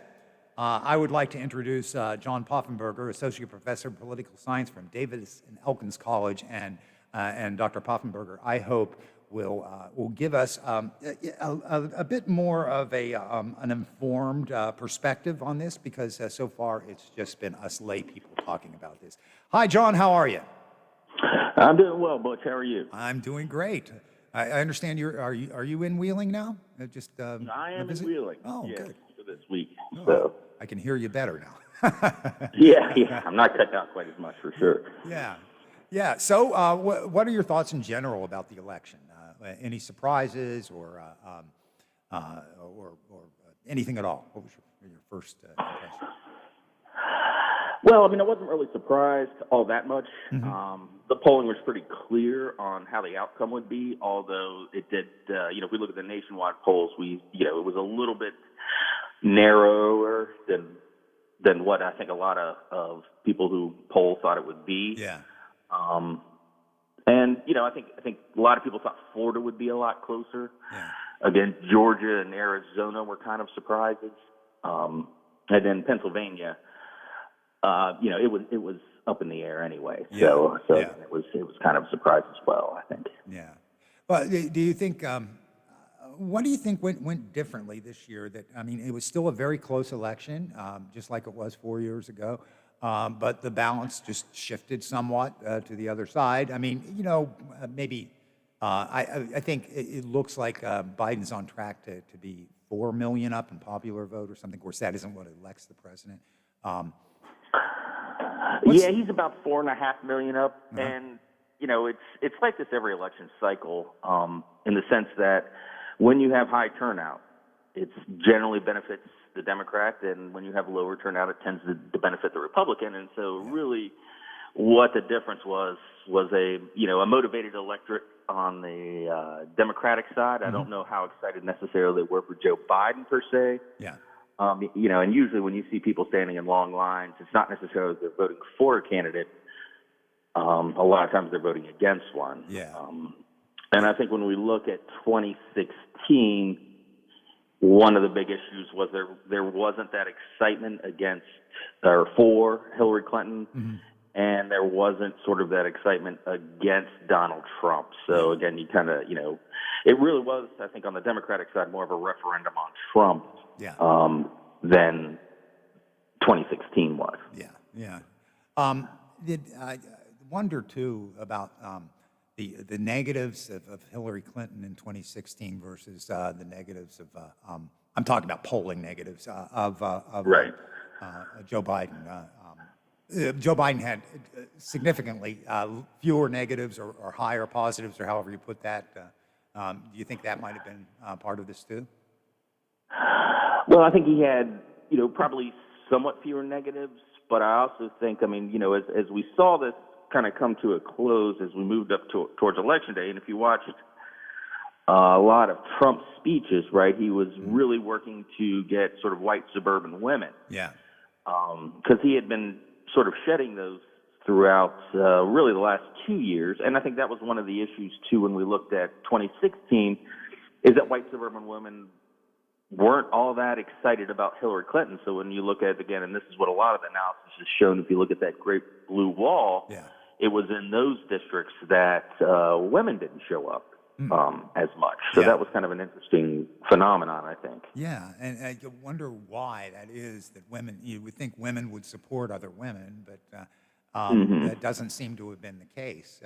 I would like to introduce John Poffenberger, Associate Professor of Political Science from Davis and Elkins College, and Dr. Poffenberger, I hope, will give us a bit more of an informed perspective on this, because so far it's just been us lay people talking about this. Hi, John. How are you? I'm doing well, Butch. How are you? I'm doing great. I understand are you in Wheeling now? I am in Wheeling. Oh, yes, good. for this week. Oh, So I can hear you better now. yeah, I'm not cutting out quite as much for sure. Yeah. So, what are your thoughts in general about the election? Any surprises or anything at all? What was your first impression? Well, I mean, I wasn't really surprised all that much. The polling was pretty clear on how the outcome would be, although it did, if we look at the nationwide polls, it was a little bit narrower than what I think a lot of people who poll thought it would be. Yeah. And, I think a lot of people thought Florida would be a lot closer. Yeah. Again, Georgia and Arizona were kind of surprises. And then Pennsylvania, it was up in the air anyway. So it was kind of a surprise as well, I think. Yeah. But do you think, what do you think went differently this year? That, I mean, it was still a very close election, just like it was 4 years ago, but the balance just shifted somewhat to the other side. I mean, you know, maybe I think it looks like Biden's on track to be 4 million up in popular vote or something. Of course, that isn't what elects the president. Yeah, he's about 4.5 million up, and you know, it's like this every election cycle, in the sense that when you have high turnout, it generally benefits the Democrat, and when you have lower turnout, it tends to benefit the Republican. And so, really, what the difference was a motivated electorate on the Democratic side. I don't know how excited necessarily they were for Joe Biden per se. Yeah. You know, and usually when you see people standing in long lines, it's not necessarily they're voting for a candidate. A lot of times they're voting against one. Yeah. And I think when we look at 2016, one of the big issues was there wasn't that excitement against or for Hillary Clinton, and there wasn't sort of that excitement against Donald Trump. So again, you kind of, you know, it really was, I think, on the Democratic side, more of a referendum on Trump than 2016 was. Yeah. I wonder too about the negatives of Hillary Clinton in 2016 versus the negatives of I'm talking about polling negatives of Joe Biden. Joe Biden had significantly fewer negatives or higher positives, or however you put that. Do you think that might have been part of this too? Well, I think he had, you know, probably somewhat fewer negatives, but I also think, I mean, you know, as we saw this kind of come to a close as we moved up towards Election Day, and if you watched a lot of Trump's speeches, right, he was really working to get sort of white suburban women. Yeah. Because he had been sort of shedding those throughout really the last 2 years, and I think that was one of the issues, too, when we looked at 2016, is that white suburban women weren't all that excited about Hillary Clinton. So when you look at it again, and this is what a lot of the analysis has shown, if you look at that Great Blue Wall, it was in those districts that women didn't show up as much. So that was kind of an interesting phenomenon, I think. Yeah, and I wonder why that is, that women, you would think women would support other women, but that doesn't seem to have been the case.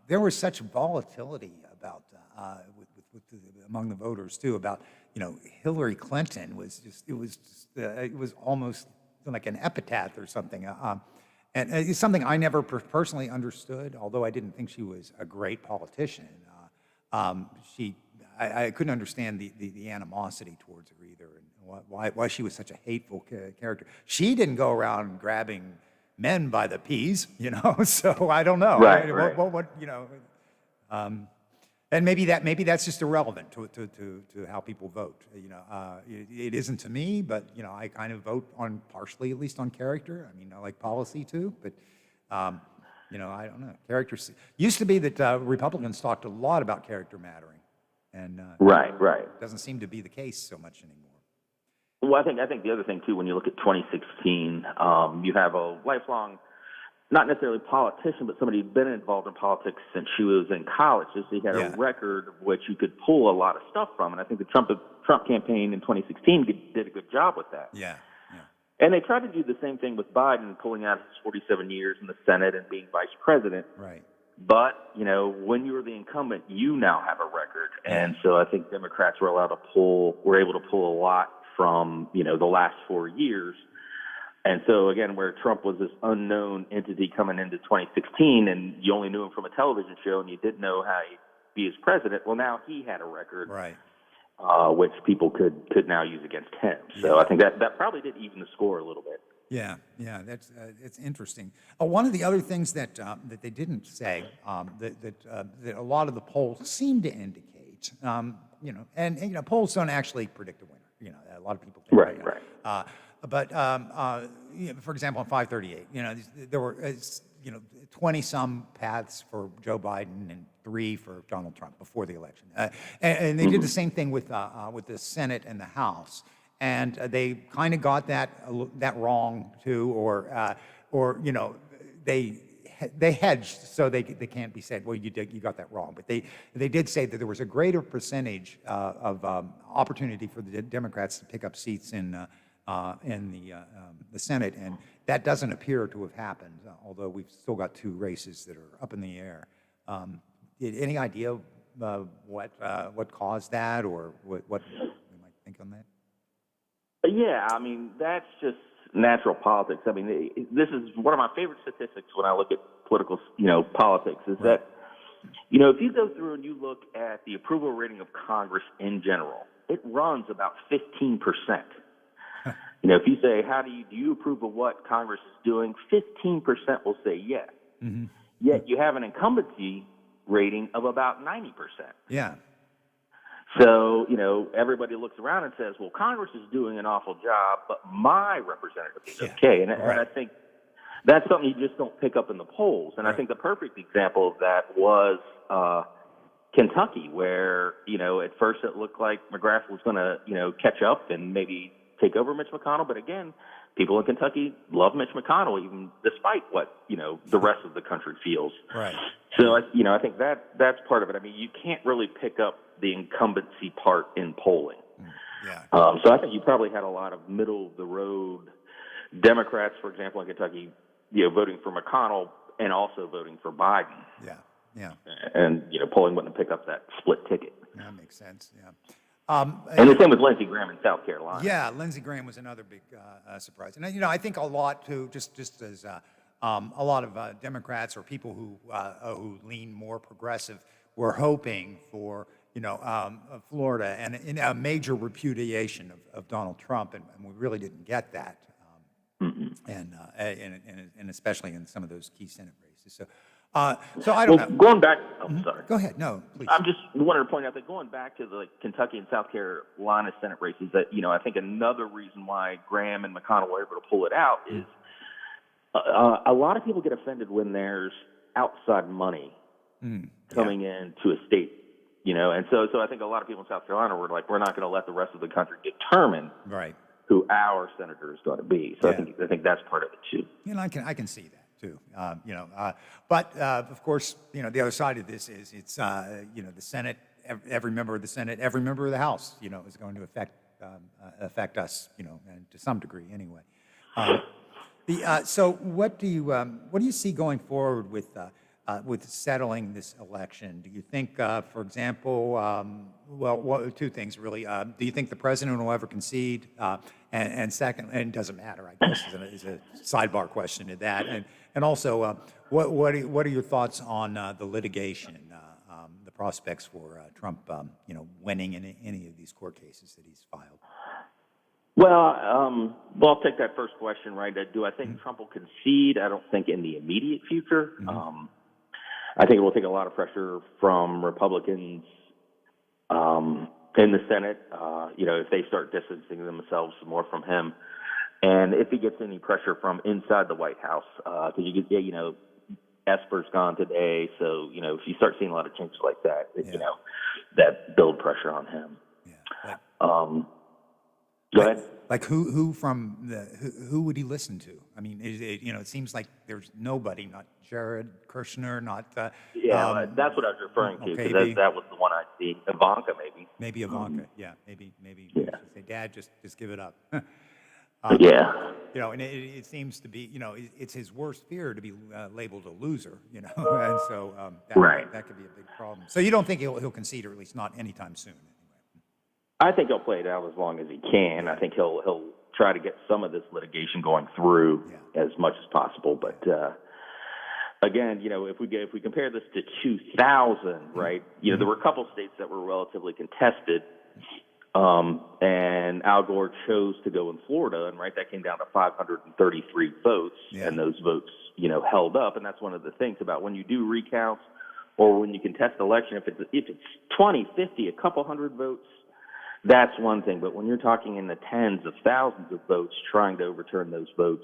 There was such volatility about among the voters too about, you know, Hillary Clinton was just it was almost like an epitaph or something, and it's something I never personally understood, although I didn't think she was a great politician. I couldn't understand the animosity towards her either, and why she was such a hateful character. She didn't go around grabbing men by the peas, you know. So I don't know. Right. What you know. And maybe that's just irrelevant to how people vote. You know, it isn't to me, but you know, I kind of vote on partially, at least on character. I mean, I like policy too, but you know, I don't know. Character used to be that Republicans talked a lot about character mattering, and right. It doesn't seem to be the case so much anymore. Well, I think the other thing too, when you look at 2016, you have a lifelong, not necessarily politician, but somebody who'd been involved in politics since she was in college. So he had a record of which you could pull a lot of stuff from. And I think the Trump campaign in 2016 did a good job with that. Yeah. And they tried to do the same thing with Biden, pulling out his 47 years in the Senate and being vice president. Right. But, you know, when you're the incumbent, you now have a record. And so I think Democrats were able to pull a lot from, you know, the last 4 years. And so, again, where Trump was this unknown entity coming into 2016, and you only knew him from a television show, and you didn't know how he'd be as president, well, now he had a record, right, which people could now use against him. So I think that probably did even the score a little bit. Yeah, that's it's interesting. One of the other things that they didn't say that a lot of the polls seem to indicate, you know, and you know, polls don't actually predict a winner. You know, a lot of people think right. But you know, for example, on 538, you know, there were 20-some paths for Joe Biden and 3 for Donald Trump before the election, and they did the same thing with the Senate and the House, and they kind of got that wrong too, or you know, they they hedged, so they can't be said, well, you got that wrong. But they did say that there was a greater percentage of opportunity for the Democrats to pick up seats in the Senate, and that doesn't appear to have happened, although we've still got 2 races that are up in the air. Any idea what caused that, or what you might think on that? Yeah, I mean, that's just natural politics. I mean, this is one of my favorite statistics when I look at political, politics, is that, if you go through and you look at the approval rating of Congress in general, it runs about 15%. If you say, do you approve of what Congress is doing, 15% will say yes. Mm-hmm. Yet you have an incumbency rating of about 90%. Yeah. So, everybody looks around and says, well, Congress is doing an awful job, but my representative is okay. And I think that's something you just don't pick up in the polls. And I think the perfect example of that was Kentucky, where, at first it looked like McGrath was going to, catch up and maybe take over Mitch McConnell. But again, people in Kentucky love Mitch McConnell, even despite what, the rest of the country feels. Right. So, I think that's part of it. I mean, you can't really pick up the incumbency part in polling. Yeah. So I think you probably had a lot of middle-of-the-road Democrats, for example, in Kentucky, voting for McConnell and also voting for Biden. Yeah, yeah. And, polling wouldn't pick up that split ticket. That makes sense, yeah. And the same with Lindsey Graham in South Carolina. Yeah, Lindsey Graham was another big surprise. And, I think a lot, too, just as a lot of Democrats or people who lean more progressive were hoping for, Florida and a major repudiation of Donald Trump, and we really didn't get that, and especially in some of those key Senate races. So I don't know. Going back, sorry. Go ahead. No, please. I'm just wanted to point out that going back to the Kentucky and South Carolina Senate races, that I think another reason why Graham and McConnell were able to pull it out is a lot of people get offended when there's outside money coming into a state. And so I think a lot of people in South Carolina were like, we're not going to let the rest of the country determine who our senator is going to be. So I think that's part of it too. I can see that too. But of course, the other side of this is it's the Senate, every member of the Senate, every member of the House, is going to affect us, and to some degree anyway. So what do you see going forward with settling this election? Do you think, for example, two things really. Do you think the president will ever concede? And second, and it doesn't matter, I guess, is a sidebar question to that. And also, what are your thoughts on the litigation, the prospects for Trump, winning in any of these court cases that he's filed? Well, I'll take that first question, right? Do I think Trump will concede? I don't think in the immediate future. I think it will take a lot of pressure from Republicans in the Senate, if they start distancing themselves more from him. And if he gets any pressure from inside the White House, because you get, Esper's gone today. So, if you start seeing a lot of changes like that, that build pressure on him. Go ahead. Like who would he listen to? I mean, it seems like there's nobody, not Jared Kushner, not. That's what I was referring to, because that was the one I see. Ivanka, maybe. Maybe Ivanka, maybe. She say, Dad, just give it up. And it seems to be, it's his worst fear to be labeled a loser, and so that could be a big problem. So you don't think he'll concede, or at least not anytime soon? I think he'll play it out as long as he can. I think he'll try to get some of this litigation going through as much as possible. But again, if we compare this to 2000, right? There were a couple states that were relatively contested, and Al Gore chose to go in Florida, and that came down to 533 votes, and those votes held up. And that's one of the things about when you do recounts or when you contest an election, if it's 20, 50, a couple hundred votes, that's one thing. But when you're talking in the tens of thousands of votes, trying to overturn those votes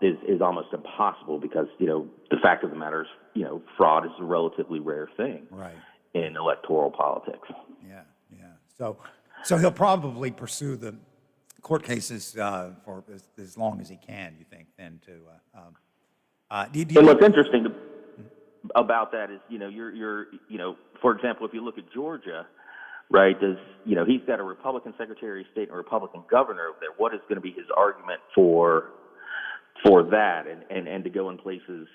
is almost impossible, because the fact of the matter is fraud is a relatively rare thing in electoral politics. So he'll probably pursue the court cases for as long as he can. You think then And what's interesting about that is, for example, if you look at Georgia, right, he's got a Republican Secretary of State and a Republican governor over there. What is going to be his argument for that, and to go in places,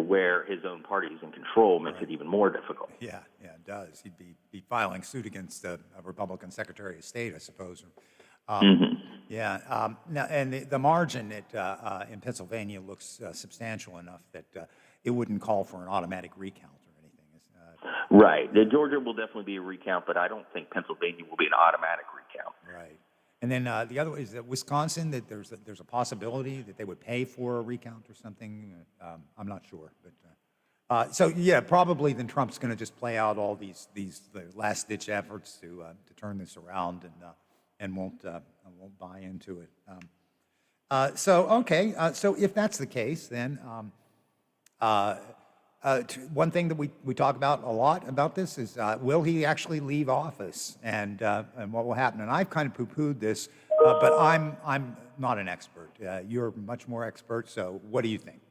where his own party is in control makes it even more difficult. Yeah, it does. He'd be filing suit against a Republican Secretary of State, I suppose. Yeah. Now, and the margin in Pennsylvania looks substantial enough that it wouldn't call for an automatic recount or anything. Right. Georgia will definitely be a recount, but I don't think Pennsylvania will be an automatic recount. Right. And then the other is that Wisconsin, that there's a possibility that they would pay for a recount or something. I'm not sure, but so yeah, probably then Trump's going to just play out all these the last ditch efforts to turn this around and won't buy into it. So if that's the case, then one thing that we talk about a lot about this is will he actually leave office, and what will happen? And I've kind of poo-pooed this, but I'm not an expert. You're much more expert. So what do you think?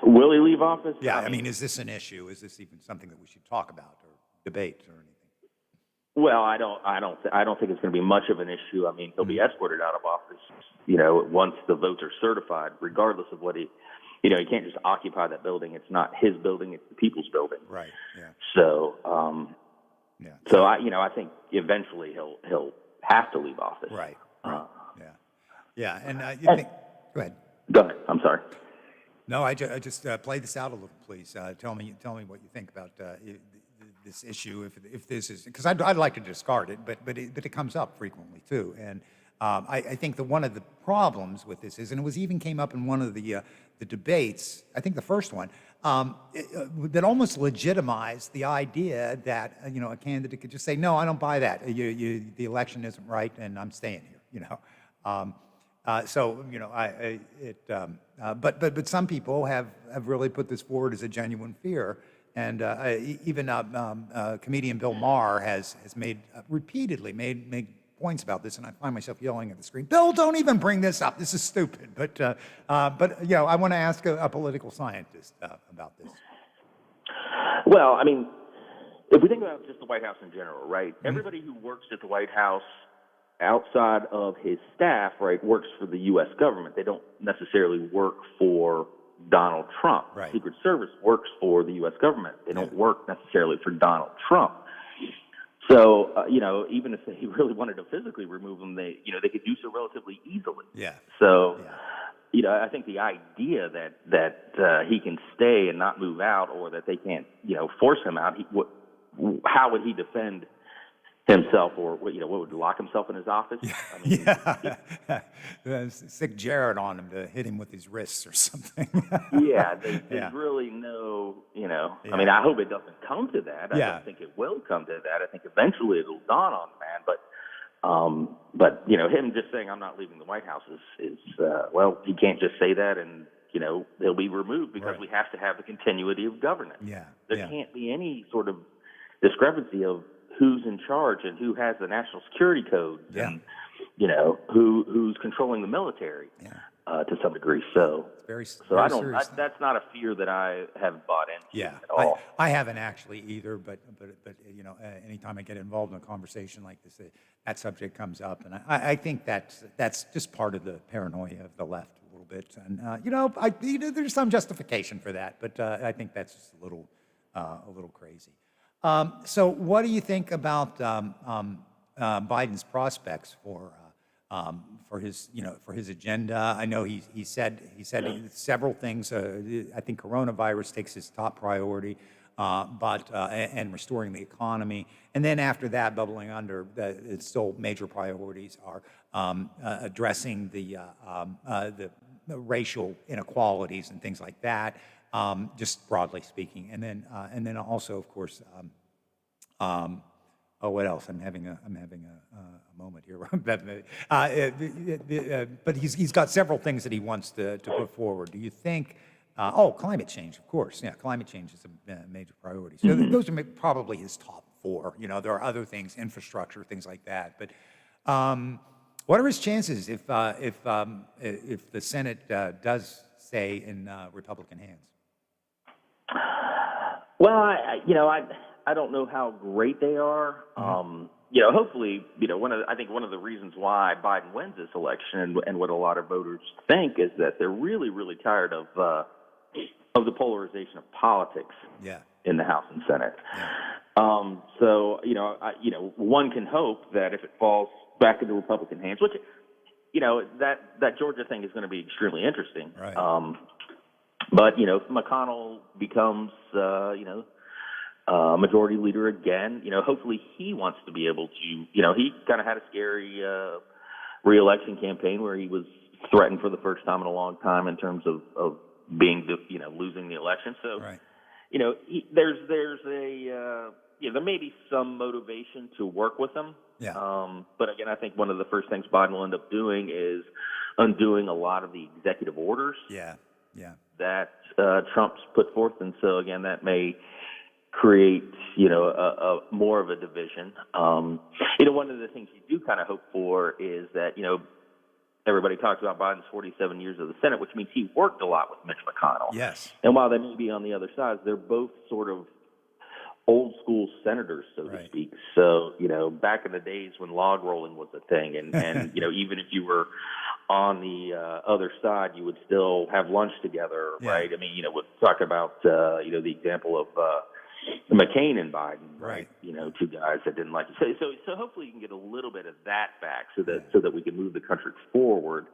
Will he leave office? Yeah, I mean, is this an issue? Is this even something that we should talk about or debate or anything? Well, I don't think it's going to be much of an issue. I mean, he'll be escorted out of office, once the votes are certified, regardless of what he can't just occupy that building. It's not his building; it's the people's building. Right. Yeah. So, So I think eventually he'll have to leave office. Right. Yeah. And you think? Go ahead. Go ahead. I'm sorry. No, I just play this out a little, please. Tell me what you think about this issue. If this is, because I'd like to discard it, but it comes up frequently too. And I think that one of the problems with this is, and it was even came up in one of the debates, I think the first one, that almost legitimized the idea that a candidate could just say, no, I don't buy that. The election isn't right, and I'm staying here. But some people have really put this forward as a genuine fear, and even comedian Bill Maher has repeatedly made points about this, and I find myself yelling at the screen, Bill, don't even bring this up. This is stupid. But I want to ask a political scientist about this. Well, I mean, if we think about just the White House in general, right? Mm-hmm. Everybody who works at the White House outside of his staff, right, works for the U.S. government. They don't necessarily work for Donald Trump. Right. Secret Service works for the U.S. government. They don't work necessarily for Donald Trump. So, even if they really wanted to physically remove him, they could do so relatively easily. Yeah. So, I think the idea that he can stay and not move out, or that they can't, force him out, how would he defend himself, or what would lock himself in his office? I mean, stick Jared on him to hit him with his wrists or something. There's really no, I mean, I hope it doesn't come to that. I don't think it will come to that. I think eventually it'll dawn on the man. But him just saying I'm not leaving the White House is well, he can't just say that, and he'll be removed because we have to have the continuity of governance. There can't be any sort of discrepancy of who's in charge and who has the national security codes and who's controlling the military to some degree. So I don't. That's not a fear that I have bought into at all. I haven't actually either. But anytime I get involved in a conversation like this, that subject comes up, and I think that's just part of the paranoia of the left a little bit. And there's some justification for that, but I think that's just a little crazy. So what do you think about Biden's prospects for his agenda? I know he said several things. I think coronavirus takes his top priority, and restoring the economy. And then after that, bubbling under, it's still major priorities are addressing the racial inequalities and things like that. Just broadly speaking, and then also, of course, what else? I'm having a moment here. But he's got several things that he wants to put forward. Do you think? Climate change, of course. Yeah, climate change is a major priority. So those are probably his top four. There are other things, infrastructure, things like that. But What are his chances if the Senate does stay in Republican hands? Well, I don't know how great they are. Hopefully, I think one of the reasons why Biden wins this election and what a lot of voters think is that they're really, really tired of the polarization of politics in the House and Senate. So, one can hope that if it falls back into Republican hands, which, that Georgia thing is going to be extremely interesting. Right. But, if McConnell becomes, majority leader again, hopefully he wants to be able to, he kind of had a scary re-election campaign where he was threatened for the first time in a long time in terms of being, losing the election. So, there's there may be some motivation to work with him. Yeah. But again, I think one of the first things Biden will end up doing is undoing a lot of the executive orders. Yeah. That Trump's put forth, and so again, that may create a more of a division. One of the things you do kind of hope for is that everybody talks about Biden's 47 years of the Senate, which means he worked a lot with Mitch McConnell. Yes. And while they may be on the other side, they're both sort of old school senators, so to speak. So, back in the days when log rolling was a thing, and even if you were on the other side, you would still have lunch together, right? I mean, we'll talk about, the example of McCain and Biden, right? Two guys that didn't like it. So hopefully you can get a little bit of that back so that we can move the country forward.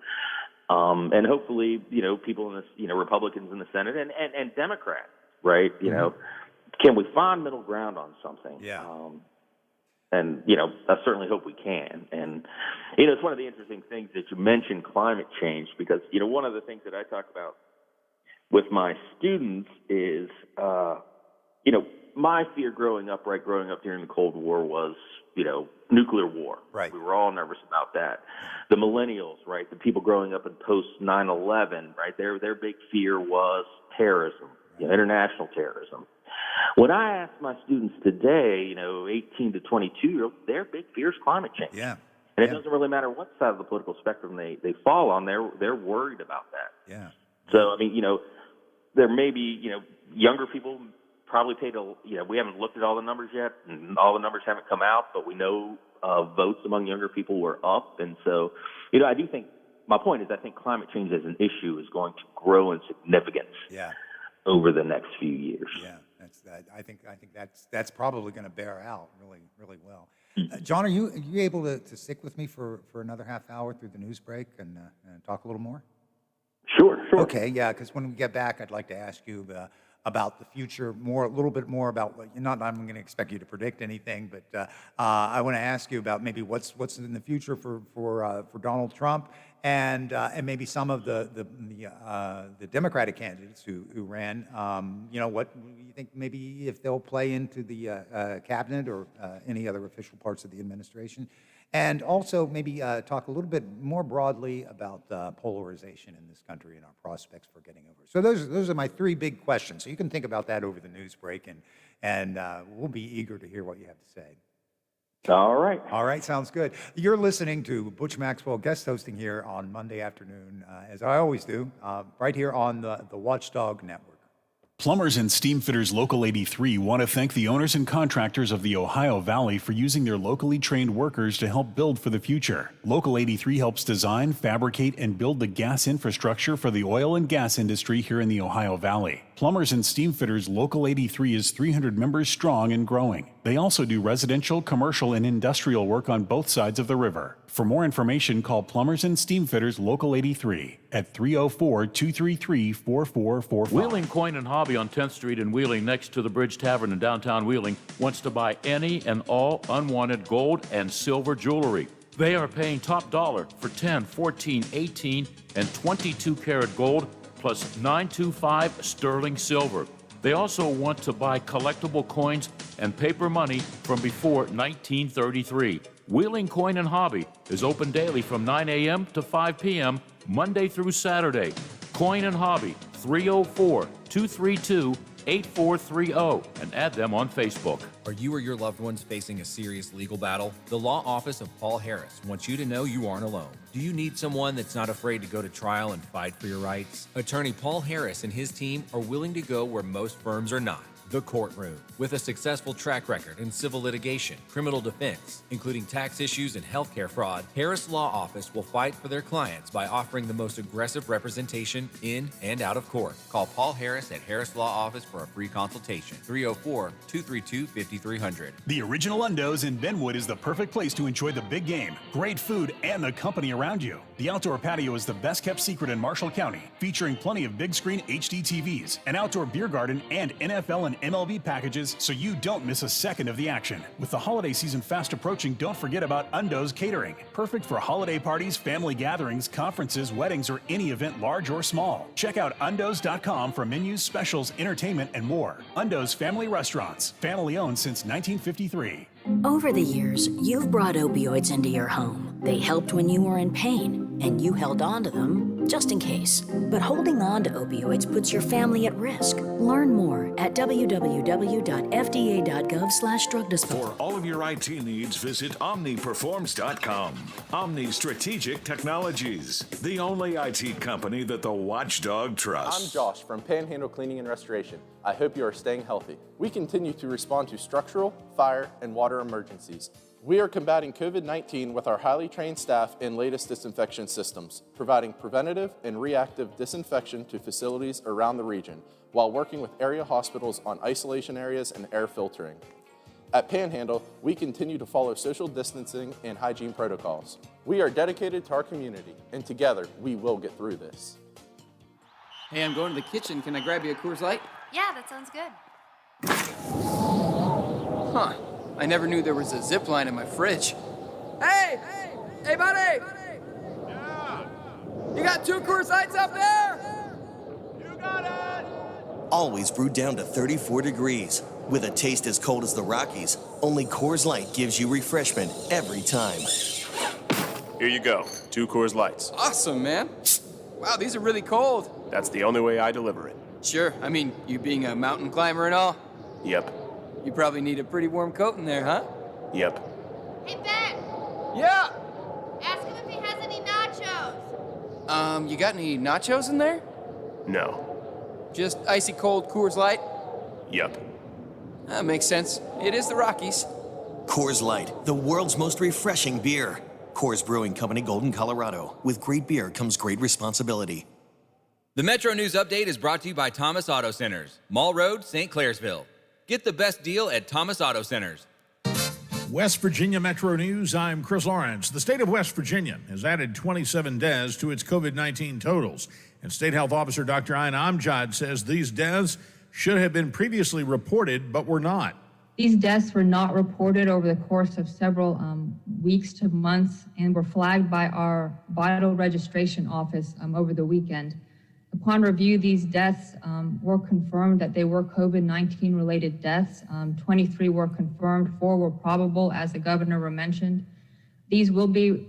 And hopefully, people in this, Republicans in the Senate and Democrats, right? Can we find middle ground on something? Yeah. And, I certainly hope we can. And, it's one of the interesting things that you mentioned climate change because, one of the things that I talk about with my students is, my fear growing up during the Cold War was, nuclear war. Right. We were all nervous about that. The millennials, right, the people growing up in post 9/11, right, their big fear was terrorism, international terrorism. When I ask my students today, 18 to 22, their big fear is climate change. Yeah. And it doesn't really matter what side of the political spectrum they fall on, they're worried about that. Yeah. So, I mean, there may be, younger people probably paid we haven't looked at all the numbers yet, and all the numbers haven't come out, but we know votes among younger people were up. And so, I do think, my point is I think climate change as an issue is going to grow in significance over the next few years. Yeah. I think that's probably going to bear out really, really well. John, are you able to stick with me for another half hour through the news break and talk a little more? Sure. Okay, yeah, because when we get back, I'd like to ask you about the future, a little bit more about what I'm going to expect you to predict anything, but I want to ask you about maybe what's in the future for Donald Trump and maybe some of the Democratic candidates who ran. What you think maybe if they'll play into the cabinet or any other official parts of the administration. And also maybe talk a little bit more broadly about polarization in this country and our prospects for getting over it. So those are my three big questions. So you can think about that over the news break, and we'll be eager to hear what you have to say. All right. All right, sounds good. You're listening to Butch Maxwell guest hosting here on Monday afternoon, as I always do, right here on the Watchdog Network. Plumbers and Steam Fitters Local 83 want to thank the owners and contractors of the Ohio Valley for using their locally trained workers to help build for the future. Local 83 helps design, fabricate, and build the gas infrastructure for the oil and gas industry here in the Ohio Valley. Plumbers and Steam Fitters Local 83 is 300 members strong and growing. They also do residential, commercial, and industrial work on both sides of the river. For more information, call Plumbers and Steam Fitters Local 83 at 304-233-4445. Wheeling Coin and Hobby on 10th Street in Wheeling, next to the Bridge Tavern in downtown Wheeling, wants to buy any and all unwanted gold and silver jewelry. They are paying top dollar for 10, 14, 18, and 22 karat gold plus 925 sterling silver. They also want to buy collectible coins and paper money from before 1933. Wheeling Coin and Hobby is open daily from 9 a.m. to 5 p.m., Monday through Saturday. Coin and Hobby, 304-232-8800. 888-8430 and add them on Facebook. Are you or your loved ones facing a serious legal battle? The law office of Paul Harris wants you to know you aren't alone. Do you need someone that's not afraid to go to trial and fight for your rights? Attorney Paul Harris and his team are willing to go where most firms are not. The courtroom. With a successful track record in civil litigation, criminal defense, including tax issues and healthcare fraud, Harris Law Office will fight for their clients by offering the most aggressive representation in and out of court. Call Paul Harris at Harris Law Office for a free consultation. 304-232-5300. The original Undo's in Benwood is the perfect place to enjoy the big game, great food, and the company around you. The outdoor patio is the best kept secret in Marshall County, featuring plenty of big screen HD TVs, an outdoor beer garden, and NFL and MLB packages so you don't miss a second of the action. With the holiday season fast approaching, don't forget about Undo's Catering. Perfect for holiday parties, family gatherings, conferences, weddings, or any event large or small. Check out undos.com for menus, specials, entertainment, and more. Undo's Family Restaurants, family owned since 1953. Over the years, you've brought opioids into your home. They helped when you were in pain, and you held on to them just in case. But holding on to opioids puts your family at risk. Learn more at www.fda.gov/drug disposal. For all of your IT needs, visit OmniPerforms.com. Omni Strategic Technologies, the only IT company that the watchdog trusts. I'm Josh from Panhandle Cleaning and Restoration. I hope you are staying healthy. We continue to respond to structural, fire, and water emergencies. We are combating COVID-19 with our highly trained staff and latest disinfection systems, providing preventative and reactive disinfection to facilities around the region, while working with area hospitals on isolation areas and air filtering. At Panhandle, we continue to follow social distancing and hygiene protocols. We are dedicated to our community, and together, we will get through this. Hey, I'm going to the kitchen. Can I grab you a Coors Light? Yeah, that sounds good. Huh. I never knew there was a zip line in my fridge. Hey! Hey, buddy! Yeah! You got 2 Coors Lights up there? You got it! Always brewed down to 34 degrees. With a taste as cold as the Rockies, only Coors Light gives you refreshment every time. Here you go. 2 Coors Lights. Awesome, man. Wow, these are really cold. That's the only way I deliver it. Sure. I mean, you being a mountain climber and all. Yep. You probably need a pretty warm coat in there, huh? Yep. Hey, Ben! Yeah! Ask him if he has any nachos. You got any nachos in there? No. Just icy cold Coors Light? Yep. That makes sense. It is the Rockies. Coors Light, the world's most refreshing beer. Coors Brewing Company, Golden, Colorado. With great beer comes great responsibility. The Metro News Update is brought to you by Thomas Auto Centers, Mall Road, St. Clairsville. Get the best deal at Thomas Auto Centers. West Virginia Metro News, I'm Chris Lawrence. The state of West Virginia has added 27 deaths to its COVID-19 totals. And State Health Officer Dr. Ayn Amjad says these deaths should have been previously reported, but were not. These deaths were not reported over the course of several weeks to months and were flagged by our vital registration office over the weekend. Upon review, these deaths were confirmed that they were COVID-19 related deaths. 23 were confirmed, 4 were probable, as the governor mentioned. These will be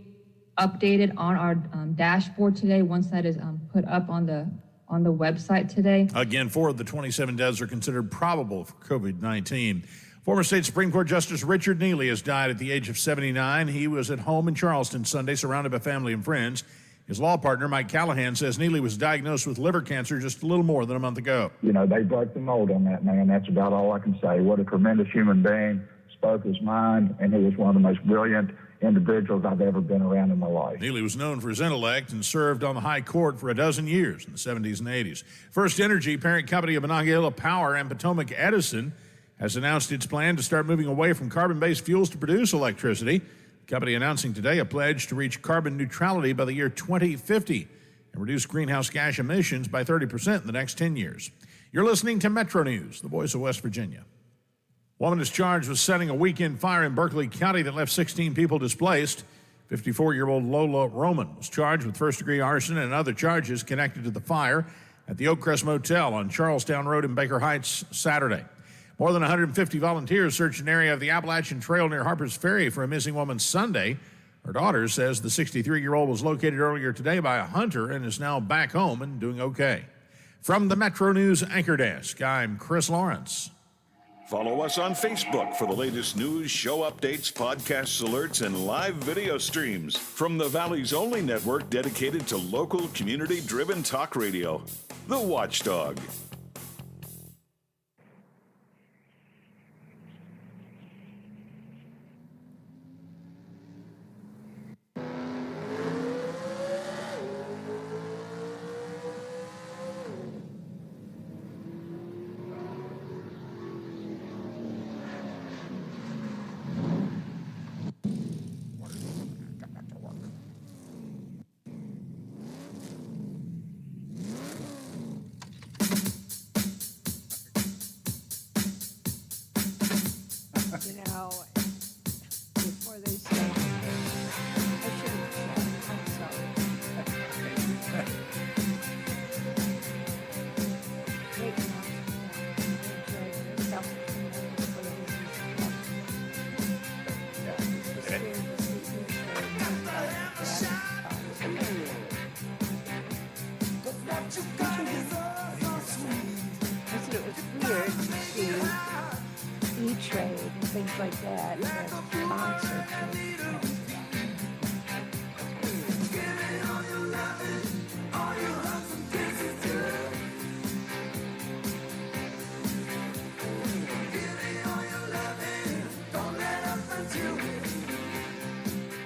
updated on our dashboard today once that is put up on the website today. Again, 4 of the 27 deaths are considered probable for COVID-19. Former State Supreme Court Justice Richard Neely has died at the age of 79. He was at home in Charleston Sunday, surrounded by family and friends. His law partner, Mike Callahan, says Neely was diagnosed with liver cancer just a little more than a month ago. You know, they broke the mold on that man. That's about all I can say. What a tremendous human being, spoke his mind, and he was one of the most brilliant individuals I've ever been around in my life. Neely was known for his intellect and served on the high court for a dozen years in the 70s and 80s. First Energy, parent company of Monongahela Power and Potomac Edison, has announced its plan to start moving away from carbon-based fuels to produce electricity. The company announcing today a pledge to reach carbon neutrality by the year 2050 and reduce greenhouse gas emissions by 30% in the next 10 years. You're listening to Metro News, the voice of West Virginia. Woman is charged with setting a weekend fire in Berkeley County that left 16 people displaced. 54-year-old Lola Roman was charged with first-degree arson and other charges connected to the fire at the Oakcrest Motel on Charlestown Road in Baker Heights Saturday. More than 150 volunteers searched an area of the Appalachian Trail near Harper's Ferry for a missing woman Sunday. Her daughter says the 63-year-old was located earlier today by a hunter and is now back home and doing okay. From the Metro News Anchor Desk, I'm Chris Lawrence. Follow us on Facebook for the latest news, show updates, podcasts, alerts, and live video streams from the Valley's only network dedicated to local, community-driven talk radio, The Watchdog. You know, before they say, I should have said, I'm sorry. Take it was weird to see E-Trade and things like that as concerts.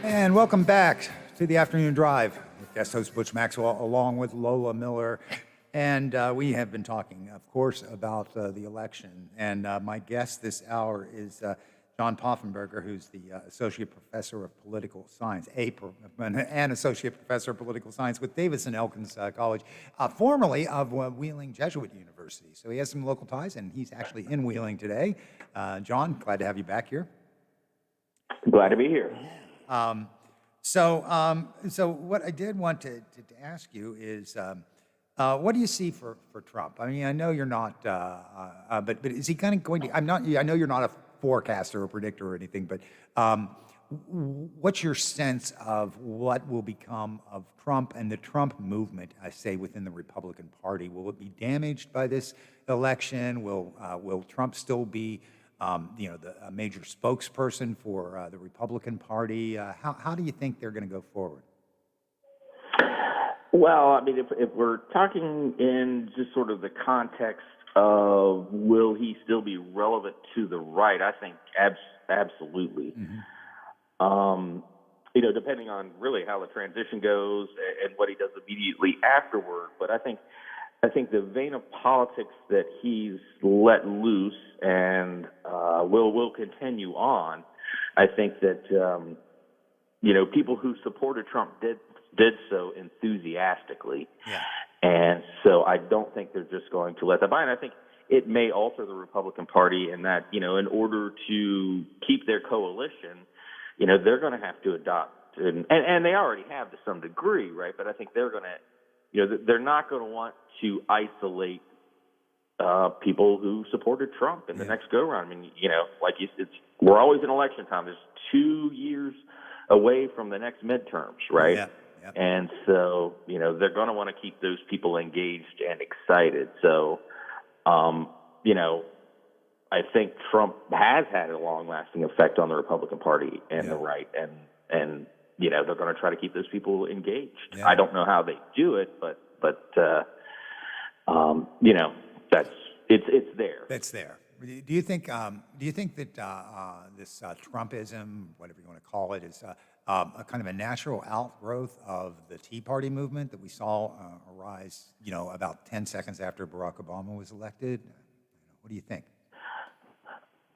And welcome back to the Afternoon Drive with guest host Butch Maxwell along with Lola Miller. And we have been talking, of course, about the election. And my guest this hour is John Poffenberger, who's the Associate Professor of Political Science, an Associate Professor of Political Science with Davidson Elkins College, formerly of Wheeling Jesuit University. So he has some local ties, and he's actually in Wheeling today. John, glad to have you back here. Glad to be here. So what I did want to ask you is, what do you see for Trump? I mean, I know you're not, but is he kind of going to? I know you're not a forecaster or predictor or anything, but what's your sense of what will become of Trump and the Trump movement? I say within the Republican Party, will it be damaged by this election? Will Trump still be a major spokesperson for the Republican Party? How do you think they're going to go forward? Well, I mean, if we're talking in just sort of the context of will he still be relevant to the right, I think absolutely. Mm-hmm. Depending on really how the transition goes and what he does immediately afterward. But I think the vein of politics that he's let loose and will continue on. I think that people who supported Trump did so enthusiastically. Yeah. And so I don't think they're just going to let that by. And I think it may alter the Republican Party in that, in order to keep their coalition, they're going to have to adopt, and they already have to some degree, right? But I think they're going to, they're not going to want to isolate people who supported Trump in the next go-round. I mean, we're always in election time. There's 2 years away from the next midterms, right? Yeah. Yep. And so, they're going to want to keep those people engaged and excited. So, I think Trump has had a long-lasting effect on the Republican Party and the right, and they're going to try to keep those people engaged. Yeah. I don't know how they do it, but it's there. It's there. Do you think that this Trumpism, whatever you want to call it, is a kind of a natural outgrowth of the Tea Party movement that we saw arise, about 10 seconds after Barack Obama was elected? What do you think?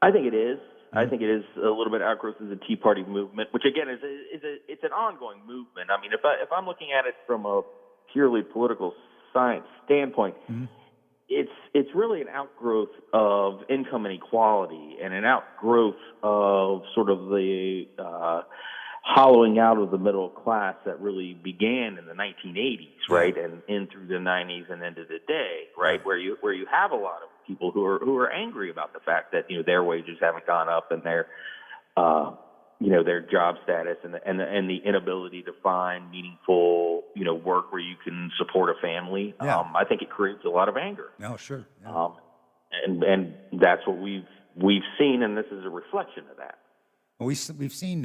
I think it is. Mm-hmm. I think it is a little bit outgrowth of the Tea Party movement, which again it's an ongoing movement. I mean, if I'm looking at it from a purely political science standpoint, mm-hmm. It's really an outgrowth of income inequality and an outgrowth of sort of the hollowing out of the middle class that really began in the 1980s, right, and in through the 90s and into today, right, where you have a lot of people who are angry about the fact that their wages haven't gone up and their their job status and the inability to find meaningful, work where you can support a family. Yeah. I think it creates a lot of anger. No, sure. Yeah. And that's what we've seen, and this is a reflection of that. We've seen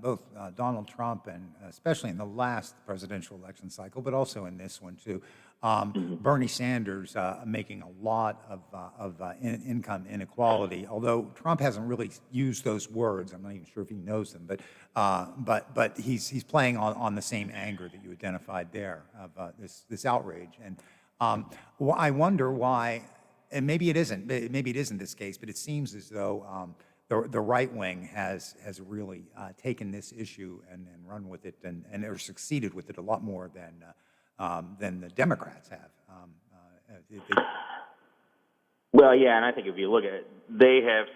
both Donald Trump and especially in the last presidential election cycle, but also in this one too, Bernie Sanders making a lot of income inequality. Although Trump hasn't really used those words, I'm not even sure if he knows them. But he's playing on the same anger that you identified there of this outrage. And I wonder why. And maybe it isn't this case, but it seems as though the right wing has really taken this issue and run with it and or succeeded with it a lot more than the Democrats have. Well, yeah, and I think if you look at it, they have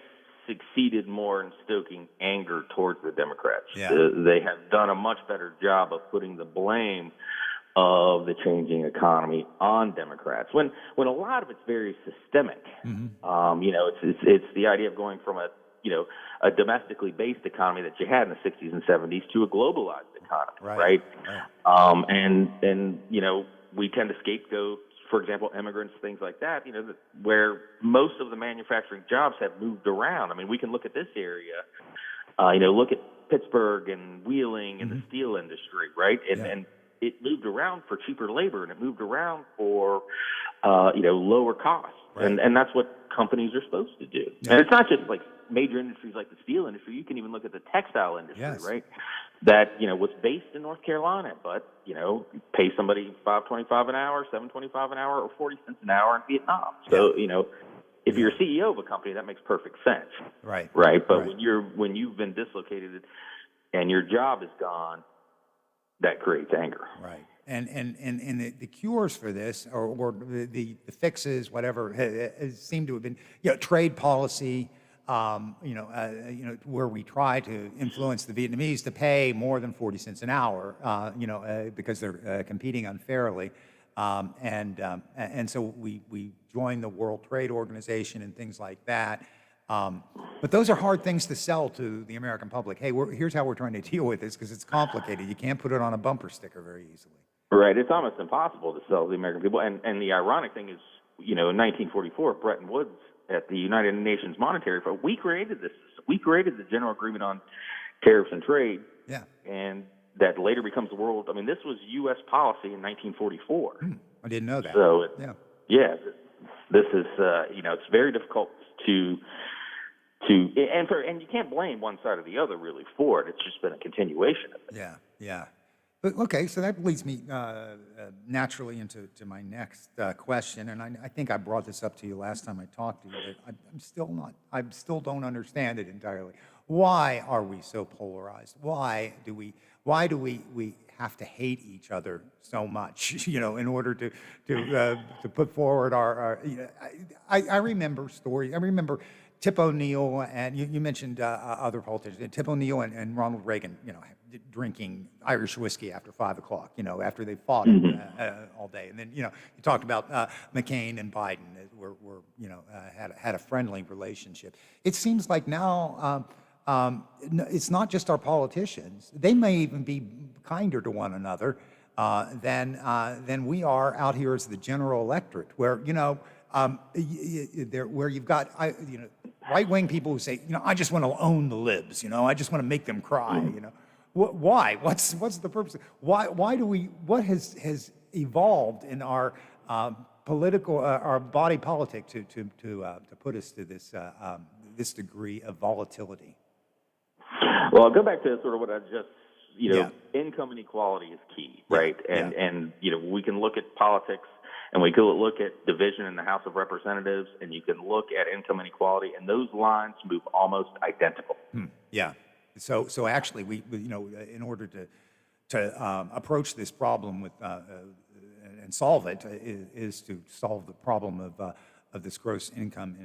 succeeded more in stoking anger towards the Democrats. Yeah. They have done a much better job of putting the blame of the changing economy on Democrats, when a lot of it's very systemic. It's the idea of going from a domestically based economy that you had in the 60s and 70s to a globalized economy, right? And we tend to scapegoat, for example, immigrants, things like that, where most of the manufacturing jobs have moved around. I mean, we can look at this area, look at Pittsburgh and Wheeling and the steel industry, right? And it moved around for cheaper labor, and it moved around for, lower costs. Right. And that's what companies are supposed to do. Yeah. And it's not just like major industries like the steel industry. You can even look at the textile industry, right? That, was based in North Carolina, but, pay somebody $5.25 an hour, $7.25 an hour, or 40 cents an hour in Vietnam. So, if you're a CEO of a company, that makes perfect sense. Right. Right. But when you've been dislocated and your job is gone, that creates anger. Right. And the cures for this, or the fixes, whatever, seem to have been, trade policy, where we try to influence the Vietnamese to pay more than 40 cents an hour, because they're competing unfairly, and so we join the World Trade Organization and things like that. But those are hard things to sell to the American public. Hey, here's how we're trying to deal with this, because it's complicated. You can't put it on a bumper sticker very easily. Right. It's almost impossible to sell to the American people. And the ironic thing is, in 1944, Bretton Woods at the United Nations Monetary Fund, we created this. We created the General Agreement on Tariffs and Trade. Yeah. And that later becomes the world. I mean, this was U.S. policy in 1944. I didn't know that. So, this is, it's very difficult to and you can't blame one side or the other really for it. It's just been a continuation of it. Yeah. But okay, so that leads me naturally into my next question, and I think I brought this up to you last time I talked to you. But I still don't understand it entirely. Why are we so polarized? Why do we have to hate each other so much? In order to put forward our I remember stories. I remember Tip O'Neill, and you mentioned other politicians. Tip O'Neill and Ronald Reagan, drinking Irish whiskey after 5 o'clock, after they fought all day. And then, you talked about McCain and Biden were had a friendly relationship. It seems like now it's not just our politicians. They may even be kinder to one another than we are out here as the general electorate, where, where you've got, right-wing people who say, I just want to own the libs, I just want to make them cry, Why? What's the purpose? Why do we? What has evolved in our political, our body politic to put us to this degree of volatility? Well, I'll go back to sort of what I just, income inequality is key, right? And we can look at politics. And we can look at division in the House of Representatives, and you can look at income inequality, and those lines move almost identical. Yeah. So actually, we in order to approach this problem with and solve it is to solve the problem of this gross income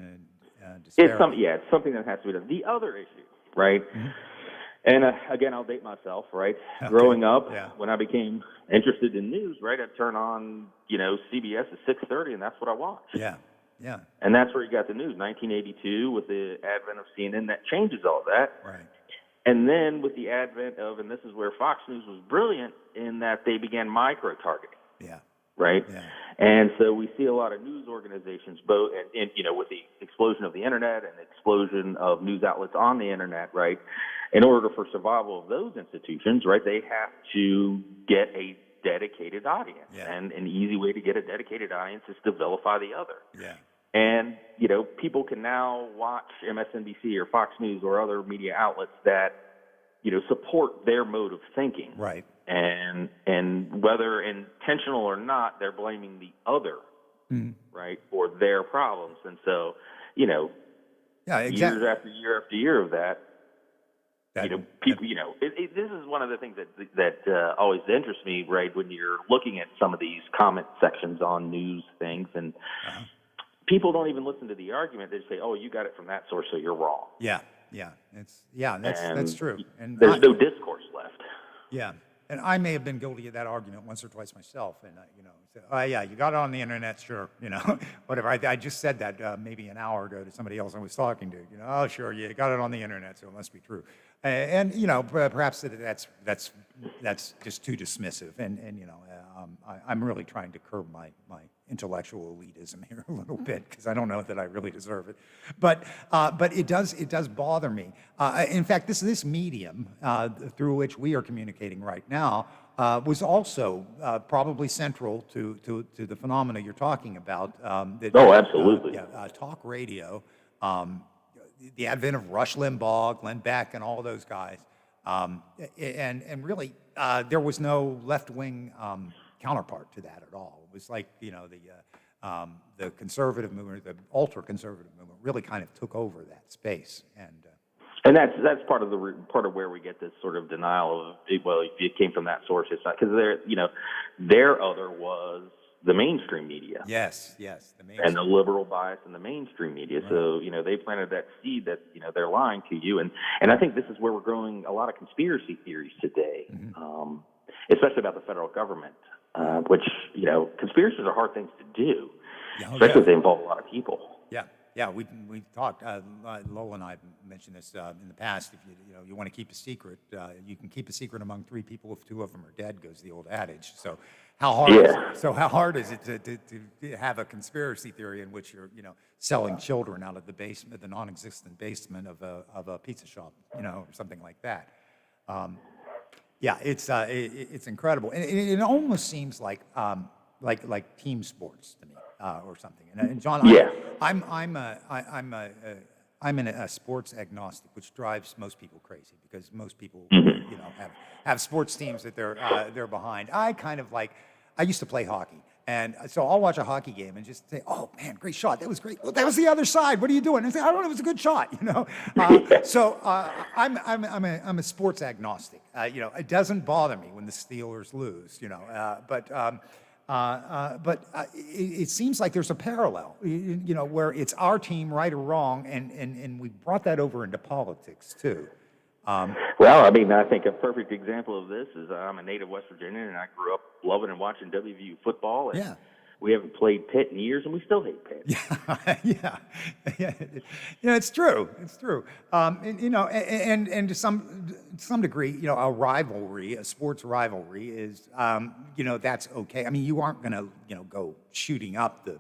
disparity. It's something that has to be done. The other issue, right? And again, I'll date myself, right? Okay. Growing up, when I became interested in news, right, I'd turn on, CBS at 6:30, and that's what I watched. Yeah. And that's where you got the news. 1982, with the advent of CNN, that changes all that. Right. And then with the advent of, and this is where Fox News was brilliant in that they began micro-targeting. Yeah. Right? Yeah. And so we see a lot of news organizations, both, and with the explosion of the internet and the explosion of news outlets on the internet, right? In order for survival of those institutions, right, they have to get a dedicated audience. Yeah. And an easy way to get a dedicated audience is to vilify the other. Yeah. And, people can now watch MSNBC or Fox News or other media outlets that, support their mode of thinking. Right. And whether intentional or not, they're blaming the other, right, for their problems. And so, yeah, exactly. years after year after year of that, people, this is one of the things that always interests me, right, when you're looking at some of these comment sections on news things, and people don't even listen to the argument. They just say, "Oh, you got it from that source, so you're wrong." Yeah. That's true. And there's no discourse left. Yeah, and I may have been guilty of that argument once or twice myself, and yeah, you got it on the internet, sure, whatever. I just said that maybe an hour ago to somebody else I was talking to. Oh, sure, you got it on the internet, so it must be true. And perhaps that's just too dismissive, and I'm really trying to curb my intellectual elitism here a little bit, because I don't know that I really deserve it, but it does bother me. In fact, this medium through which we are communicating right now was also probably central to the phenomena you're talking about. Absolutely. Talk radio, the advent of Rush Limbaugh, Glenn Beck, and all those guys, and really there was no left-wing counterpart to that at all. It was like the conservative movement, the ultra-conservative movement, really kind of took over that space, and that's part of where we get this sort of denial of, well, if it came from that source, it's not, because their other was the mainstream media. Yes, the mainstream. And the liberal bias in the mainstream media. Right. So, they planted that seed that, they're lying to you. And I think this is where we're growing a lot of conspiracy theories today, especially about the federal government, which, conspiracies are hard things to do, especially if they involve a lot of people. Yeah, we talked. Lowell and I mentioned this in the past. If you want to keep a secret, you can keep a secret among three people if two of them are dead, goes the old adage. So how hard is it to have a conspiracy theory in which you're selling children out of the basement, the non-existent basement of a pizza shop, or something like that? It's incredible, and it almost seems like team sports to me. Or something, and John, I'm a sports agnostic, which drives most people crazy, because most people, have sports teams that they're behind. I used to play hockey, and so I'll watch a hockey game and just say, "Oh man, great shot! That was great. Well, that was the other side. What are you doing?" And I say, "I don't know. It was a good shot." So I'm a sports agnostic. It doesn't bother me when the Steelers lose. But it seems like there's a parallel, where it's our team, right or wrong, and we brought that over into politics too. Well, I think a perfect example of this is I'm a native West Virginian, and I grew up loving and watching WVU football. And we haven't played Pitt in years, and we still hate Pitt. It's true. It's true. And to some degree, a rivalry, a sports rivalry is, that's okay. You aren't going to, go shooting up the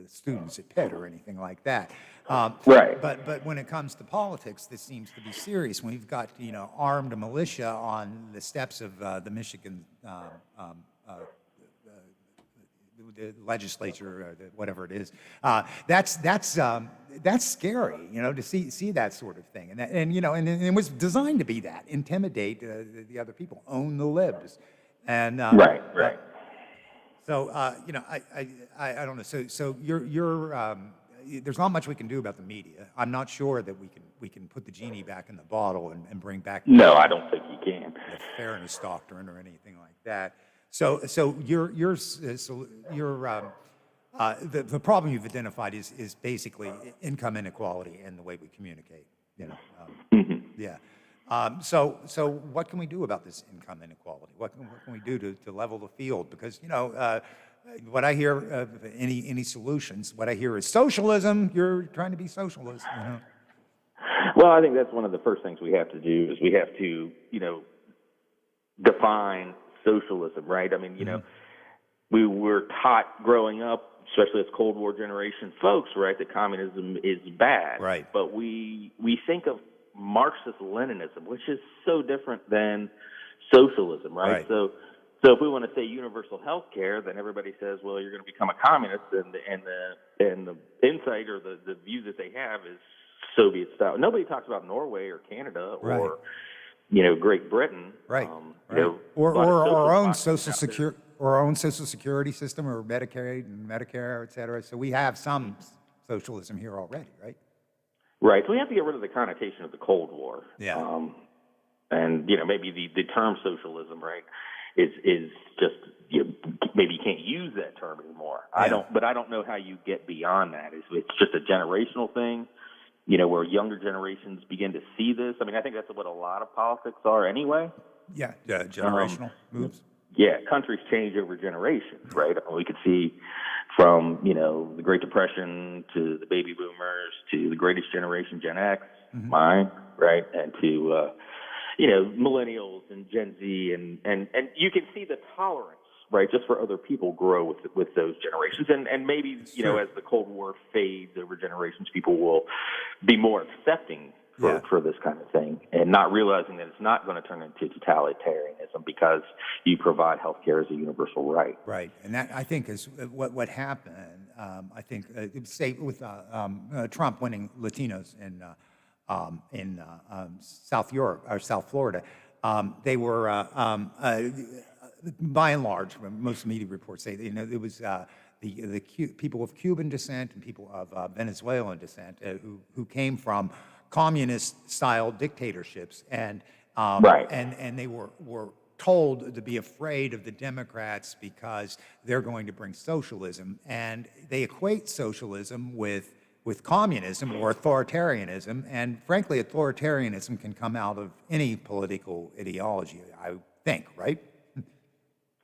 students at Pitt or anything like that. Right. But when it comes to politics, this seems to be serious. When we've got, armed militia on the steps of the Michigan the legislature, or whatever it is, that's scary, to see that sort of thing, and it was designed to be that, intimidate the other people, own the libs, and right. So I don't know. So you're there's not much we can do about the media. I'm not sure that we can put the genie back in the bottle and bring back. No, I don't think you can. The fairness doctrine or anything like that. So the problem you've identified is basically income inequality and the way we communicate. So what can we do about this income inequality? What can we do to level the field? Because what I hear of any solutions, what I hear is socialism. You're trying to be socialist. Well, I think that's one of the first things we have to do is we have to, define socialism, right? I mean, we were taught growing up, especially as Cold War generation folks, right, that communism is bad. Right. But we think of Marxist-Leninism, which is so different than socialism, right? Right. So if we want to say universal health care, then everybody says, well, you're going to become a communist, and the insight or the view that they have is Soviet style. Nobody talks about Norway or Canada or Great Britain. Right. Right. Or our own social security system, or Medicare, et cetera. So we have some socialism here already, right? Right. So we have to get rid of the connotation of the Cold War. Yeah. And maybe the term socialism, right, is just maybe you can't use that term anymore. Yeah. I don't know how you get beyond that. It's just a generational thing, where younger generations begin to see this. I mean, I think that's what a lot of politics are anyway. Yeah, generational moves. Yeah, countries change over generations, right? We could see from, the Great Depression to the baby boomers to the greatest generation, Gen X, mine, right? And to, millennials and Gen Z. And you can see the tolerance, right, just for other people grow with those generations. And maybe, as the Cold War fades over generations, people will be more accepting for this kind of thing, and not realizing that it's not going to turn into totalitarianism because you provide health care as a universal right. Right, and that, I think, is what happened. I think, say, with Trump winning Latinos in South Europe or South Florida, they were, by and large, most media reports say, it was the people of Cuban descent and people of Venezuelan descent who came from communist-style dictatorships, and they were told to be afraid of the Democrats because they're going to bring socialism, and they equate socialism with communism or authoritarianism, and frankly, authoritarianism can come out of any political ideology, I think, right?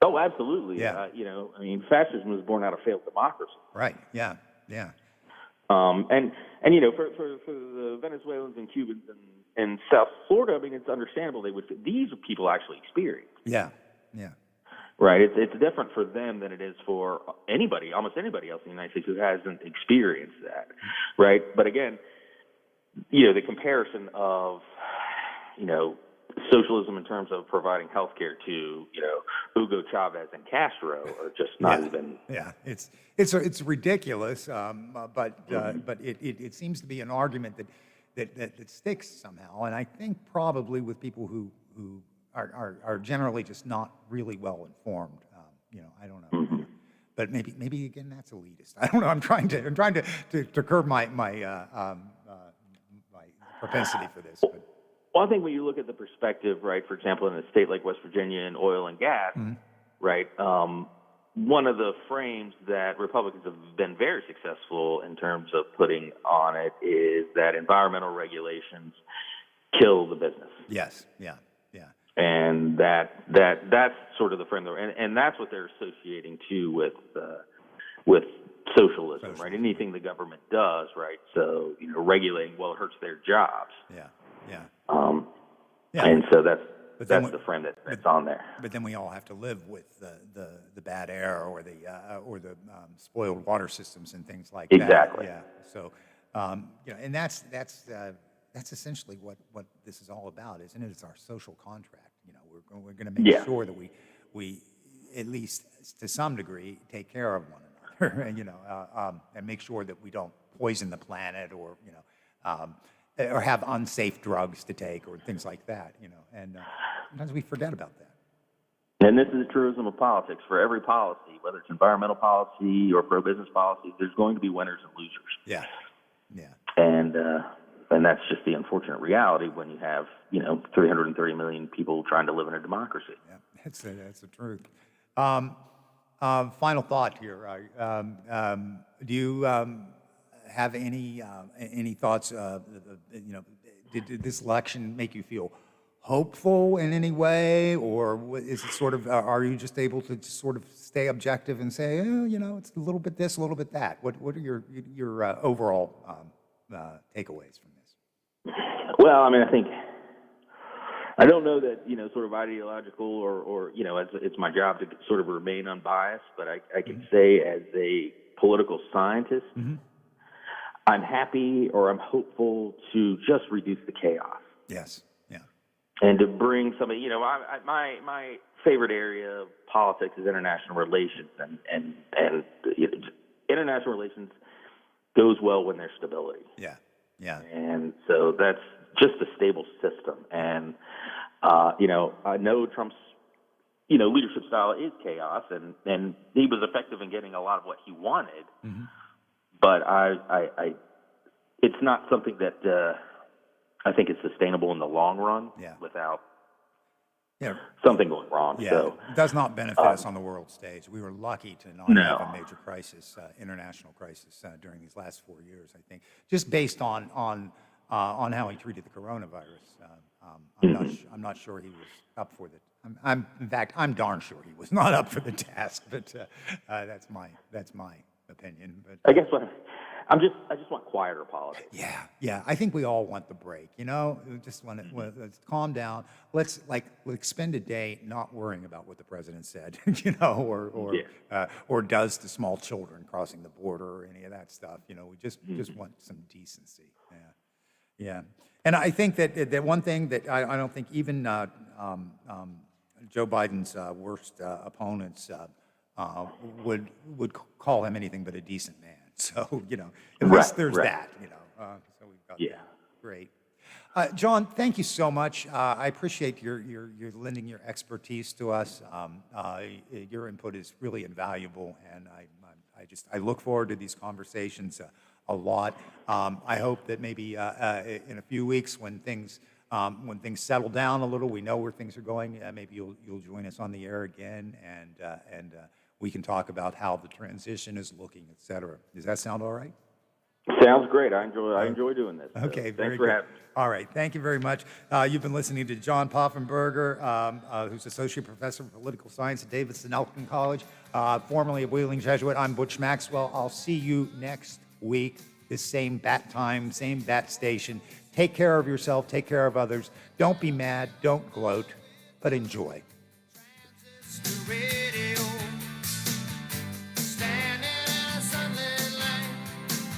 Oh, absolutely. Yeah. Fascism was born out of failed democracy. Right. Yeah. Yeah. For the Venezuelans and Cubans in South Florida, I mean, it's understandable these people actually experience. Yeah. Yeah. Right. It's different for them than it is for almost anybody else in the United States who hasn't experienced that. Right. But again, the comparison of, socialism in terms of providing health care to, Hugo Chavez and Castro are just not even. Yeah, it's ridiculous, but it seems to be an argument that sticks somehow, and I think probably with people who are generally just not really well informed. I don't know, but maybe again that's elitist. I don't know. I'm trying to curb my propensity for this. But. Well, I think when you look at the perspective, right, for example, in a state like West Virginia in oil and gas, right, one of the frames that Republicans have been very successful in terms of putting on it is that environmental regulations kill the business. Yes, yeah. And that's sort of the frame, and that's what they're associating too with socialism, right? Anything the government does, right? So regulating, well, it hurts their jobs. Yeah. And so that's the frame that's on there. But then we all have to live with the bad air or the spoiled water systems and things like that. Exactly. Yeah. So and that's essentially what this is all about, isn't it? It's our social contract. We're going to make sure that we at least to some degree take care of one another, and make sure that we don't poison the planet or or have unsafe drugs to take or things like that, and sometimes we forget about that. And this is a truism of politics. For every policy, whether it's environmental policy or pro-business policy, there's going to be winners and losers. Yeah. And that's just the unfortunate reality when you have, 330 million people trying to live in a democracy. Yeah, that's the truth. Final thought here. Do you have any thoughts? Did this election make you feel hopeful in any way, or is it sort of? Are you just able to just sort of stay objective and say, it's a little bit this, a little bit that? What are your overall takeaways from this? Well, I mean, I don't know that, sort of ideological or it's my job to sort of remain unbiased, but I can say as a political scientist, I'm happy or I'm hopeful to just reduce the chaos. Yes. Yeah. And to bring somebody, my favorite area of politics is international relations, and international relations goes well when there's stability. Yeah. Yeah. And so that's just a stable system. And, I know Trump's, leadership style is chaos, and he was effective in getting a lot of what he wanted. But it's not something that I think is sustainable in the long run without something going wrong. Yeah, So, it does not benefit us on the world stage. We were lucky to not have a major crisis, international crisis, during these last 4 years, I think, just based on how he treated the coronavirus. I'm not sure he was up for the. In fact, I'm darn sure he was not up for the task. But that's my opinion. But I guess I just want quieter politics. Yeah. I think we all want the break. We just want to let's calm down. Let's spend a day not worrying about what the president said, or does to small children crossing the border or any of that stuff. We just want some decency. Yeah. And I think that one thing that I don't think even Joe Biden's worst opponents would call him anything but a decent man. So, at least there's that, so we've got that. Great. John, thank you so much. I appreciate your lending your expertise to us. Your input is really invaluable, and I look forward to these conversations a lot. I hope that maybe in a few weeks when things settle down a little, we know where things are going, maybe you'll join us on the air again, and we can talk about how the transition is looking, et cetera. Does that sound all right? Sounds great. I enjoy doing this. So Okay, thanks for having me. All right, thank you very much. You've been listening to John Poffenberger, who's Associate Professor of Political Science at Davidson-Elkin College, formerly of Wheeling Jesuit. I'm Butch Maxwell. I'll see you next week, this same bat time, same bat station. Take care of yourself, take care of others. Don't be mad, don't gloat, but enjoy.